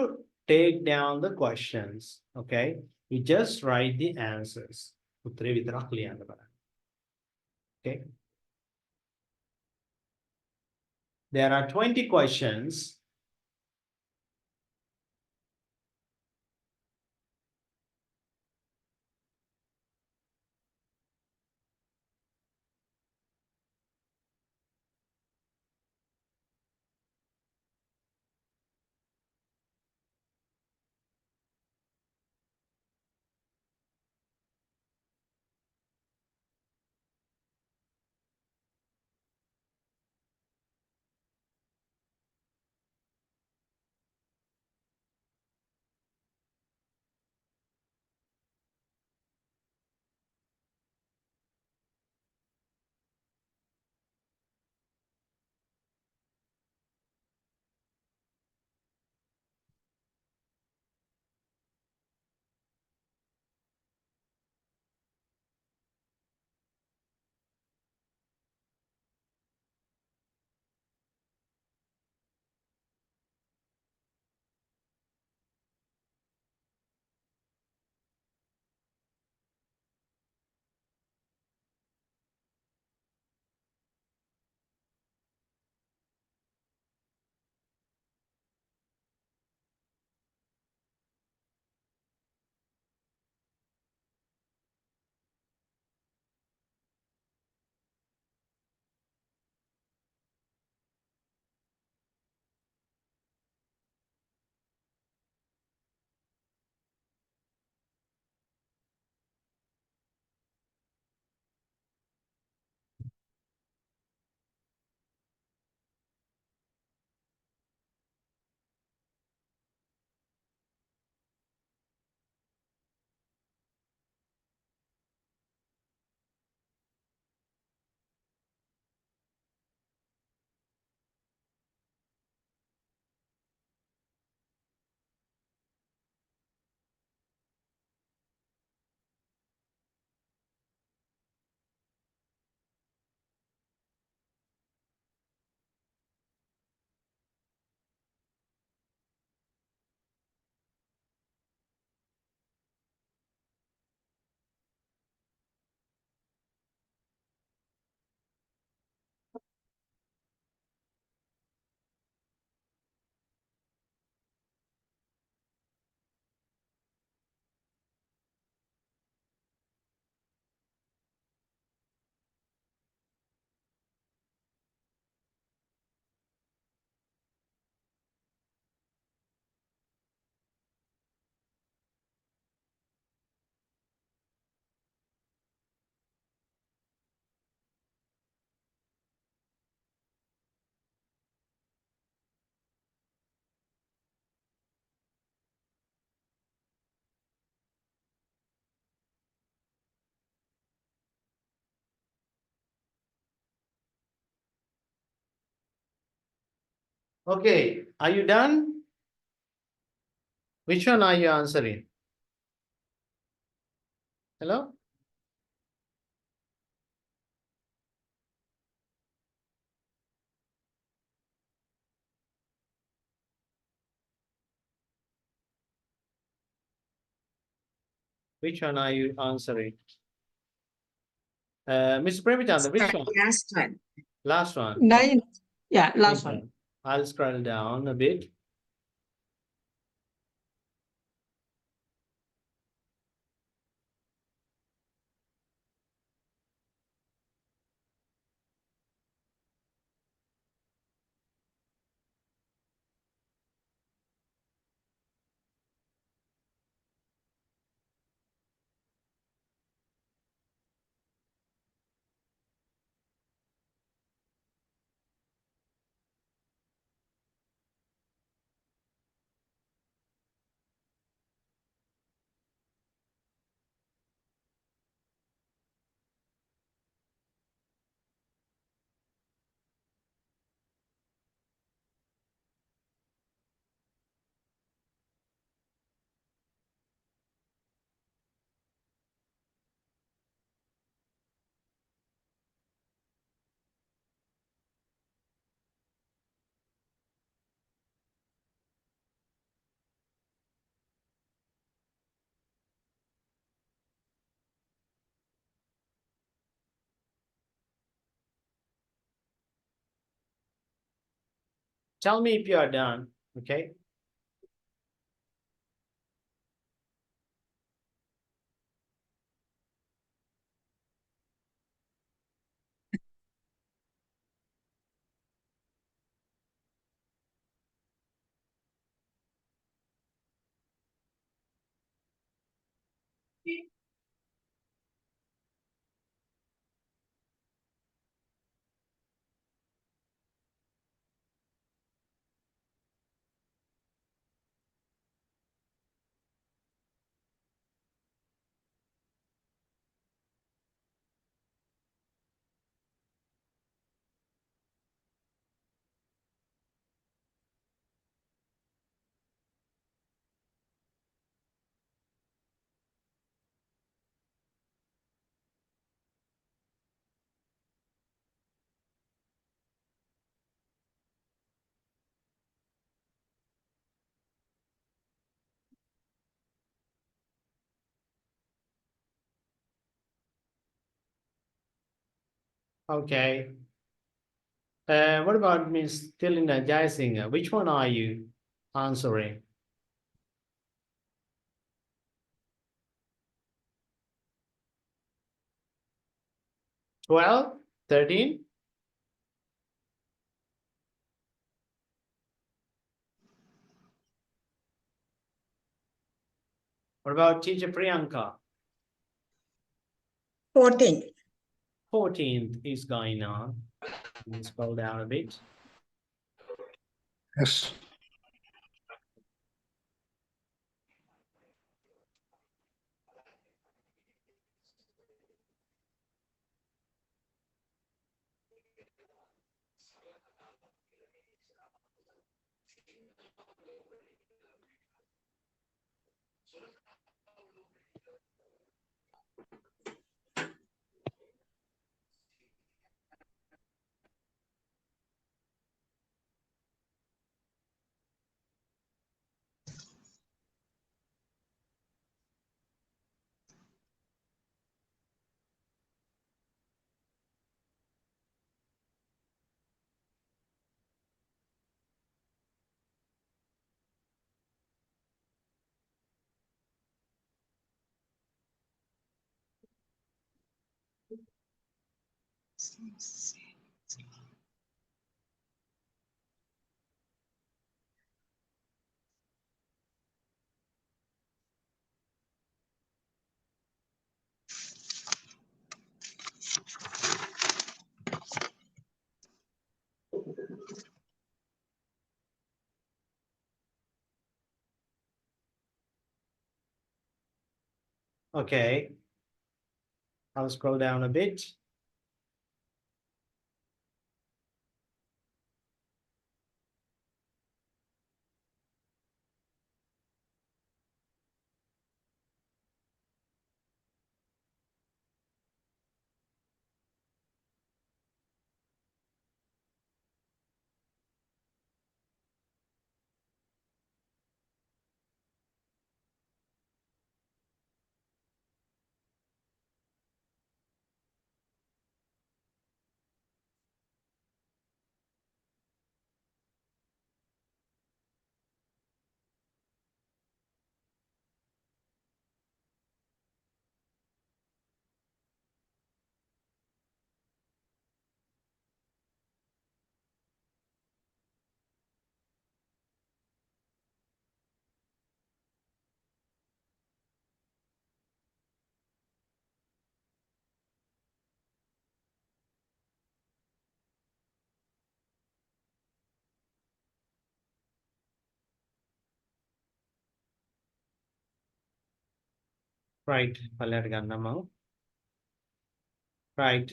[SPEAKER 1] take down the questions. Okay. You just write the answers. උත්තරේ විතරක් ලියන්න බලන්න. Okay. There are 20 questions. Okay, are you done? Which one are you answering? Hello? Which one are you answering? Miss Premchand, which one?
[SPEAKER 4] Last one.
[SPEAKER 1] Last one.
[SPEAKER 5] 9. Yeah, last
[SPEAKER 1] Okay.
[SPEAKER 5] one.
[SPEAKER 1] I'll scroll down a bit. Tell me if you are done. Okay. Okay. What about Miss Tilina Jaisinger? Which one are you answering? 12, 13? What about teacher Priyanka?
[SPEAKER 4] 14.
[SPEAKER 1] 14th is going on. Let's scroll down a bit.
[SPEAKER 15] Yes.
[SPEAKER 1] Okay. I'll scroll down a bit. Right. පල්ලයට ගන්නම් මම. Right.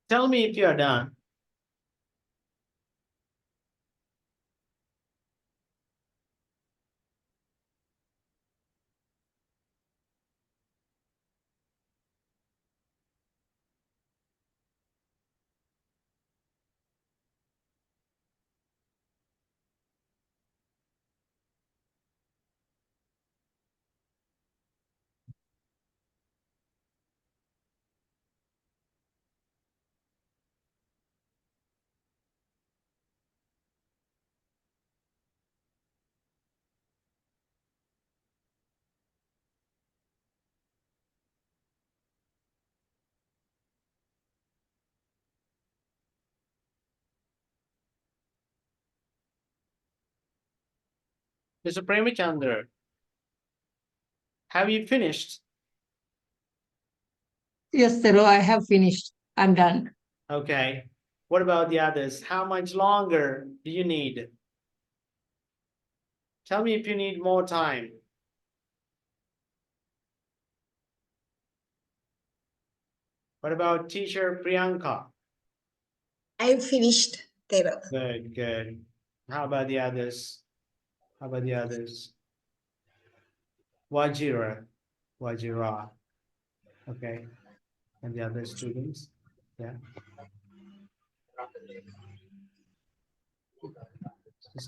[SPEAKER 1] Tell me if you are done. Mr. Premichandra, have you finished?
[SPEAKER 5] Yes, sir. I have finished. I'm done.
[SPEAKER 1] Okay. What about the others? How much longer do you need? Tell me if you need more time. What about teacher Priyanka?
[SPEAKER 4] I finished, Tero.
[SPEAKER 1] Good, good. How about the others? How about the others? Wajira. Okay. And the other students? Yeah.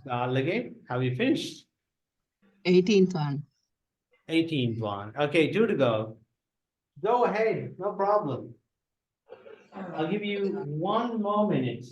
[SPEAKER 1] Again, have you finished?
[SPEAKER 5] 18th one.
[SPEAKER 1] 18th one. Okay, 2 to go. Go ahead, no problem. I'll give you 1 more minute.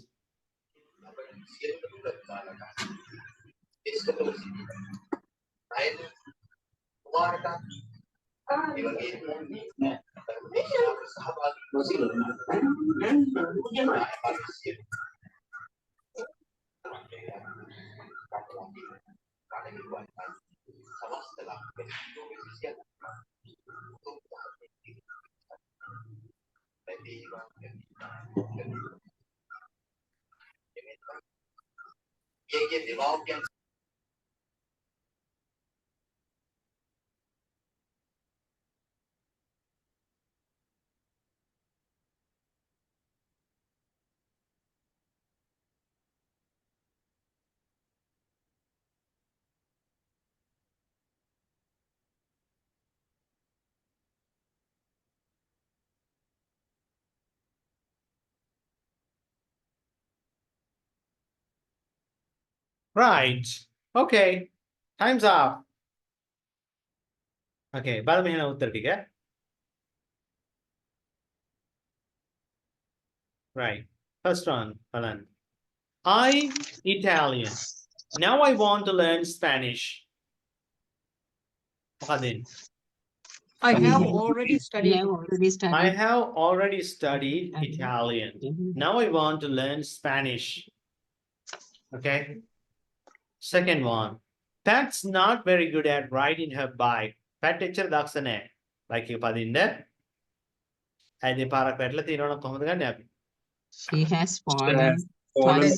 [SPEAKER 1] Right. Okay. Time's up. Okay, බලමු එහෙනම් උත්තර ටික. Right. First one, බලන්න. I Italian. Now I want to learn Spanish. මොකද එන්නේ?
[SPEAKER 5] I have already studied.
[SPEAKER 1] I have already studied Italian. Now I want to learn Spanish. Okay. Second one. Pat's not very good at riding her bike. Pat එච්චර දක්ෂ නැහැ. Bike එක පදින්න. ඇයි දෙපාරක් වැටලා තියෙනවනම් කොහොමද ගන්නේ අපි?
[SPEAKER 2] She has fallen twice.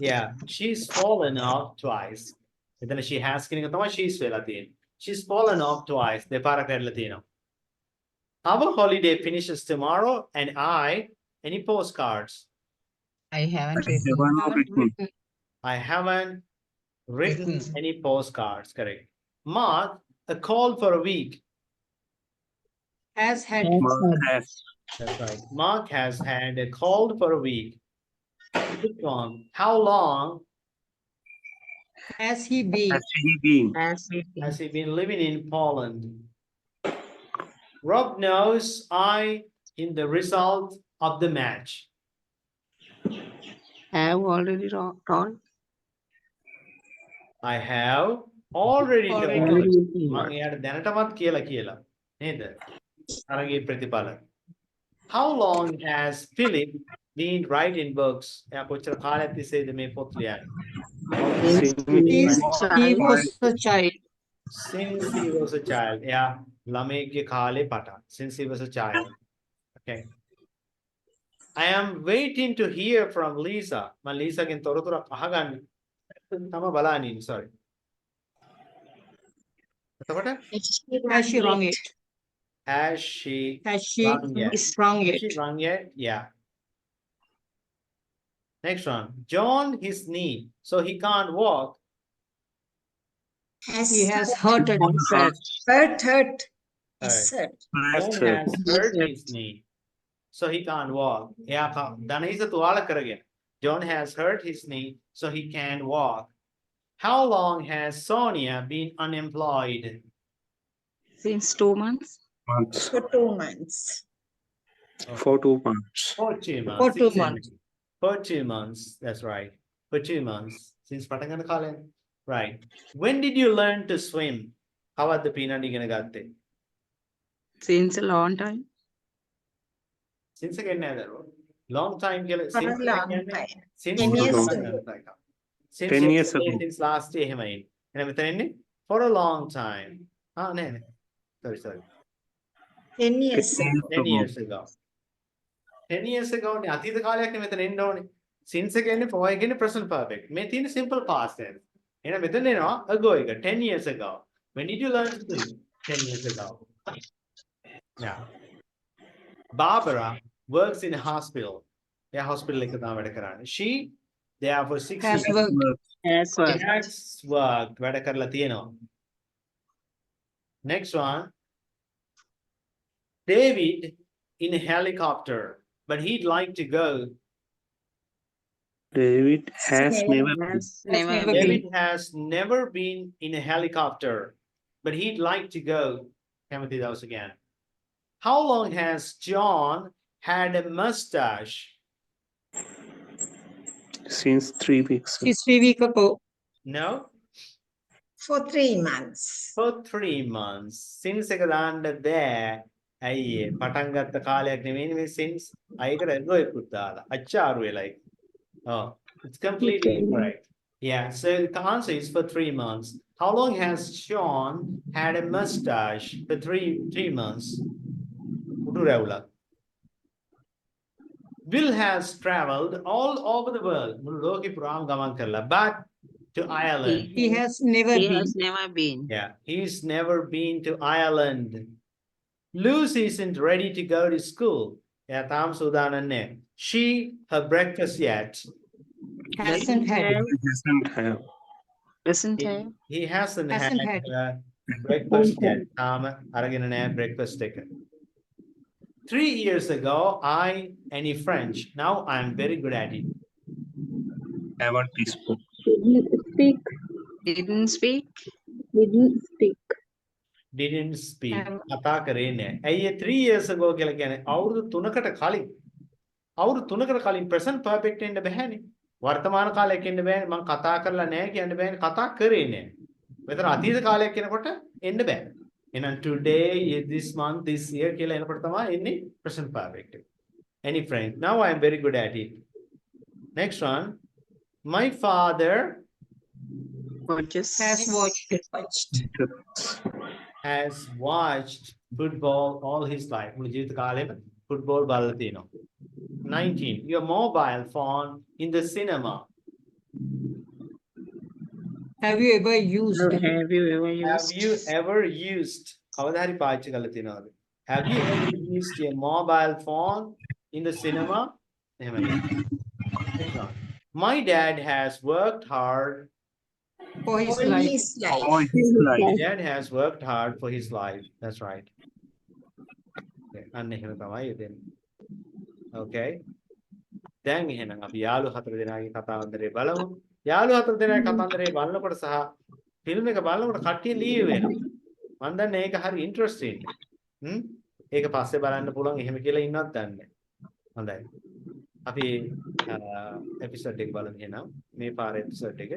[SPEAKER 1] Yeah, she's fallen off twice. එතන she has කියන එක තමයි she's වෙලා තියෙන්නේ. She's fallen off twice. දෙපාරක් වැටලා තියෙනවා. Our holiday finishes tomorrow and any postcards?
[SPEAKER 2] I haven't written.
[SPEAKER 1] I haven't written any postcards, correct. Mark, a call for a week.
[SPEAKER 5] Has had.
[SPEAKER 1] That's right. Mark has had a call for a week. Good one. How long
[SPEAKER 5] Has he been?
[SPEAKER 1] has he been living in Poland? Rob knows I in the result of the match.
[SPEAKER 2] Have already told.
[SPEAKER 1] I have already told. මම එයාට දැනටමත් කියලා නේද? අරගේ ප්‍රතිඵල. How long has Philip been writing books? එයා කොච්චර කාලයක් තිස්සේද මේ පොත් ලියන්නේ?
[SPEAKER 5] Since he was a child.
[SPEAKER 1] Since he was a child. එයා ළමයෙක්ගේ කාලේ පටන්. Since he was a child. Okay. I am waiting to hear from Lisa. මම ලීසාගෙන් තොරතුරක් අහගන්න. තම බලන්න ඉන්නේ. Sorry. එතකොට
[SPEAKER 5] Has she rung it?
[SPEAKER 1] Has she
[SPEAKER 5] rung it?
[SPEAKER 1] Has she rung yet? Yeah. Next one. John his knee, so he can't walk.
[SPEAKER 5] He has hurt it.
[SPEAKER 4] Hurt.
[SPEAKER 1] Yes,
[SPEAKER 4] Hurt.
[SPEAKER 1] John has hurt his knee, so he can't walk. Yeah, Danisa tuwala karage. John has hurt his knee, so he can't walk. How long has Sonia been unemployed?
[SPEAKER 2] Since 2 months.
[SPEAKER 4] For 2 months.
[SPEAKER 1] For 2 months. For 2 months.
[SPEAKER 5] For 2 months.
[SPEAKER 1] For 2 months. That's right. For 2 months. Since Patangana Kalin. Right. When did you learn to swim? How about the peanut igana gatte?
[SPEAKER 2] Since a long time.
[SPEAKER 1] Since again, long time.
[SPEAKER 4] For a long time.
[SPEAKER 1] Since
[SPEAKER 4] 10 years
[SPEAKER 1] long
[SPEAKER 4] ago.
[SPEAKER 1] time. Since 10 years ago. Since last year. එහෙනම් මෙතන එන්නේ for a long time. නෑ. Sorry.
[SPEAKER 4] 10 years ago.
[SPEAKER 1] 10 years ago. 10 years ago නේ අතීත කාලයක් නේ මෙතන එන්න ඕනේ. Since එක එන්නේ for එක එන්නේ present perfect. මේ තියෙන simple past tense. එහෙනම් මෙතන එනවා ago එක 10 years ago. When did you learn to swim? 10 years ago. Yeah. Barbara works in a hospital. Yeah, hospital එක තමයි වැඩ කරන්නේ. She there for 6
[SPEAKER 5] Has
[SPEAKER 1] years.
[SPEAKER 5] worked.
[SPEAKER 2] Has worked.
[SPEAKER 1] Has worked. වැඩ කරලා තියෙනවා. Next one. David in a helicopter, but he'd like to go.
[SPEAKER 2] David has never
[SPEAKER 1] David has never been in a helicopter, but he'd like to go. Timothy, that was again. How long has John had a mustache?
[SPEAKER 2] since 3 weeks.
[SPEAKER 5] It's 3 weeks ago.
[SPEAKER 1] No,
[SPEAKER 4] For 3 months.
[SPEAKER 1] for 3 months. Since එක දාන්න there. අයියේ පටන් ගත්ත කාලයක් නෙමෙයි මේ since අයකට ago එකකුත් දාලා. අච්චාරු වෙලයි. Oh, it's completely incorrect. Yeah, so the answer is for 3 months. How long has Sean had a mustache? For three months. උඩු රැවුලක්. Will has traveled all over the world. මුළු ලෝකෙ පුරාම ගමන් කරලා. But to Ireland.
[SPEAKER 5] He has never
[SPEAKER 2] He
[SPEAKER 5] been.
[SPEAKER 2] has never been.
[SPEAKER 1] Yeah, he's never been to Ireland. Lucy isn't ready to go to school. Yeah, තාම සූදානම් නැහැ. She her breakfast yet.
[SPEAKER 5] Hasn't had.
[SPEAKER 2] Doesn't have. Doesn't have.
[SPEAKER 1] He hasn't
[SPEAKER 5] Hasn't
[SPEAKER 1] had
[SPEAKER 5] had.
[SPEAKER 1] breakfast yet. තාම අරගෙන නැහැ breakfast එක. 3 years ago, I any French. Now I'm very good at it.
[SPEAKER 2] Haven't spoke.
[SPEAKER 8] Didn't speak.
[SPEAKER 2] Didn't speak.
[SPEAKER 8] Didn't speak.
[SPEAKER 1] Didn't speak. කතා කරේ නැහැ. ඇයි 3 years ago කියලා කියන්නේ අවුරුදු 3කට කලින්. අවුරුදු 3කට කලින් present perfect එන්න බෑනේ. වර්තමාන කාලයක් එන්න බෑනේ. මම කතා කරලා නැහැ කියන්න බෑනේ. කතා කරේ නැහැ. මෙතන අතීත කාලයක් කියනකොට එන්න බෑ. එහෙනම් today, this month, this year කියලා එනකොට තමයි එන්නේ present perfect. Any friend? Now I am very good at it. Next one. My father
[SPEAKER 5] Has
[SPEAKER 1] watched football all his life. මුළු ජීවිත කාලෙම football බලලා තියෙනවා. 19. Your mobile phone in the cinema.
[SPEAKER 5] Have you ever used?
[SPEAKER 2] Have you ever used?
[SPEAKER 1] Have you ever used? කවදා හරි පාවිච්චි කරලා තියෙනවද? Have you ever used your mobile phone in the cinema? එහෙම නෙමෙයි. Next one. My dad has worked hard
[SPEAKER 5] For his
[SPEAKER 4] All
[SPEAKER 5] life.
[SPEAKER 4] his life.
[SPEAKER 2] All his life.
[SPEAKER 1] My dad has worked hard for his life. That's right. Okay. අන්න එහෙම තමයි එතෙන්. Okay. දැන් එහෙනම් අපි යාළු හතර දෙනාගේ කතාන්දරේ බලමු. යාළු හතර දෙනාගේ කතාන්දරේ බලනකොට සහ ෆිල්ම් එක බලනකොට කට්ටිය ලීව් වෙනවා. මම දන්නේ ඒක හරි ඉන්ටරෙස්ටිං. ඒක පස්සේ බලන්න පුළුවන් එහෙම කියලා ඉන්නවත් දන්නේ. හොඳයි. අපි එපිසෝඩ් එක බලමු එහෙනම්. මේ පාර එපිසෝඩ් එක.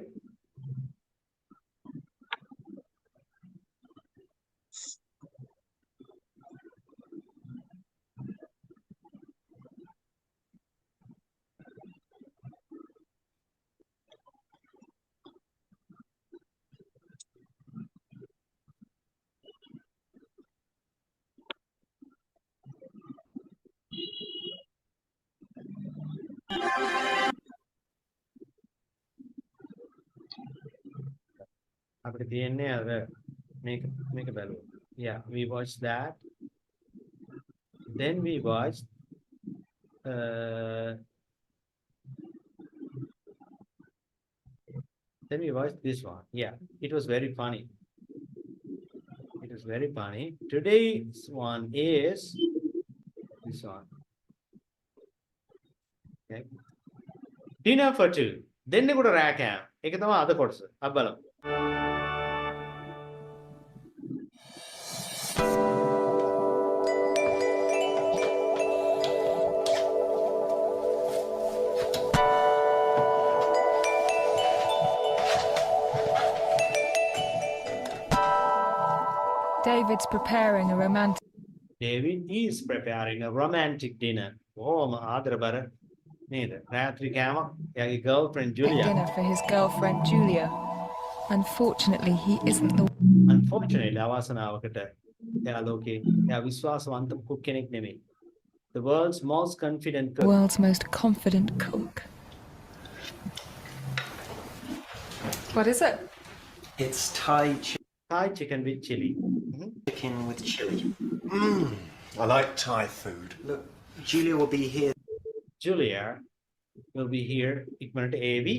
[SPEAKER 1] අපිට තියෙන්නේ අර මේක බලමු. Yeah, we watched that. Then we watched this one. Yeah, it was very funny. It was very funny. Today's one is this one. Okay. Dinner for two. දෙන්නෙකුට රෑ කෑම. ඒක තමයි අද කොටස. අපි බලමු.
[SPEAKER 18] David's preparing a romantic
[SPEAKER 1] David is preparing a romantic dinner. Oh, ආදරබර නේද? රාත්‍රී කෑමක් එයාගේ girlfriend Julia.
[SPEAKER 18] dinner for his girlfriend Julia. Unfortunately, he isn't the
[SPEAKER 1] Unfortunately, අවාසනාවකට එයා ලෝකේ එයා විශ්වාසවන්ත cook කෙනෙක් නෙමෙයි. The world's most confident cook.
[SPEAKER 18] world's most confident cook. What is it?
[SPEAKER 19] It's Thai
[SPEAKER 1] chicken with chili.
[SPEAKER 19] chicken with chili.
[SPEAKER 15] I like Thai food.
[SPEAKER 19] Look, Julia will be here
[SPEAKER 1] Julia will be here ඉක්මනට ඒවි.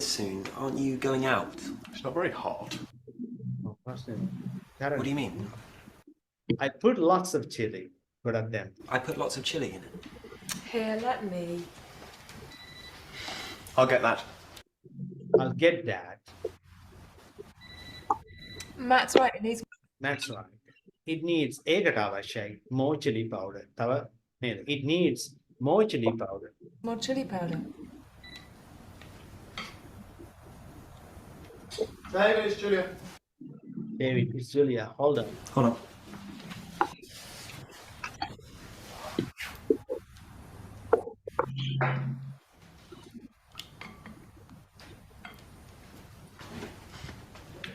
[SPEAKER 19] soon. Aren't you going out?
[SPEAKER 15] It's not very hot.
[SPEAKER 19] What do you mean?
[SPEAKER 1] I put lots of chili. Good at them.
[SPEAKER 19] I put lots of chili in it.
[SPEAKER 18] Here, let me.
[SPEAKER 15] I'll get that.
[SPEAKER 1] I'll get that.
[SPEAKER 18] Matt's right, it needs
[SPEAKER 1] That's right. It needs ඒකට අවශ්‍යයි more chili powder. තව නේද? It needs more chili powder.
[SPEAKER 18] more chili powder.
[SPEAKER 15] David, it's Julia.
[SPEAKER 1] David, it's Julia. Hold on.
[SPEAKER 19] Hold on.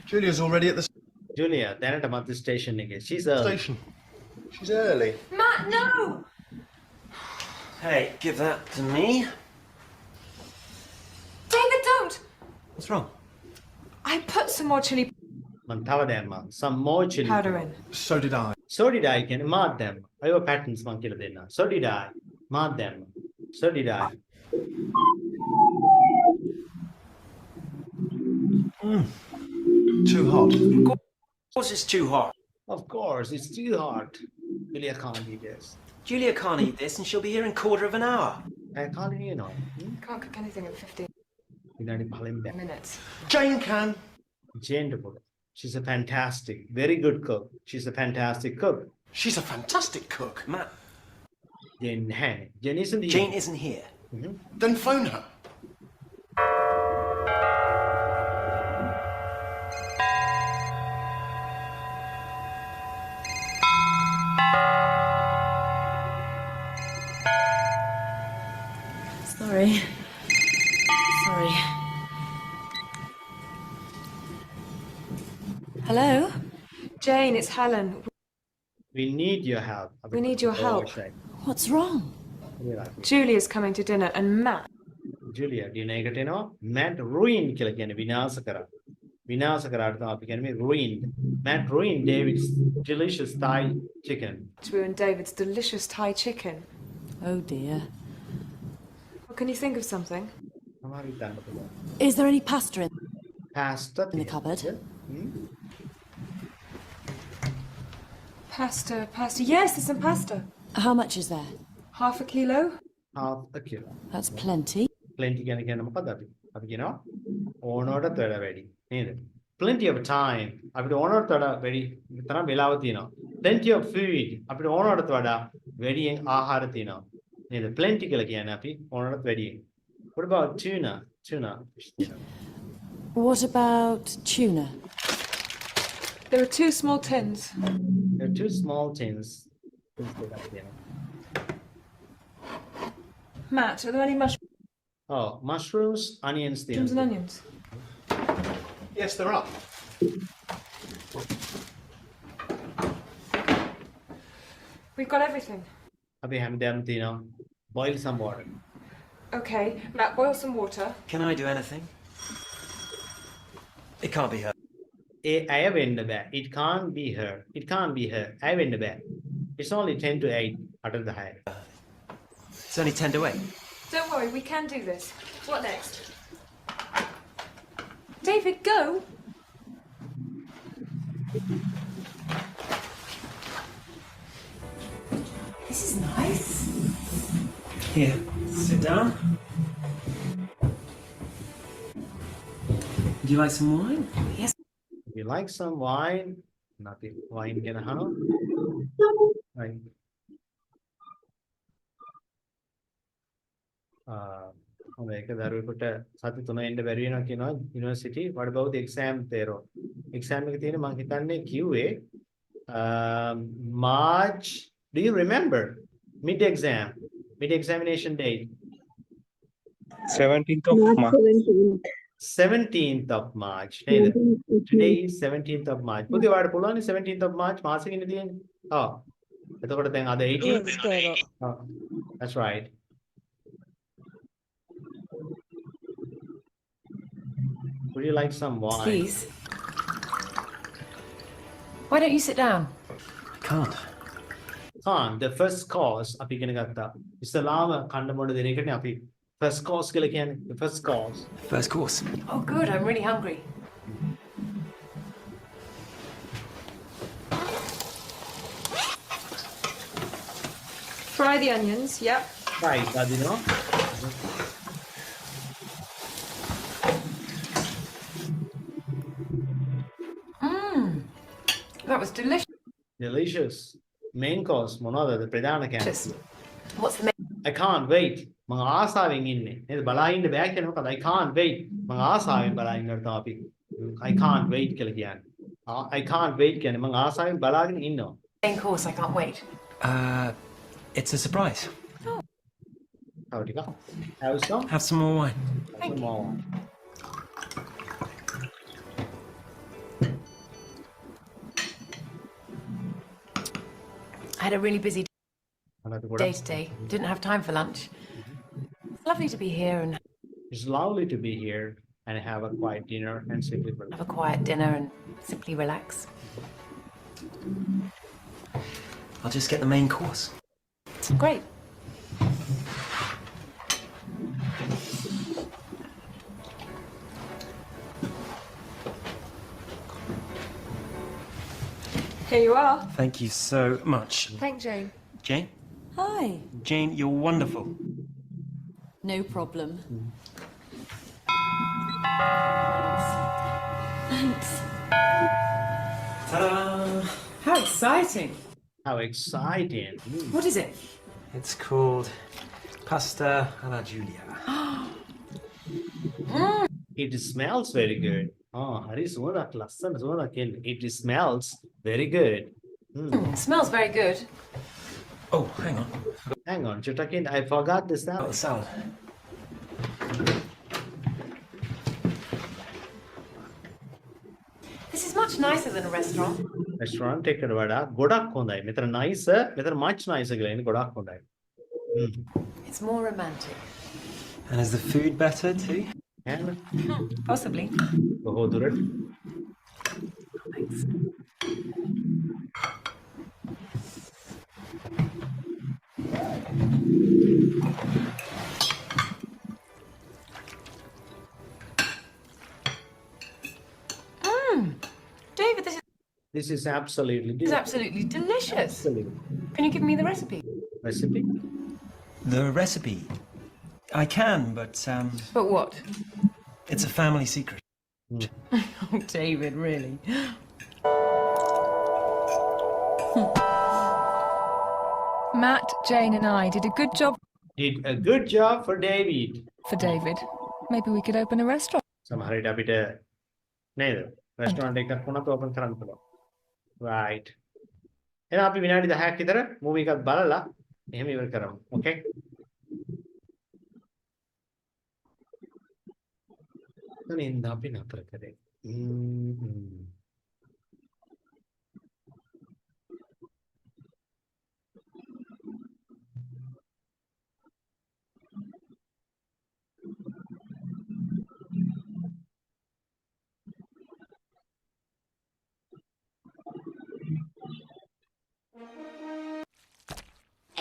[SPEAKER 15] Julia's already at the
[SPEAKER 1] Julia, දැනටමත් station එකේ. She's early.
[SPEAKER 15] station. She's early.
[SPEAKER 18] Matt, no!
[SPEAKER 19] Hey, give that to me.
[SPEAKER 18] David, don't!
[SPEAKER 19] What's wrong?
[SPEAKER 18] I put some more chili
[SPEAKER 1] මම තව දැම්මා. Some more chili
[SPEAKER 18] powder in.
[SPEAKER 15] So did I.
[SPEAKER 1] So did I කියන්නේ මාත් දැම්මා. අයව patterns මම කියලා දෙන්නම්. So did I. මාත් දැම්මා. So did I.
[SPEAKER 19] Too hot. Of course it's too hot.
[SPEAKER 1] Of course, it's too hot. Julia can't eat this.
[SPEAKER 19] Julia can't eat this and she'll be here in a quarter of an hour.
[SPEAKER 1] I can't eat, you know.
[SPEAKER 18] Can't cook anything in 15
[SPEAKER 1] විනාඩි 5
[SPEAKER 18] minutes.
[SPEAKER 15] Jane can.
[SPEAKER 1] Jane to put. She's a fantastic, very good cook. She's a fantastic cook.
[SPEAKER 15] She's a fantastic cook.
[SPEAKER 19] Matt,
[SPEAKER 1] Jane, hey, Jane isn't here.
[SPEAKER 19] Jane isn't here.
[SPEAKER 15] Then phone her.
[SPEAKER 7] Sorry. Sorry. Hello?
[SPEAKER 18] Jane, it's Helen.
[SPEAKER 1] We need your help.
[SPEAKER 18] We need your help.
[SPEAKER 7] What's wrong?
[SPEAKER 18] Julia's coming to dinner and Matt.
[SPEAKER 1] Julia, dinner එකට එනවා. Matt ruined කියලා කියන්නේ විනාශ කරා. විනාශ කරාට තමයි අපි කියන්නේ ruined. Matt ruined David's delicious Thai chicken.
[SPEAKER 18] To ruin David's delicious Thai chicken.
[SPEAKER 7] Oh dear.
[SPEAKER 18] Well, can you think of something?
[SPEAKER 1] සමහරවිට දාන්න පුළුවන්.
[SPEAKER 7] Is there any pasta in
[SPEAKER 1] Pasta
[SPEAKER 7] the cupboard?
[SPEAKER 18] Pasta. Yes, there's some pasta.
[SPEAKER 7] How much is there?
[SPEAKER 18] Half a kilo.
[SPEAKER 1] Half a kilo.
[SPEAKER 7] That's plenty.
[SPEAKER 1] Plenty ගැන කියන මොකද්ද අපි? අපි කියනවා ඕනෝටත් වඩා වැඩි. නේද? Plenty of time. අපිට ඕනෝටත් වඩා වැඩි තරම් වෙලාව තියෙනවා. Plenty of food. අපිට ඕනෝටත් වඩා වැඩියෙන් ආහාර තියෙනවා. නේද? Plenty කියලා කියන්නේ අපි ඕනෝටත් වැඩියෙන්. What about tuna? Tuna fish තියෙනවා.
[SPEAKER 7] What about tuna?
[SPEAKER 18] There are 2 small tins.
[SPEAKER 1] There are 2 small tins.
[SPEAKER 18] Matt, are there any mushrooms
[SPEAKER 1] Oh, mushrooms, onions
[SPEAKER 18] and
[SPEAKER 1] තියෙනවා.
[SPEAKER 18] onions?
[SPEAKER 15] Yes, there are.
[SPEAKER 18] We've got everything.
[SPEAKER 1] අපි හැමදේම තියෙනවා. Boil some water.
[SPEAKER 18] Okay, Matt, boil some water.
[SPEAKER 19] Can I do anything? It can't be her.
[SPEAKER 1] ඒ ඇය වෙන්න බෑ. It can't be her. It can't be her. ඇය වෙන්න බෑ. It's only 10 to 8 අටට 10.
[SPEAKER 19] It's only 10 to 8.
[SPEAKER 18] Don't worry, we can do this. What next? David, go!
[SPEAKER 19] This is nice. Here, sit down. Do you like some wine?
[SPEAKER 18] Yes.
[SPEAKER 1] If you like some wine, nothing wine ගැන අහනවා. Right. හොඳ ඒක දරුවෙකුට සති 3 එන්න බැරි වෙනවා කියනවා university. What about the exam there? exam එක තියෙන මම හිතන්නේ QA March. Do you remember mid examination date?
[SPEAKER 2] 17th of
[SPEAKER 8] March
[SPEAKER 2] March.
[SPEAKER 8] 17th.
[SPEAKER 1] 17th of March. නේද? Today is 17th of March. පුතේ ඔයාලට පුළුවන් 17th of March මාසෙකින් තියෙන්නේ. ඔව්. එතකොට දැන් අද 18th.
[SPEAKER 6] Yes, Dero.
[SPEAKER 1] Oh, that's right. Would you like some wine?
[SPEAKER 20] Please. Why don't you sit down?
[SPEAKER 19] Can't.
[SPEAKER 1] The first course අපි ඉගෙන ගත්තා. ඉස්ලාම කන්න මොන දෙන එකනේ අපි first course කියලා කියන්නේ. The first course.
[SPEAKER 19] First course.
[SPEAKER 20] Oh, good. I'm really hungry.
[SPEAKER 18] Fry the onions, yep.
[SPEAKER 1] Right, Adino.
[SPEAKER 20] That was delicious.
[SPEAKER 1] Delicious. Main course මොනවද ප්‍රධාන කෑම?
[SPEAKER 20] What's the main?
[SPEAKER 1] I can't wait. මම ආසාවෙන් ඉන්නේ. නේද? බලා ඉන්න බෑ කියන මොකද? I can't wait. මම ආසාවෙන් බලා ඉන්නවට තමයි අපි I can't wait කියලා කියන්නේ. I can't wait කියන්නේ මම ආසාවෙන් බලාගෙන ඉන්නවා.
[SPEAKER 20] Main course, I can't wait.
[SPEAKER 19] It's a surprise.
[SPEAKER 1] How do you go? Have some?
[SPEAKER 19] Have some more wine.
[SPEAKER 1] Have some more wine.
[SPEAKER 20] I had a really busy day today. Didn't have time for lunch. It's lovely to be here and
[SPEAKER 1] It's lovely to be here and have a quiet dinner and simply relax.
[SPEAKER 20] have a quiet dinner and simply relax.
[SPEAKER 19] I'll just get the main course.
[SPEAKER 20] Great.
[SPEAKER 18] Here you are.
[SPEAKER 19] Thank you so much.
[SPEAKER 18] Thank Jane.
[SPEAKER 19] Jane?
[SPEAKER 6] Hi.
[SPEAKER 19] Jane, you're wonderful.
[SPEAKER 6] No problem.
[SPEAKER 20] Thanks.
[SPEAKER 19] Ta-da!
[SPEAKER 20] How exciting.
[SPEAKER 1] How exciting.
[SPEAKER 20] What is it?
[SPEAKER 19] It's called pasta alla Giulia.
[SPEAKER 1] It smells very good. Oh, hari suwanak lassan suwanak eන්නේ. It smells very good.
[SPEAKER 20] Smells very good.
[SPEAKER 19] Oh, hang on.
[SPEAKER 1] Hang on, Chutakin, I forgot the salad.
[SPEAKER 19] The salad.
[SPEAKER 20] This is much nicer than a restaurant.
[SPEAKER 1] Restaurant එකට වඩා ගොඩක් හොඳයි. මෙතන nice, මෙතන much nicer කියලා ඉන්නේ ගොඩක් හොඳයි.
[SPEAKER 20] It's more romantic.
[SPEAKER 19] And is the food better too?
[SPEAKER 1] And
[SPEAKER 20] Possibly.
[SPEAKER 1] බොහෝ දුරට.
[SPEAKER 20] Thanks. David,
[SPEAKER 1] This is absolutely
[SPEAKER 20] this is absolutely delicious.
[SPEAKER 1] Absolutely.
[SPEAKER 20] Can you give me the recipe?
[SPEAKER 1] Recipe?
[SPEAKER 19] The recipe? I can, but
[SPEAKER 20] But what?
[SPEAKER 19] it's a family secret.
[SPEAKER 20] Oh, David, really?
[SPEAKER 18] Matt, Jane and I did a good job
[SPEAKER 1] Did a good job for David.
[SPEAKER 18] for David. Maybe we could open a restaurant.
[SPEAKER 1] සමහර විට අපිට නේද? Restaurant එකක් වුණත් open කරන්න පුළුවන්. Right. එහෙනම් අපි විනාඩි 10ක් විතර මූවි එකක් බලලා එහෙම ඉවර කරමු. Okay? තනින්ද අපි නතර කරේ.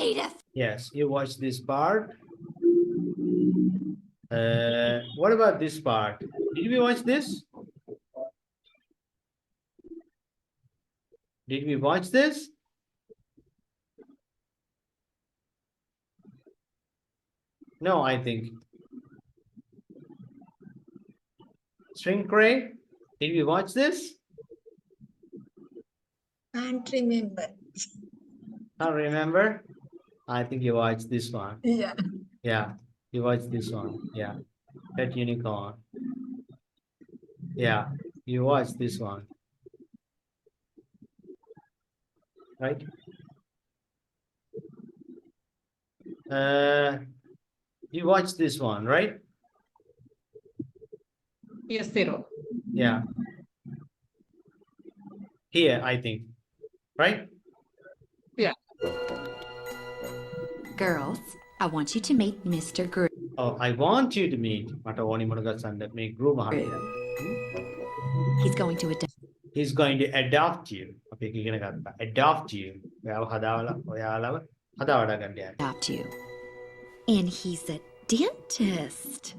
[SPEAKER 17] Edith.
[SPEAKER 1] Yes, you watch this part. What about this part? Did we watch this? Did we watch this? No, I think. Shrink Ray, did we watch this?
[SPEAKER 4] Can't remember.
[SPEAKER 1] Can't remember. I think you watched this one.
[SPEAKER 4] Yeah.
[SPEAKER 1] Yeah, you watched this one. Yeah, Pet Unicorn. Yeah, you watched this one. Right? You watched this one, right?
[SPEAKER 5] Yes, 0.
[SPEAKER 1] Yeah. Here, I think. Right?
[SPEAKER 5] Yeah.
[SPEAKER 21] Girls, I want you to meet Mr. Groove.
[SPEAKER 1] Oh, I want you to meet. මට ඕනි මොන ගස්සන්න මේ group අහන්න.
[SPEAKER 21] He's going to adopt.
[SPEAKER 1] He's going to adopt you. අපි එක ඉගෙන ගත්තා. Adopt you. ඔයාලව හදාවඩා ගන්න යන්නේ.
[SPEAKER 21] Adopt you. And he's a dentist.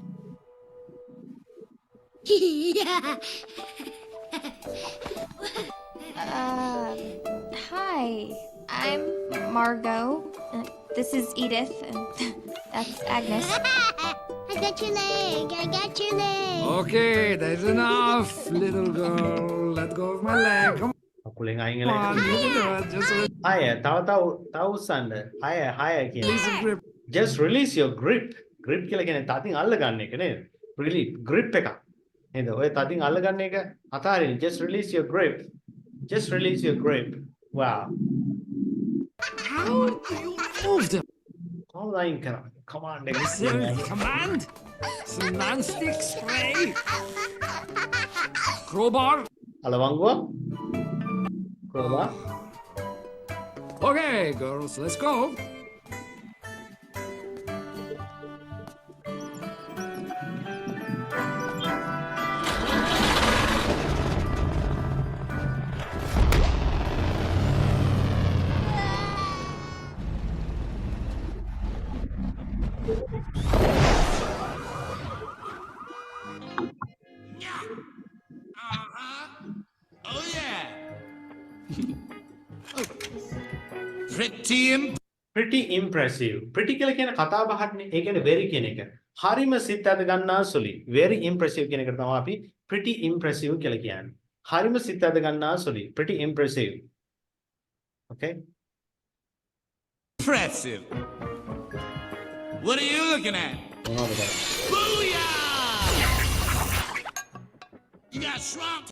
[SPEAKER 22] Hi, I'm Margot. This is Edith, and that's Agnes.
[SPEAKER 23] I got your leg. I got your leg.
[SPEAKER 9] Okay, that's enough, little girl. Let go of my leg. Come
[SPEAKER 1] අකුලෙන් අයින්
[SPEAKER 9] on, you can do it. Just
[SPEAKER 1] අය තව උස්සන්න. අය කියන.
[SPEAKER 9] release the grip.
[SPEAKER 1] Just release your grip. Grip කියලා කියන්නේ තදින් අල්ල ගන්න එක නේද? Release grip එක. නේද? ඔය තදින් අල්ල ගන්න එක අතාරින්න. Just release your grip. Just release your grip. Wow.
[SPEAKER 9] How do you move them?
[SPEAKER 1] කොහොමද අයින් කරන්නේ? Command එක.
[SPEAKER 9] Command? Some non-stick spray? Crowbar?
[SPEAKER 1] අලවංගුව. crowbar.
[SPEAKER 9] Okay, girls, let's go.
[SPEAKER 11] Oh yeah.
[SPEAKER 1] Pretty impressive. Pretty කියලා කියන කතා බහක්නේ. ඒ කියන්නේ very කියන එක. හරිම සිත් අද ගන්නා සුළි. Very impressive කියන එකට තමයි අපි pretty impressive කියලා කියන්නේ. හරිම සිත් අද ගන්නා සුළි. Pretty impressive. Okay?
[SPEAKER 11] Impressive. What are you looking at?
[SPEAKER 1] මොනවද කරන්නේ?
[SPEAKER 11] Booyah! You got shrunk.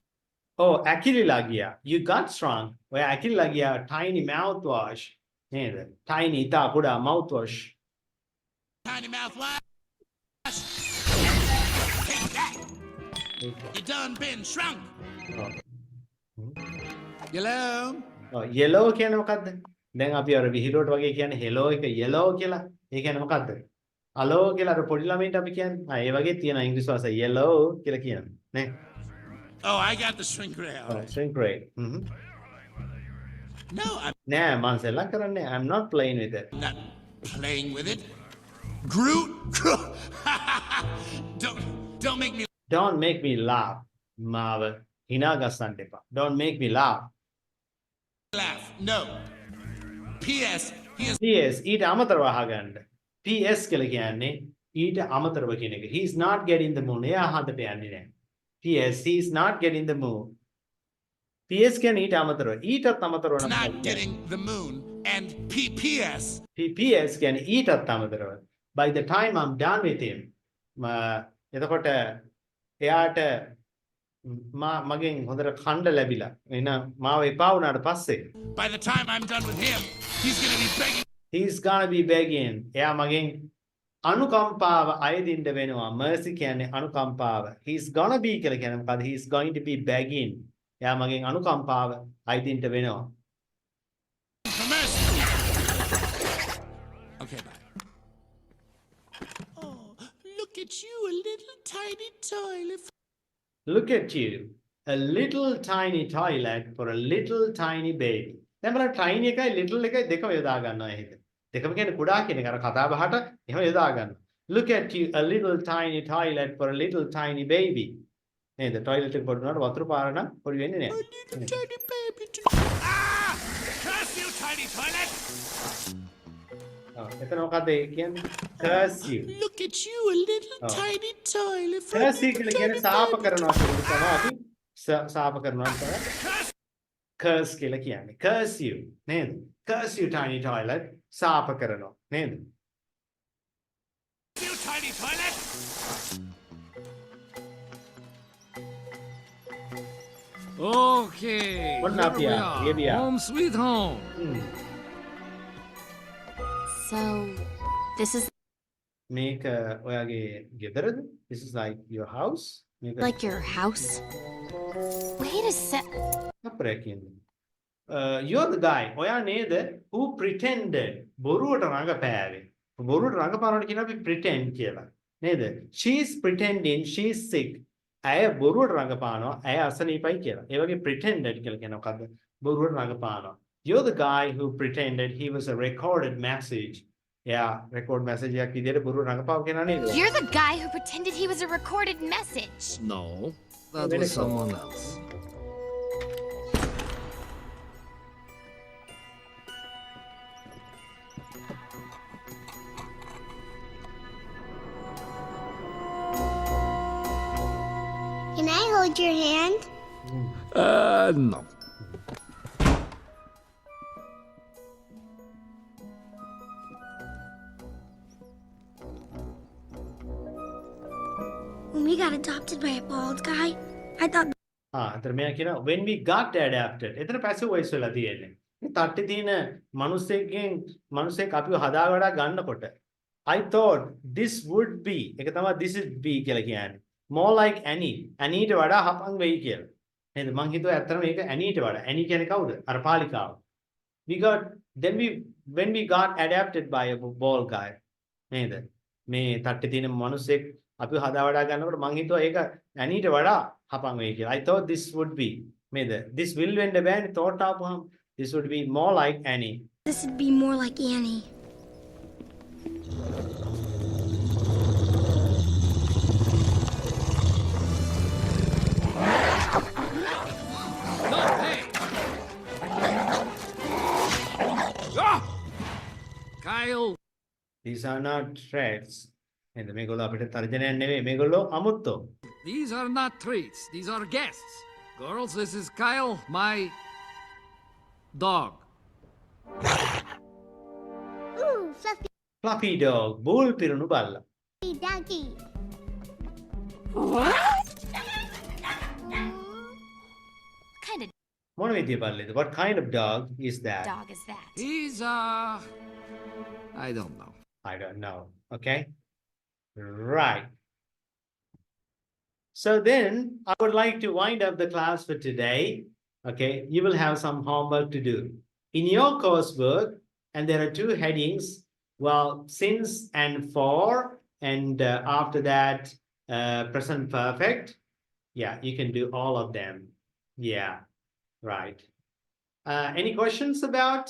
[SPEAKER 1] Oh, ඇකිලිලා ගියා. You got strong. ඔය ඇකිලිලා ගියා tiny mouthwash. නේද? Tiny ඉතා කුඩා mouthwash.
[SPEAKER 11] Tiny mouthwash. Take that. You done been shrunk. Yellow.
[SPEAKER 1] Oh, yellow කියන්නේ මොකද්ද? දැන් අපි අර විහිළුවට වගේ කියන්නේ hello එක yellow කියලා. ඒ කියන්නේ මොකද්ද? hello කියලා අර පොඩි ළමයින්ට අපි කියන්නේ. ඒ වගේ තියෙන ඉංග්‍රීසි භාෂාව yellow කියලා කියන්නේ. නේ?
[SPEAKER 11] Oh, I got the shrink ray.
[SPEAKER 1] Oh, shrink ray.
[SPEAKER 11] No, I'm
[SPEAKER 1] නෑ මං සෙල්ලම් කරන්නේ. I'm not playing with it.
[SPEAKER 11] not playing with it. Groot. Don't make me
[SPEAKER 1] Don't make me laugh. මාව hina ගස්සන්න එපා. Don't make me laugh.
[SPEAKER 11] laugh. No. P.S. He is
[SPEAKER 1] PS ඊට අමතරව අහගන්න. PS කියලා කියන්නේ ඊට අමතරව කියන එක. He is not getting the moon. එයා හදට යන්නේ නැහැ. PS he is not getting the moon. PS කියන්නේ ඊට අමතරව. ඊටත් අමතරව නම්
[SPEAKER 11] not getting the moon. And P.P.S.
[SPEAKER 1] PS කියන්නේ ඊටත් අමතරව. By the time I'm done with him. එතකොට එයාට මගෙන් හොඳට කණ්ඩ ලැබිලා. එහෙනම් මාව එපා වුණාට පස්සේ
[SPEAKER 11] By the time I'm done with him, he's going to be begging.
[SPEAKER 1] he's gonna be begging. එයා මගෙන් අනුකම්පාව අයදින්න වෙනවා. mercy කියන්නේ අනුකම්පාව. he's gonna be කියලා කියන්නේ මොකද? he's going to be begging. එයා මගෙන් අනුකම්පාව අයදින්න වෙනවා.
[SPEAKER 11] For mercy. Okay, bye. Oh, look at you, a little tiny toilet.
[SPEAKER 1] Look at you. A little tiny toilet for a little tiny baby. දැන් බලන්න tiny එකයි little එකයි දෙකම යොදා ගන්නවා එහෙද. දෙකම කියන්නේ කුඩා කියන එක අර කතා බහට එහෙම යොදා ගන්නවා. Look at you, a little tiny toilet for a little tiny baby. නේද? toilet එක පොඩි වුණාට වතුර පාර නම් පොඩි වෙන්නේ නැහැ.
[SPEAKER 11] Tiny baby. Ah! Curse you, tiny toilet!
[SPEAKER 1] එතන මොකද කියන්නේ? curse you.
[SPEAKER 11] Look at you, a little tiny toilet.
[SPEAKER 1] curse you කියලා කියන්නේ සාප කරනවා කියන එක තමයි අපි සාප කරනවා තමයි. curse කියලා කියන්නේ. curse you නේද? curse you tiny toilet සාප කරනවා නේද?
[SPEAKER 11] You tiny toilet!
[SPEAKER 9] Okay.
[SPEAKER 1] What
[SPEAKER 9] here
[SPEAKER 1] up,
[SPEAKER 9] we
[SPEAKER 1] yeah?
[SPEAKER 9] are.
[SPEAKER 1] Here we are.
[SPEAKER 9] Home sweet home.
[SPEAKER 22] So, this is
[SPEAKER 1] මේක ඔයාගේ ගෙදරද? This is like your house?
[SPEAKER 22] Like your house? Wait a sec.
[SPEAKER 1] You're the guy. ඔයා නේද who pretended බොරුවට රඟපෑවේ. බොරුවට රඟපානවට කියන අපි pretend කියලා. නේද? She's pretending she's sick. ඇය බොරුවට රඟපානවා. ඇය අසනීපයි කියලා. ඒ වගේ pretended කියලා කියන මොකද්ද? බොරුවට රඟපානවා. You're the guy who pretended he was a recorded message. Yeah, record message එකක් විදියට බොරුවට රඟපාව කෙනා නේද?
[SPEAKER 22] You're the guy who pretended he was a recorded message.
[SPEAKER 3] No, that was someone else.
[SPEAKER 23] Can I hold your hand?
[SPEAKER 3] No.
[SPEAKER 23] When we got adopted by a bald guy, I thought
[SPEAKER 1] අතර මෙයා කියනවා when we got adapted. එතන passive voice වෙලා තියෙන්නේ. මේ තට්ටේ තියෙන මිනිස්සෙක් අපිව හදා වඩා ගන්නකොට I thought this would be ඒක තමයි this is be කියලා කියන්නේ. More like Annie. Annieට වඩා හපන් වෙයි කියලා. නේද? මං හිතුවා ඇත්තටම මේක Annieට වඩා. Annie කියන්නේ කවුද? අර පාලිකාව. When we got adapted by a bald guy. නේද? මේ තට්ටේ තියෙන මිනිස්සෙක් අපිව හදා වඩා ගන්නකොට මං හිතුවා ඒක Annieට වඩා හපන් වෙයි කියලා. I thought this would be නේද? This will when the band thought of this would be more like Annie.
[SPEAKER 23] this would be more like Annie.
[SPEAKER 3] No, hey! Ah! Kyle!
[SPEAKER 1] These are not threats. නේද? මේගොල්ලෝ අපිට තර්ජනයක් නෙවෙයි. මේගොල්ලෝ අමුත්තෝ.
[SPEAKER 3] These are not treats, these are guests. Girls, this is Kyle, my dog.
[SPEAKER 23] Ooh, fluffy
[SPEAKER 1] Fluffy dog. බූල් පිරුණු බල්ලා.
[SPEAKER 23] doggy.
[SPEAKER 22] Kind of
[SPEAKER 1] මොන විදිය බල්ලේද? What kind of dog is that?
[SPEAKER 22] dog is that?
[SPEAKER 3] He's, I don't know.
[SPEAKER 1] I don't know. Okay. Right. So then I would like to wind up the class for today. Okay. You will have some homework to do. In your coursework, and there are two headings. Well, since and for, and after that, present perfect. Yeah, you can do all of them. Yeah. Right. Any questions about?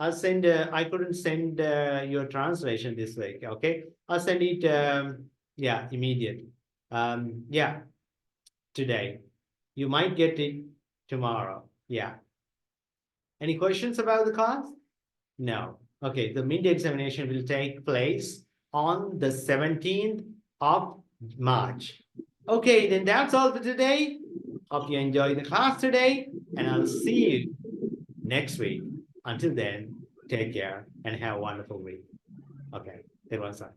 [SPEAKER 1] I'll send, I couldn't send your translation this week, okay? I'll send it, yeah, immediately. Yeah, today. You might get it tomorrow, yeah. Any questions about the class? No. Okay, the mid-day examination will take place on the 17th of March. Okay, then that's all for today. Hope you enjoy the class today, and I'll see you next week. Until then, take care and have a wonderful week. Okay, everyone's on.